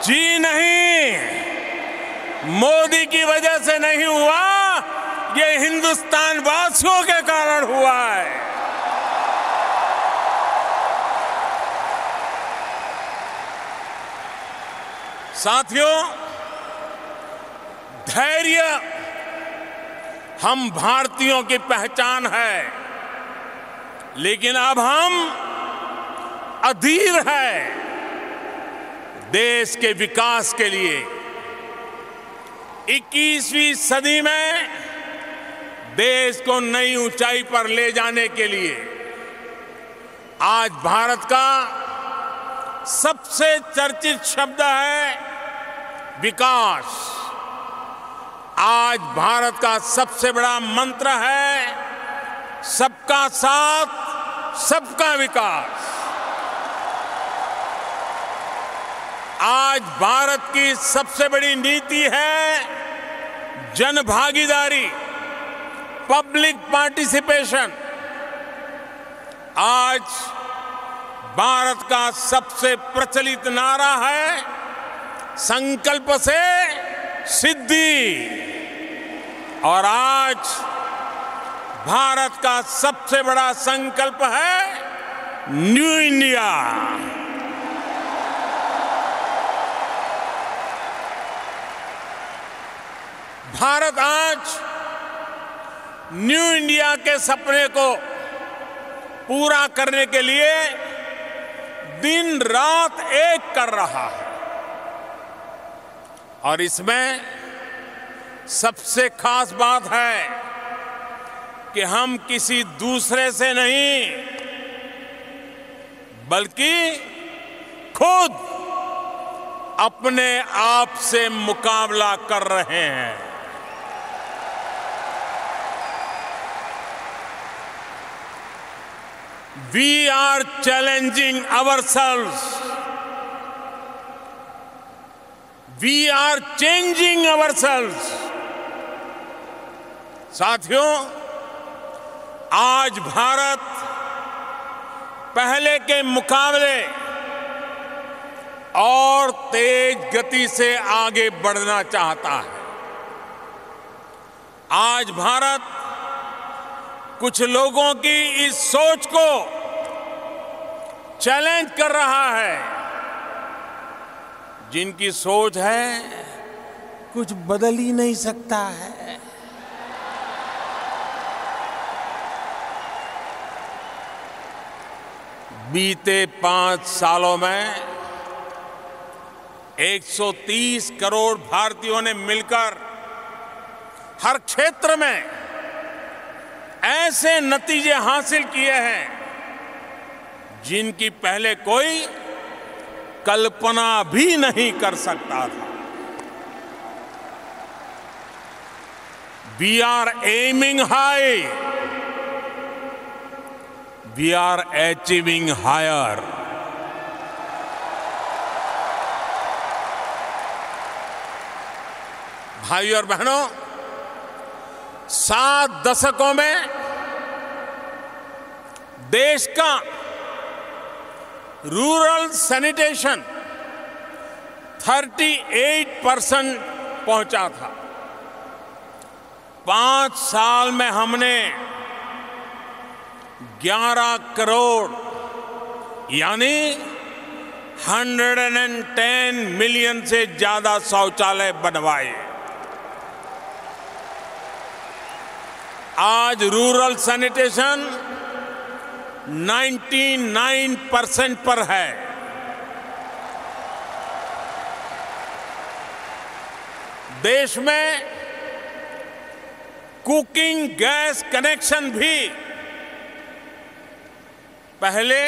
जी नहीं, मोदी की वजह से नहीं हुआ, ये हिंदुस्तान वासियों के कारण हुआ है। साथियों, धैर्य हम भारतीयों की पहचान है, लेकिन अब हम अधीर है देश के विकास के लिए। 21वीं सदी में देश को नई ऊंचाई पर ले जाने के लिए आज भारत का सबसे चर्चित शब्द है विकास। आज भारत का सबसे बड़ा मंत्र है सबका साथ, सबका विकास। आज भारत की सबसे बड़ी नीति है जन भागीदारी, पब्लिक पार्टिसिपेशन। आज भारत का सबसे प्रचलित नारा है संकल्प से सिद्धि। और आज भारत का सबसे बड़ा संकल्प है न्यू इंडिया। भारत आज न्यू इंडिया के सपने को पूरा करने के लिए दिन रात एक कर रहा है। और इसमें सबसे खास बात है कि हम किसी दूसरे से नहीं, बल्कि खुद अपने आप से मुकाबला कर रहे हैं। We are challenging ourselves. We are changing ourselves. साथियों, आज भारत पहले के मुकाबले और तेज गति से आगे बढ़ना चाहता है। आज भारत कुछ लोगों की इस सोच को चैलेंज कर रहा है, जिनकी सोच है कुछ बदल ही नहीं सकता है। बीते 5 सालों में 130 करोड़ भारतीयों ने मिलकर हर क्षेत्र में ऐसे नतीजे हासिल किए हैं जिनकी पहले कोई कल्पना भी नहीं कर सकता था। We are aiming high. We are achieving higher. भाइयों और बहनों, 7 दशकों में देश का रूरल सैनिटेशन 38% पहुंचा था। 5 साल में हमने 11 करोड़ यानी 110 मिलियन से ज्यादा शौचालय बनवाए। आज रूरल सैनिटेशन 99% पर है। देश में कुकिंग गैस कनेक्शन भी पहले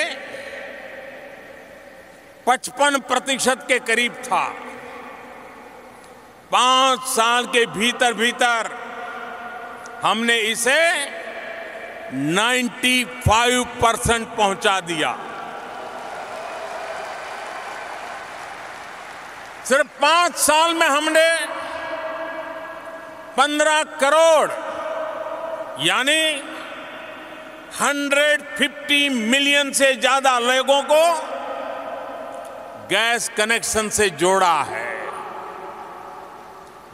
55% के करीब था। 5 साल के भीतर भीतर हमने इसे 95% पहुंचा दिया। सिर्फ 5 साल में हमने 15 करोड़ यानी 150 मिलियन से ज्यादा लोगों को गैस कनेक्शन से जोड़ा है।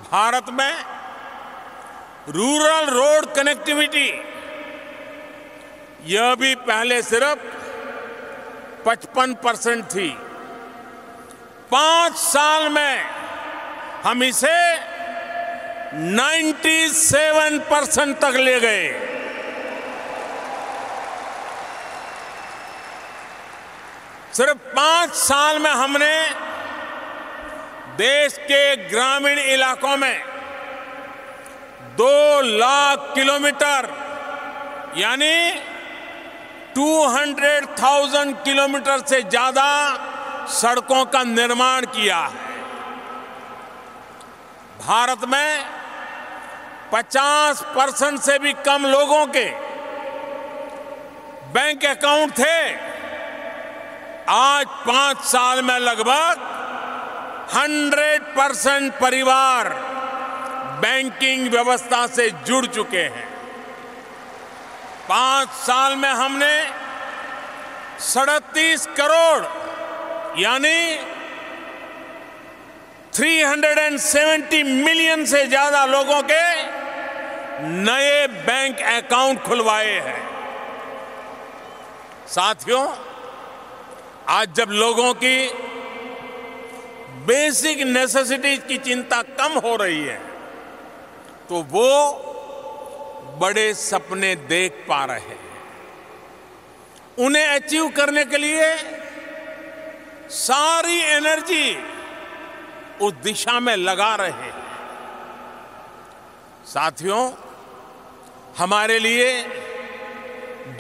भारत में रूरल रोड कनेक्टिविटी यह भी पहले सिर्फ 55% थी। 5 साल में हम इसे 97% तक ले गए। सिर्फ 5 साल में हमने देश के ग्रामीण इलाकों में 2 लाख किलोमीटर यानी 200,000 किलोमीटर से ज्यादा सड़कों का निर्माण किया है। भारत में 50% से भी कम लोगों के बैंक अकाउंट थे। आज 5 साल में लगभग 100% परिवार बैंकिंग व्यवस्था से जुड़ चुके हैं। 5 साल में हमने 37 करोड़ यानी 370 मिलियन से ज्यादा लोगों के नए बैंक अकाउंट खुलवाए हैं। साथियों, आज जब लोगों की बेसिक नेसेसिटीज की चिंता कम हो रही है तो वो बड़े सपने देख पा रहे हैं। उन्हें अचीव करने के लिए सारी एनर्जी उस दिशा में लगा रहे हैं। साथियों, हमारे लिए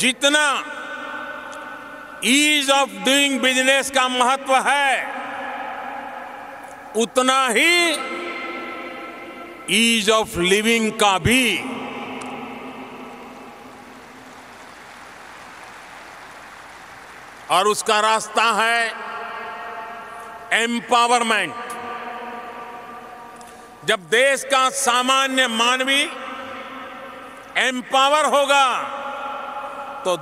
जितना ईज ऑफ डूइंग बिजनेस का महत्व है उतना ही ईज ऑफ लिविंग का भी। और उसका रास्ता है एम्पावरमेंट। जब देश का सामान्य मानवी एम्पावर होगा तो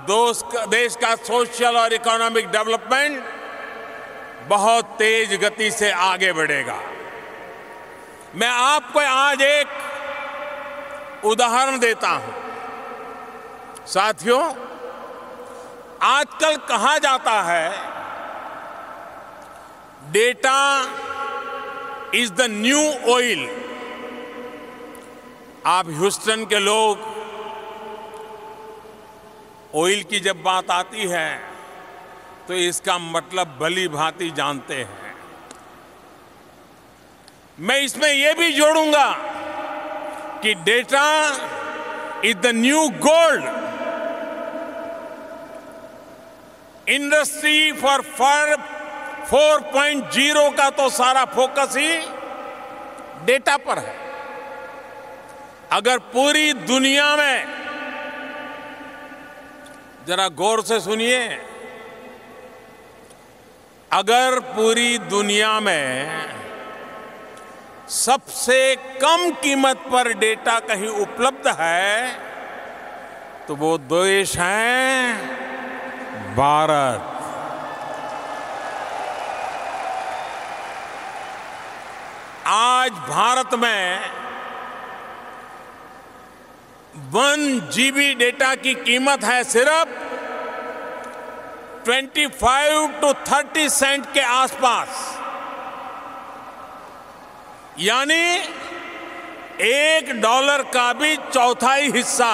देश का सोशल और इकोनॉमिक डेवलपमेंट बहुत तेज गति से आगे बढ़ेगा। मैं आपको आज एक उदाहरण देता हूं। साथियों, आजकल कहा जाता है data is the new oil. आप ह्यूस्टन के लोग ऑयल की जब बात आती है तो इसका मतलब भली भांति जानते हैं। मैं इसमें यह भी जोड़ूंगा कि data is the new gold. Industry for 4.0 का तो सारा फोकस ही डेटा पर है। अगर पूरी दुनिया में, जरा गौर से सुनिए, अगर पूरी दुनिया में सबसे कम कीमत पर डेटा कहीं उपलब्ध है तो वो देश है भारत। आज भारत में 1 GB डेटा की कीमत है सिर्फ 25 to 30 सेंट के आसपास, यानी $1 का भी चौथाई हिस्सा।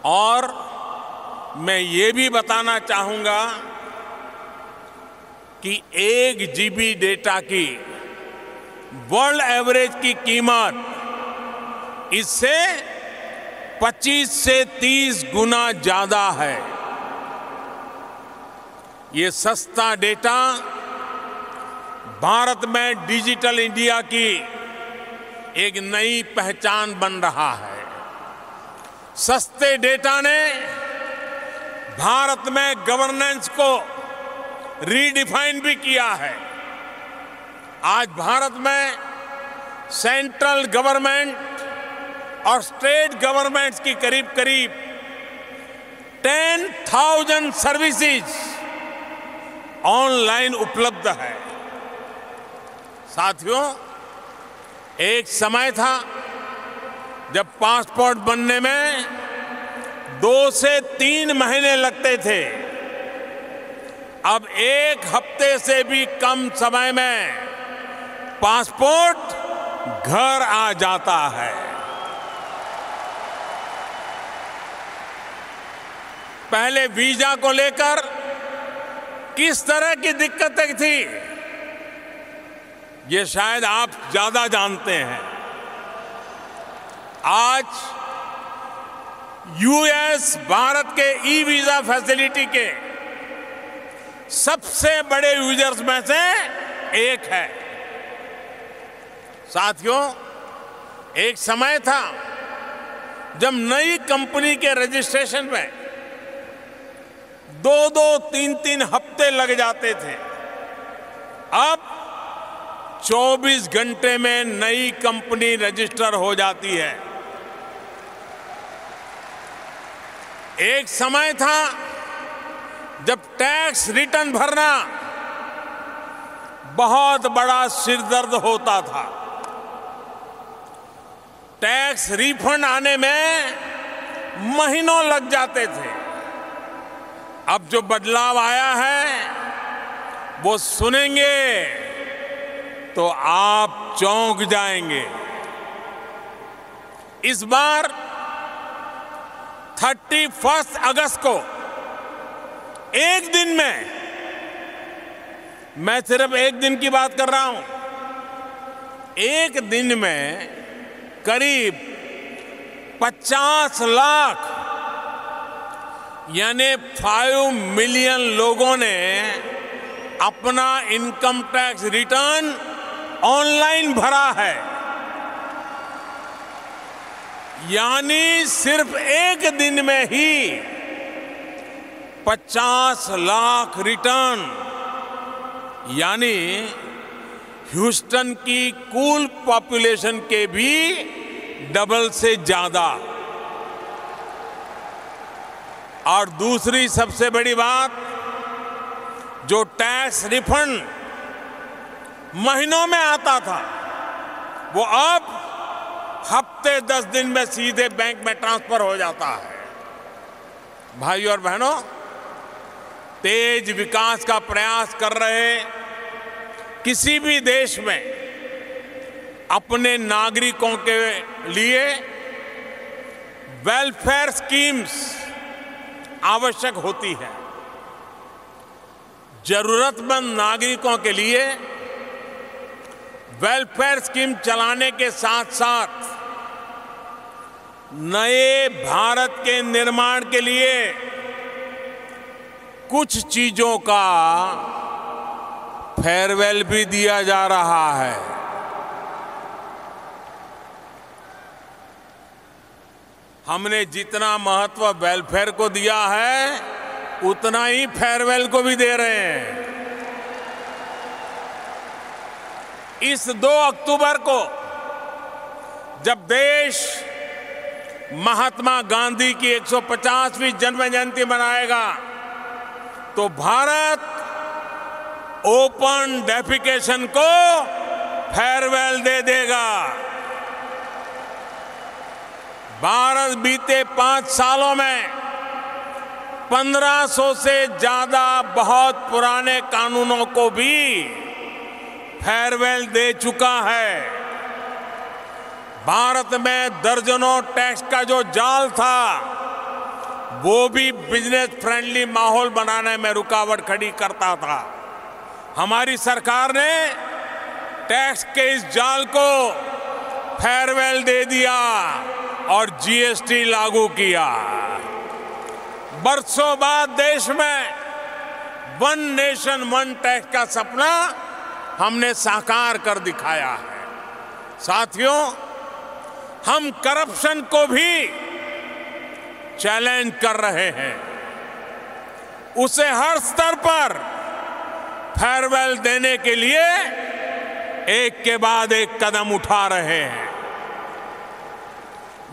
और मैं ये भी बताना चाहूंगा कि 1 GB डेटा की वर्ल्ड एवरेज की कीमत इससे 25 से 30 गुना ज्यादा है। ये सस्ता डेटा भारत में डिजिटल इंडिया की एक नई पहचान बन रहा है। सस्ते डेटा ने भारत में गवर्नेंस को रीडिफाइन भी किया है। आज भारत में सेंट्रल गवर्नमेंट और स्टेट गवर्नमेंट्स की करीब करीब 10,000 सर्विसेज ऑनलाइन उपलब्ध है। साथियों, एक समय था जब पासपोर्ट बनने में 2 से 3 महीने लगते थे। अब 1 हफ्ते से भी कम समय में पासपोर्ट घर आ जाता है। पहले वीजा को लेकर किस तरह की दिक्कतें थी, ये शायद आप ज्यादा जानते हैं। आज यूएस भारत के ई वीजा फैसिलिटी के सबसे बड़े यूजर्स में से एक है। साथियों, एक समय था जब नई कंपनी के रजिस्ट्रेशन में 2-2, 3-3 हफ्ते लग जाते थे। अब 24 घंटे में नई कंपनी रजिस्टर हो जाती है। एक समय था जब टैक्स रिटर्न भरना बहुत बड़ा सिरदर्द होता था। टैक्स रिफंड आने में महीनों लग जाते थे। अब जो बदलाव आया है वो सुनेंगे तो आप चौंक जाएंगे। इस बार 31 अगस्त को एक दिन में, मैं सिर्फ एक दिन की बात कर रहा हूं, एक दिन में करीब 50 लाख यानी 5 मिलियन लोगों ने अपना इनकम टैक्स रिटर्न ऑनलाइन भरा है। यानी सिर्फ एक दिन में ही 50 लाख रिटर्न, यानी ह्यूस्टन की कुल पॉपुलेशन के भी डबल से ज्यादा। और दूसरी सबसे बड़ी बात, जो टैक्स रिफंड महीनों में आता था वो अब हफ्ते 10 दिन में सीधे बैंक में ट्रांसफर हो जाता है। भाइयों और बहनों, तेज विकास का प्रयास कर रहे किसी भी देश में अपने नागरिकों के लिए वेलफेयर स्कीम्स आवश्यक होती है। जरूरतमंद नागरिकों के लिए वेलफेयर स्कीम चलाने के साथ साथ नए भारत के निर्माण के लिए कुछ चीजों का फेयरवेल भी दिया जा रहा है। हमने जितना महत्व वेलफेयर को दिया है उतना ही फेयरवेल को भी दे रहे हैं। इस 2 अक्टूबर को जब देश महात्मा गांधी की 150वीं जन्म जयंती मनाएगा तो भारत ओपन डेफिकेशन को फेयरवेल दे देगा। भारत बीते 5 सालों में 1500 से ज्यादा बहुत पुराने कानूनों को भी फेयरवेल दे चुका है। भारत में दर्जनों टैक्स का जो जाल था वो भी बिजनेस फ्रेंडली माहौल बनाने में रुकावट खड़ी करता था। हमारी सरकार ने टैक्स के इस जाल को फेयरवेल दे दिया और जीएसटी लागू किया। बरसों बाद देश में वन नेशन वन टैक्स का सपना हमने साकार कर दिखाया है। साथियों, हम करप्शन को भी चैलेंज कर रहे हैं। उसे हर स्तर पर फेयरवेल देने के लिए एक के बाद एक कदम उठा रहे हैं।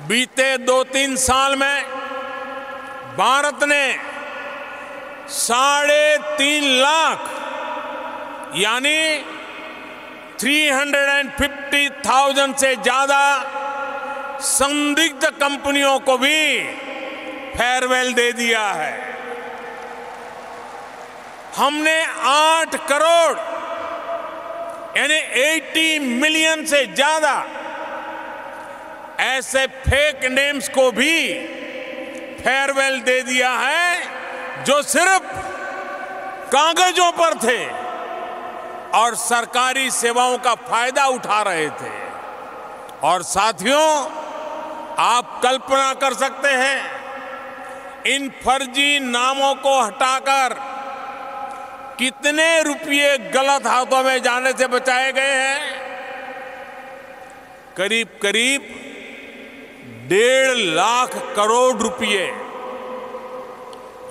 बीते 2-3 साल में भारत ने 3.5 लाख यानी 350,000 से ज्यादा संदिग्ध कंपनियों को भी फेयरवेल दे दिया है। हमने 8 करोड़ यानी 80 मिलियन से ज्यादा ऐसे फेक नेम्स को भी फेयरवेल दे दिया है जो सिर्फ कागजों पर थे और सरकारी सेवाओं का फायदा उठा रहे थे। और साथियों, आप कल्पना कर सकते हैं इन फर्जी नामों को हटाकर कितने रुपये गलत हाथों में जाने से बचाए गए हैं। करीब करीब 1.5 लाख करोड़ रुपए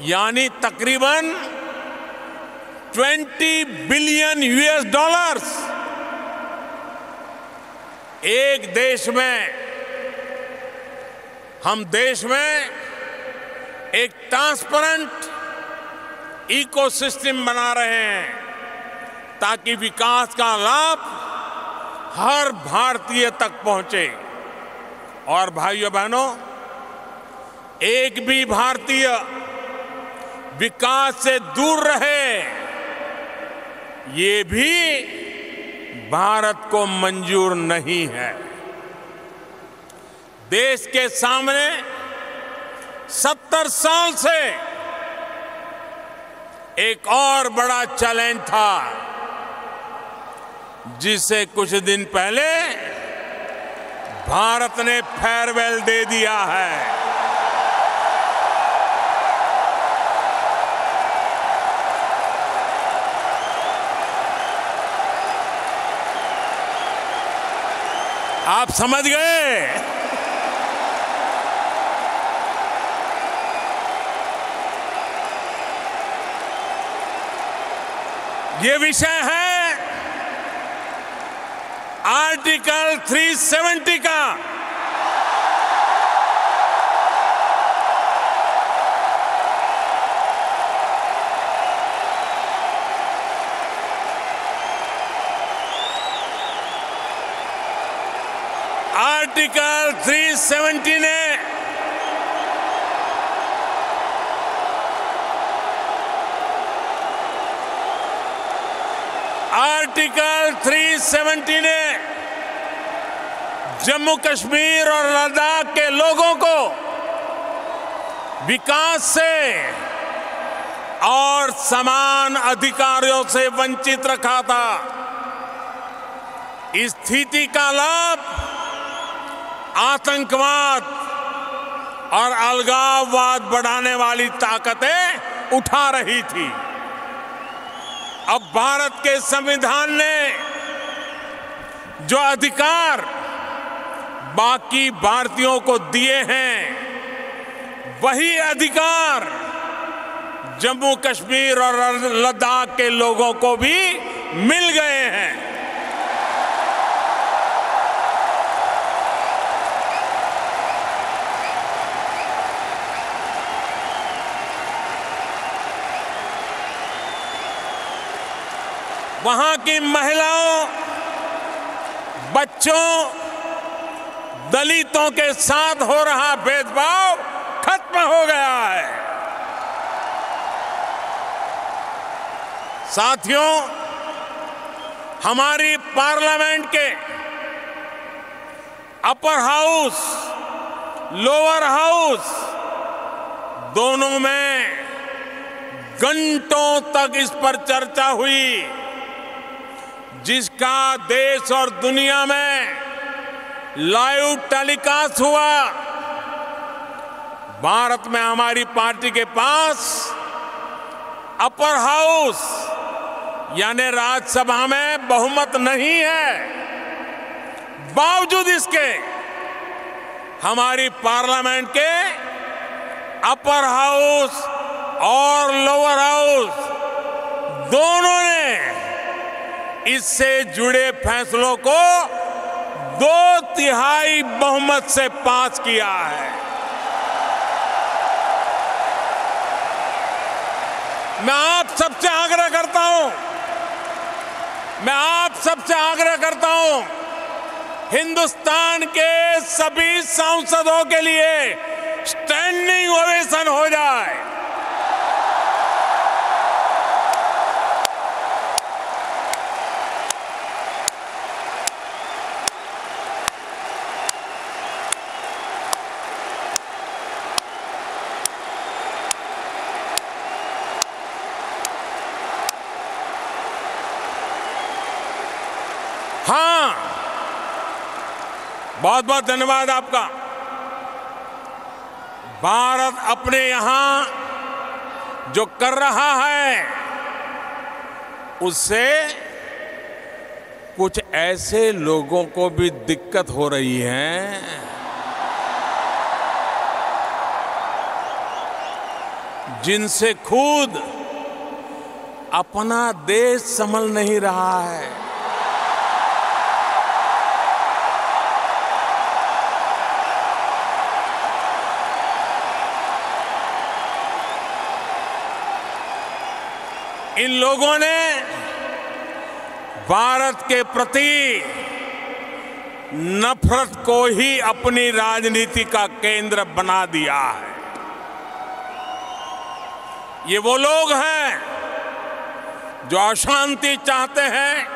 यानी तकरीबन 20 बिलियन यूएस डॉलर्स एक देश में, हम देश में एक ट्रांसपेरेंट इकोसिस्टम बना रहे हैं ताकि विकास का लाभ हर भारतीय तक पहुंचे। और भाइयों बहनों, एक भी भारतीय विकास से दूर रहे, ये भी भारत को मंजूर नहीं है। देश के सामने 70 साल से एक और बड़ा चैलेंज था जिसे कुछ दिन पहले भारत ने फेयरवेल दे दिया है। आप समझ गए? ये विषय है आर्टिकल 370 का। आर्टिकल 370 ने आर्टिकल 370 ने जम्मू कश्मीर और लद्दाख के लोगों को विकास से और समान अधिकारों से वंचित रखा था। इस स्थिति का लाभ आतंकवाद और अलगाववाद बढ़ाने वाली ताकतें उठा रही थी। अब भारत के संविधान ने जो अधिकार बाकी भारतीयों को दिए हैं, वही अधिकार जम्मू कश्मीर और लद्दाख के लोगों को भी मिल गए हैं। वहां की महिलाओं, बच्चों, दलितों के साथ हो रहा भेदभाव खत्म हो गया है। साथियों, हमारी पार्लियामेंट के अपर हाउस, लोअर हाउस दोनों में घंटों तक इस पर चर्चा हुई, जिसका देश और दुनिया में लाइव टेलीकास्ट हुआ। भारत में हमारी पार्टी के पास अपर हाउस यानी राज्यसभा में बहुमत नहीं है। बावजूद इसके हमारी पार्लियामेंट के अपर हाउस और लोअर हाउस दोनों ने इससे जुड़े फैसलों को 2/3 बहुमत से पास किया है। मैं आप सबसे आग्रह करता हूं, हिंदुस्तान के सभी सांसदों के लिए स्टैंडिंग ओवेशन हो जाए। हाँ, बहुत बहुत धन्यवाद आपका। भारत अपने यहां जो कर रहा है उससे कुछ ऐसे लोगों को भी दिक्कत हो रही है जिनसे खुद अपना देश संभल नहीं रहा है। इन लोगों ने भारत के प्रति नफरत को ही अपनी राजनीति का केंद्र बना दिया है। ये वो लोग हैं जो अशांति चाहते हैं,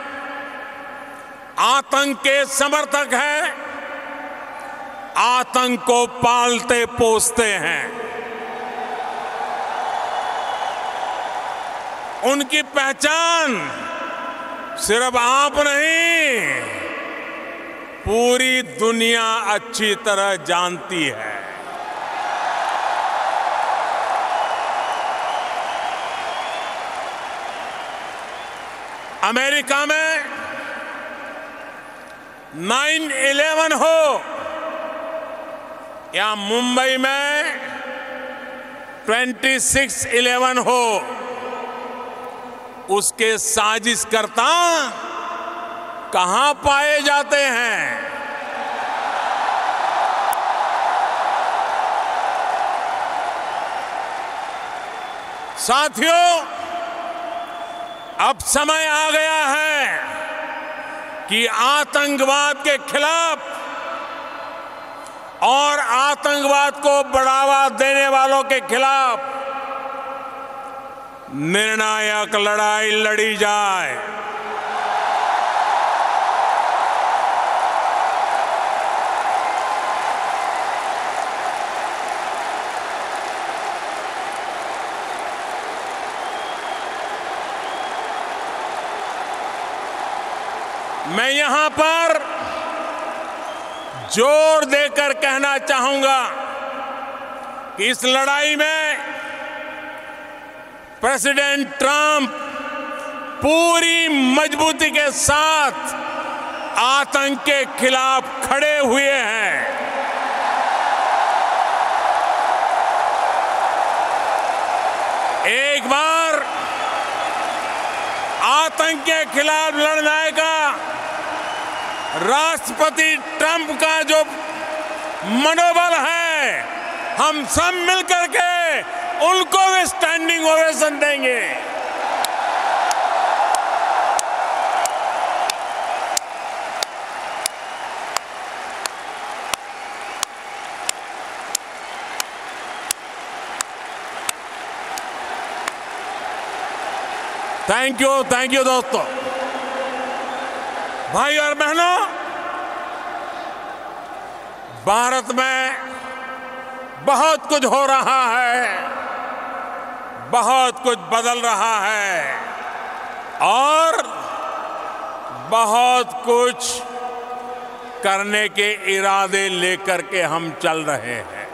आतंक के समर्थक हैं, आतंक को पालते पोसते हैं। उनकी पहचान सिर्फ आप नहीं, पूरी दुनिया अच्छी तरह जानती है। अमेरिका में 9/11 हो या मुंबई में 26/11 हो, उसके साजिशकर्ता कहां पाए जाते हैं? साथियों, अब समय आ गया है कि आतंकवाद के खिलाफ और आतंकवाद को बढ़ावा देने वालों के खिलाफ निर्णायक लड़ाई लड़ी जाए। मैं यहां पर जोर देकर कहना चाहूंगा कि इस लड़ाई में प्रेसिडेंट ट्रंप पूरी मजबूती के साथ आतंक के खिलाफ खड़े हुए हैं। एक बार आतंक के खिलाफ लड़ने का राष्ट्रपति ट्रंप का जो मनोबल है, हम सब मिलकर के उनको भी स्टैंडिंग ओवेशन देंगे। थैंक यू दोस्तों। भाई और बहनों, भारत में बहुत कुछ हो रहा है, बहुत कुछ बदल रहा है और बहुत कुछ करने के इरादे लेकर के हम चल रहे हैं।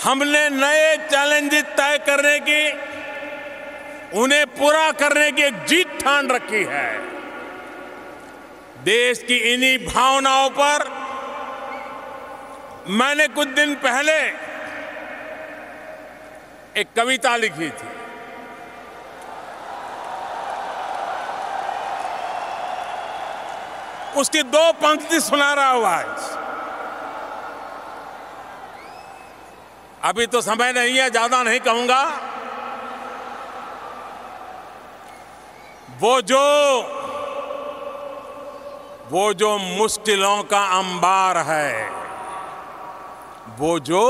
हमने नए चैलेंजेस तय करने की, उन्हें पूरा करने की एक जीत ठान रखी है। देश की इन्हीं भावनाओं पर मैंने कुछ दिन पहले एक कविता लिखी थी। उसकी 2 पंक्ति सुना रहा हूं आज। अभी तो समय नहीं है, ज्यादा नहीं कहूंगा। वो जो मुश्किलों का अंबार है, वो जो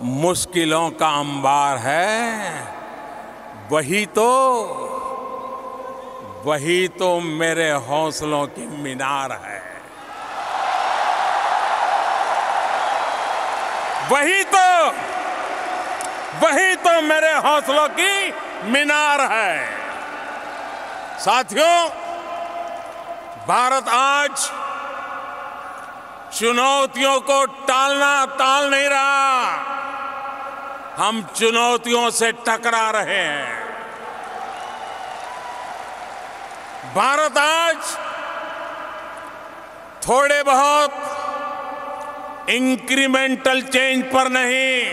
मुश्किलों का अंबार है, वही तो मेरे हौसलों की मीनार है। वही तो मेरे हौसलों की मीनार है। साथियों, भारत आज चुनौतियों को टाल नहीं रहा, हम चुनौतियों से टकरा रहे हैं। भारत आज थोड़े बहुत इंक्रीमेंटल चेंज पर नहीं,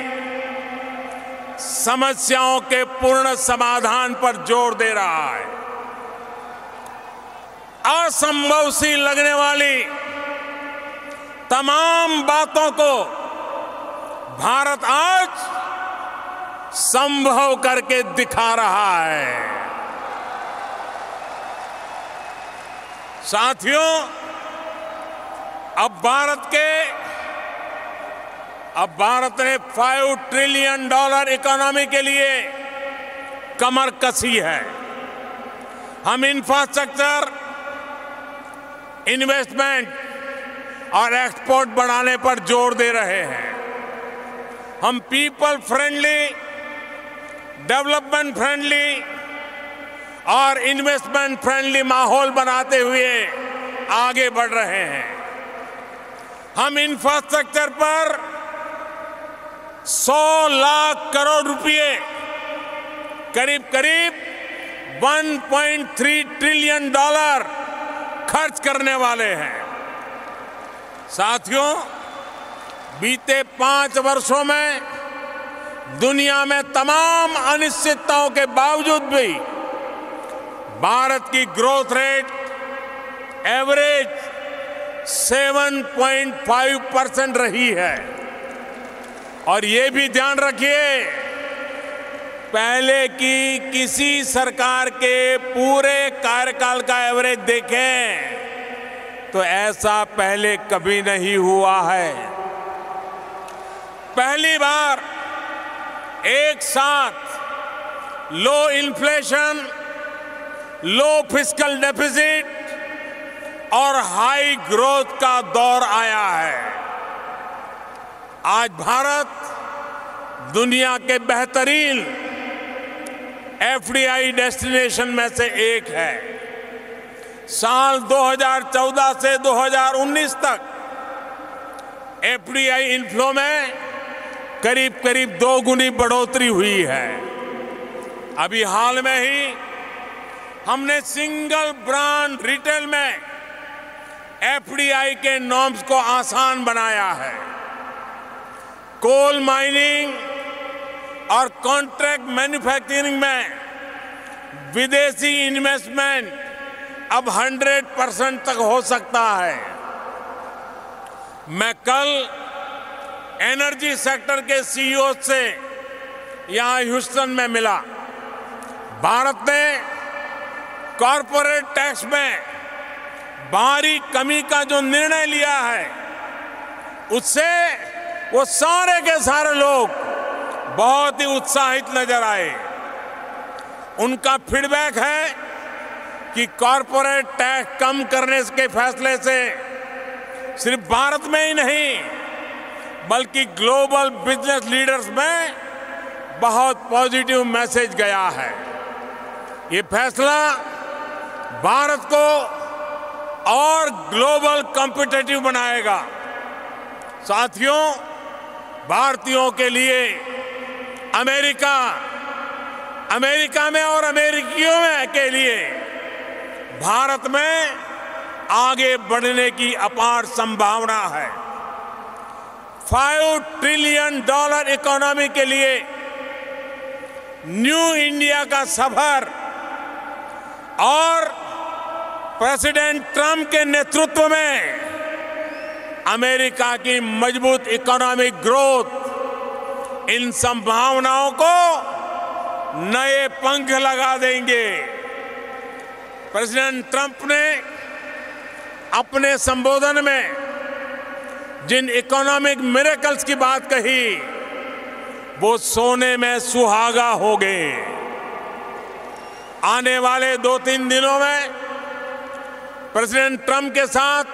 समस्याओं के पूर्ण समाधान पर जोर दे रहा है। असंभव सी लगने वाली तमाम बातों को भारत आज संभव करके दिखा रहा है। साथियों, अब भारत ने $5 ट्रिलियन इकोनॉमी के लिए कमर कसी है। हम इंफ्रास्ट्रक्चर, इन्वेस्टमेंट और एक्सपोर्ट बढ़ाने पर जोर दे रहे हैं। हम पीपल फ्रेंडली, डेवलपमेंट फ्रेंडली और इन्वेस्टमेंट फ्रेंडली माहौल बनाते हुए आगे बढ़ रहे हैं। हम इंफ्रास्ट्रक्चर पर 100 लाख करोड़ रुपए, करीब 1.3 ट्रिलियन खर्च करने वाले हैं। साथियों, बीते 5 वर्षों में दुनिया में तमाम अनिश्चितताओं के बावजूद भी भारत की ग्रोथ रेट एवरेज 7.5% रही है। और ये भी ध्यान रखिए, पहले की किसी सरकार के पूरे कार्यकाल का एवरेज देखें तो ऐसा पहले कभी नहीं हुआ है। पहली बार एक साथ लो इन्फ्लेशन, लो फिस्कल डेफिसिट और हाई ग्रोथ का दौर आया है। आज भारत दुनिया के बेहतरीन एफडीआई डेस्टिनेशन में से एक है। साल 2014 से 2019 तक एफडीआई इनफ्लो में करीब 2 गुनी बढ़ोतरी हुई है। अभी हाल में ही हमने सिंगल ब्रांड रिटेल में एफडीआई के नॉर्म्स को आसान बनाया है। कोल माइनिंग और कॉन्ट्रैक्ट मैन्युफैक्चरिंग में विदेशी इन्वेस्टमेंट अब 100% तक हो सकता है। मैं कल एनर्जी सेक्टर के सीईओ से यहां ह्यूस्टन में मिला। भारत ने कॉरपोरेट टैक्स में भारी कमी का जो निर्णय लिया है, उससे वो सारे के सारे लोग बहुत ही उत्साहित नजर आए। उनका फीडबैक है कि कॉरपोरेट टैक्स कम करने के फैसले से सिर्फ भारत में ही नहीं बल्कि ग्लोबल बिजनेस लीडर्स में बहुत पॉजिटिव मैसेज गया है। ये फैसला भारत को और ग्लोबल कॉम्पिटिटिव बनाएगा। साथियों, भारतीयों के लिए अमेरिका में और अमेरिकियों में के लिए भारत में आगे बढ़ने की अपार संभावना है। $5 ट्रिलियन इकोनॉमी के लिए न्यू इंडिया का सफर और प्रेसिडेंट ट्रंप के नेतृत्व में अमेरिका की मजबूत इकोनॉमिक ग्रोथ इन संभावनाओं को नए पंख लगा देंगे। प्रेसिडेंट ट्रंप ने अपने संबोधन में जिन इकोनॉमिक मिरेकल्स की बात कही वो सोने में सुहागा हो गए। आने वाले 2-3 दिनों में प्रेसिडेंट ट्रंप के साथ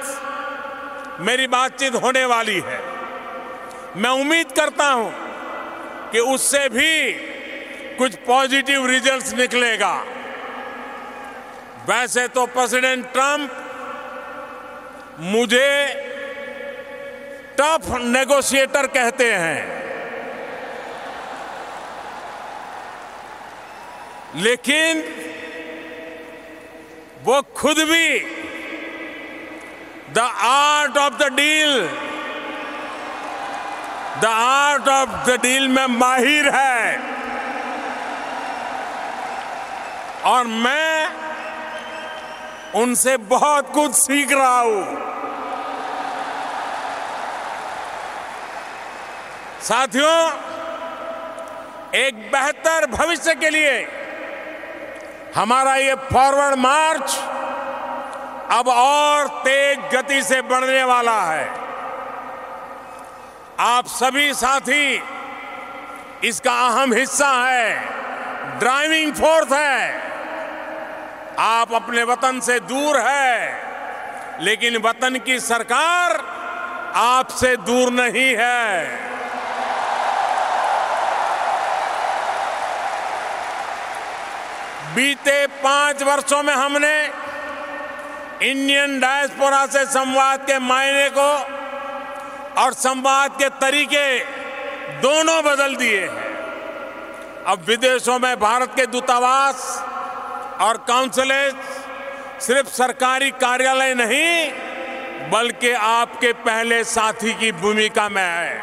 मेरी बातचीत होने वाली है। मैं उम्मीद करता हूं कि उससे भी कुछ पॉजिटिव रिजल्ट्स निकलेगा। वैसे तो प्रेसिडेंट ट्रंप मुझे टफ नेगोशिएटर कहते हैं, लेकिन वो खुद भी the art of the deal में माहिर है और मैं उनसे बहुत कुछ सीख रहा हूं। साथियों, एक बेहतर भविष्य के लिए हमारा ये फॉरवर्ड मार्च अब और तेज गति से बढ़ने वाला है। आप सभी साथी इसका अहम हिस्सा है, ड्राइविंग फोर्स है। आप अपने वतन से दूर है, लेकिन वतन की सरकार आपसे दूर नहीं है। बीते 5 वर्षों में हमने इंडियन डायस्पोरा से संवाद के मायने को और संवाद के तरीके दोनों बदल दिए हैं। अब विदेशों में भारत के दूतावास और काउंसलेट सिर्फ सरकारी कार्यालय नहीं बल्कि आपके पहले साथी की भूमिका में है।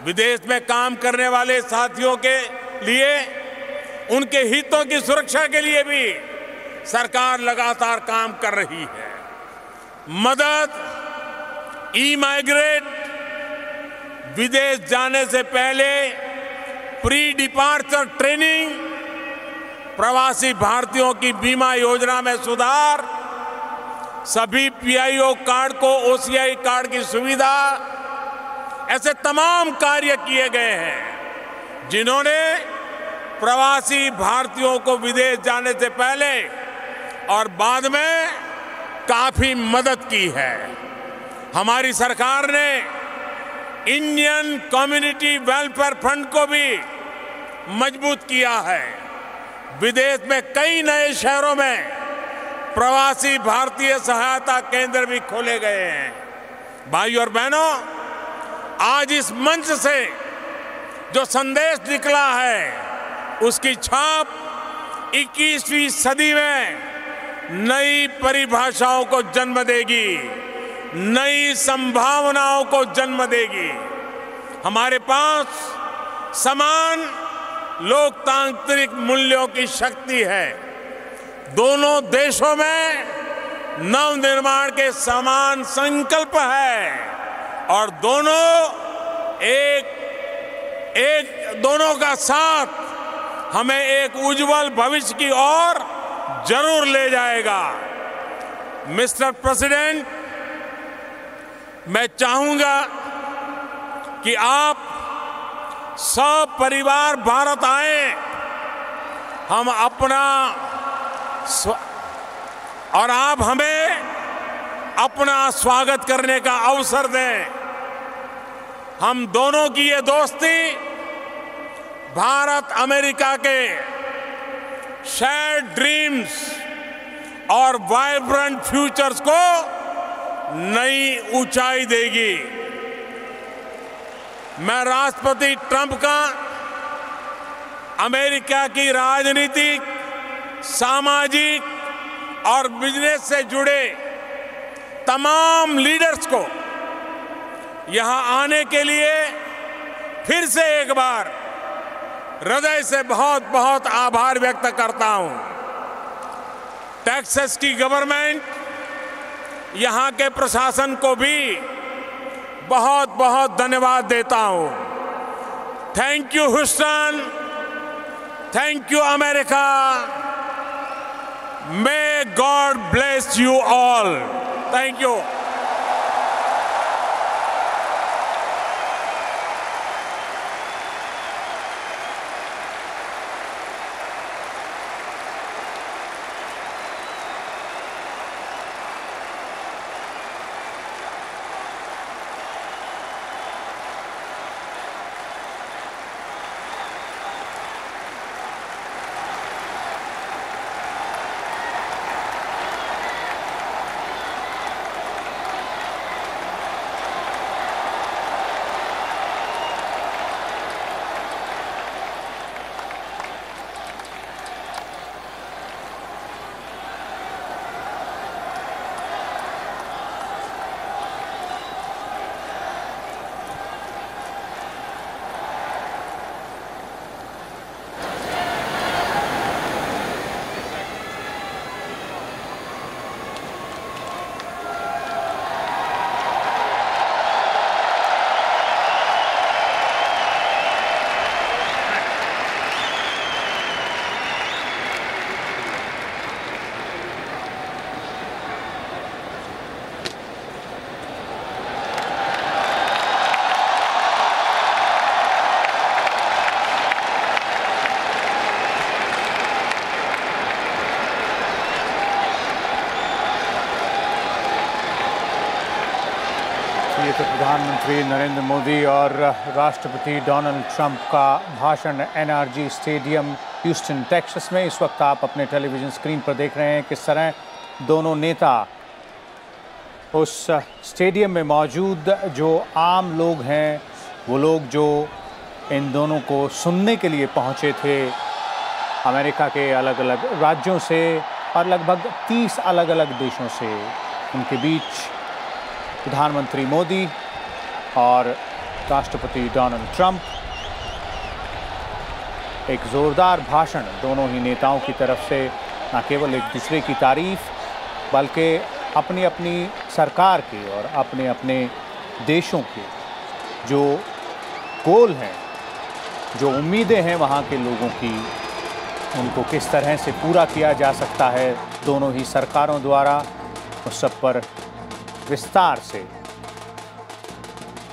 विदेश में काम करने वाले साथियों के लिए उनके हितों की सुरक्षा के लिए भी सरकार लगातार काम कर रही है। मदद, ई-माइग्रेट, विदेश जाने से पहले प्री डिपार्चर ट्रेनिंग, प्रवासी भारतीयों की बीमा योजना में सुधार, सभी पीआईओ कार्ड को ओसीआई कार्ड की सुविधा, ऐसे तमाम कार्य किए गए हैं जिन्होंने प्रवासी भारतीयों को विदेश जाने से पहले और बाद में काफी मदद की है। हमारी सरकार ने इंडियन कम्युनिटी वेलफेयर फंड को भी मजबूत किया है। विदेश में कई नए शहरों में प्रवासी भारतीय सहायता केंद्र भी खोले गए हैं। भाई और बहनों, आज इस मंच से जो संदेश निकला है उसकी छाप 21वीं सदी में नई परिभाषाओं को जन्म देगी, नई संभावनाओं को जन्म देगी। हमारे पास समान लोकतांत्रिक मूल्यों की शक्ति है। दोनों देशों में नवनिर्माण के समान संकल्प है और दोनों का साथ हमें एक उज्जवल भविष्य की ओर जरूर ले जाएगा। मिस्टर प्रेसिडेंट, मैं चाहूंगा कि आप सब परिवार भारत आए, हम अपना और आप हमें अपना स्वागत करने का अवसर दें। हम दोनों की ये दोस्ती भारत अमेरिका के शेयर्ड ड्रीम्स और वाइब्रेंट फ्यूचर्स को नई ऊंचाई देगी। मैं राष्ट्रपति ट्रंप का अमेरिका की राजनीतिक, सामाजिक और बिजनेस से जुड़े तमाम लीडर्स को यहां आने के लिए फिर से एक बार हृदय से बहुत बहुत आभार व्यक्त करता हूं। टेक्सास की गवर्नमेंट, यहां के प्रशासन को भी बहुत बहुत धन्यवाद देता हूं। Thank you Houston, thank you America, may God bless you all. Thank you. ये तो प्रधानमंत्री नरेंद्र मोदी और राष्ट्रपति डोनाल्ड ट्रंप का भाषण एनआरजी स्टेडियम ह्यूस्टन टेक्सास में। इस वक्त आप अपने टेलीविज़न स्क्रीन पर देख रहे हैं किस तरह दोनों नेता उस स्टेडियम में मौजूद जो आम लोग हैं, वो लोग जो इन दोनों को सुनने के लिए पहुंचे थे अमेरिका के अलग अलग राज्यों से और लगभग 30 अलग अलग देशों से, उनके बीच प्रधानमंत्री मोदी और राष्ट्रपति डोनाल्ड ट्रंप। एक ज़ोरदार भाषण दोनों ही नेताओं की तरफ से, न केवल एक दूसरे की तारीफ बल्कि अपनी अपनी सरकार के और अपने अपने देशों के जो गोल हैं, जो उम्मीदें हैं वहाँ के लोगों की, उनको किस तरह से पूरा किया जा सकता है दोनों ही सरकारों द्वारा, उस सब पर विस्तार से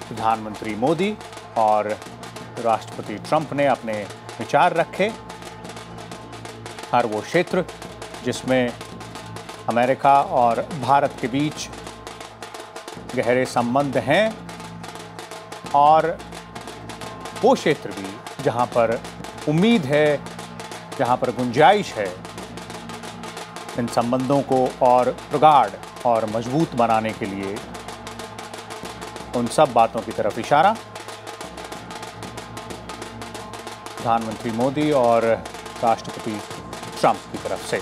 प्रधानमंत्री मोदी और राष्ट्रपति ट्रंप ने अपने विचार रखे। हर वो क्षेत्र जिसमें अमेरिका और भारत के बीच गहरे संबंध हैं और वो क्षेत्र भी जहां पर उम्मीद है, जहां पर गुंजाइश है इन संबंधों को और प्रगाढ़ और मजबूत बनाने के लिए, उन सब बातों की तरफ इशारा प्रधानमंत्री मोदी और राष्ट्रपति ट्रंप की तरफ से।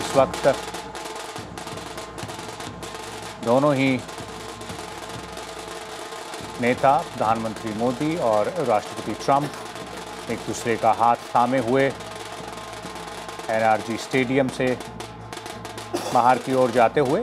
इस वक्त दोनों ही नेता प्रधानमंत्री मोदी और राष्ट्रपति ट्रंप एक दूसरे का हाथ थामे हुए एनआरजी स्टेडियम से बाहर की ओर जाते हुए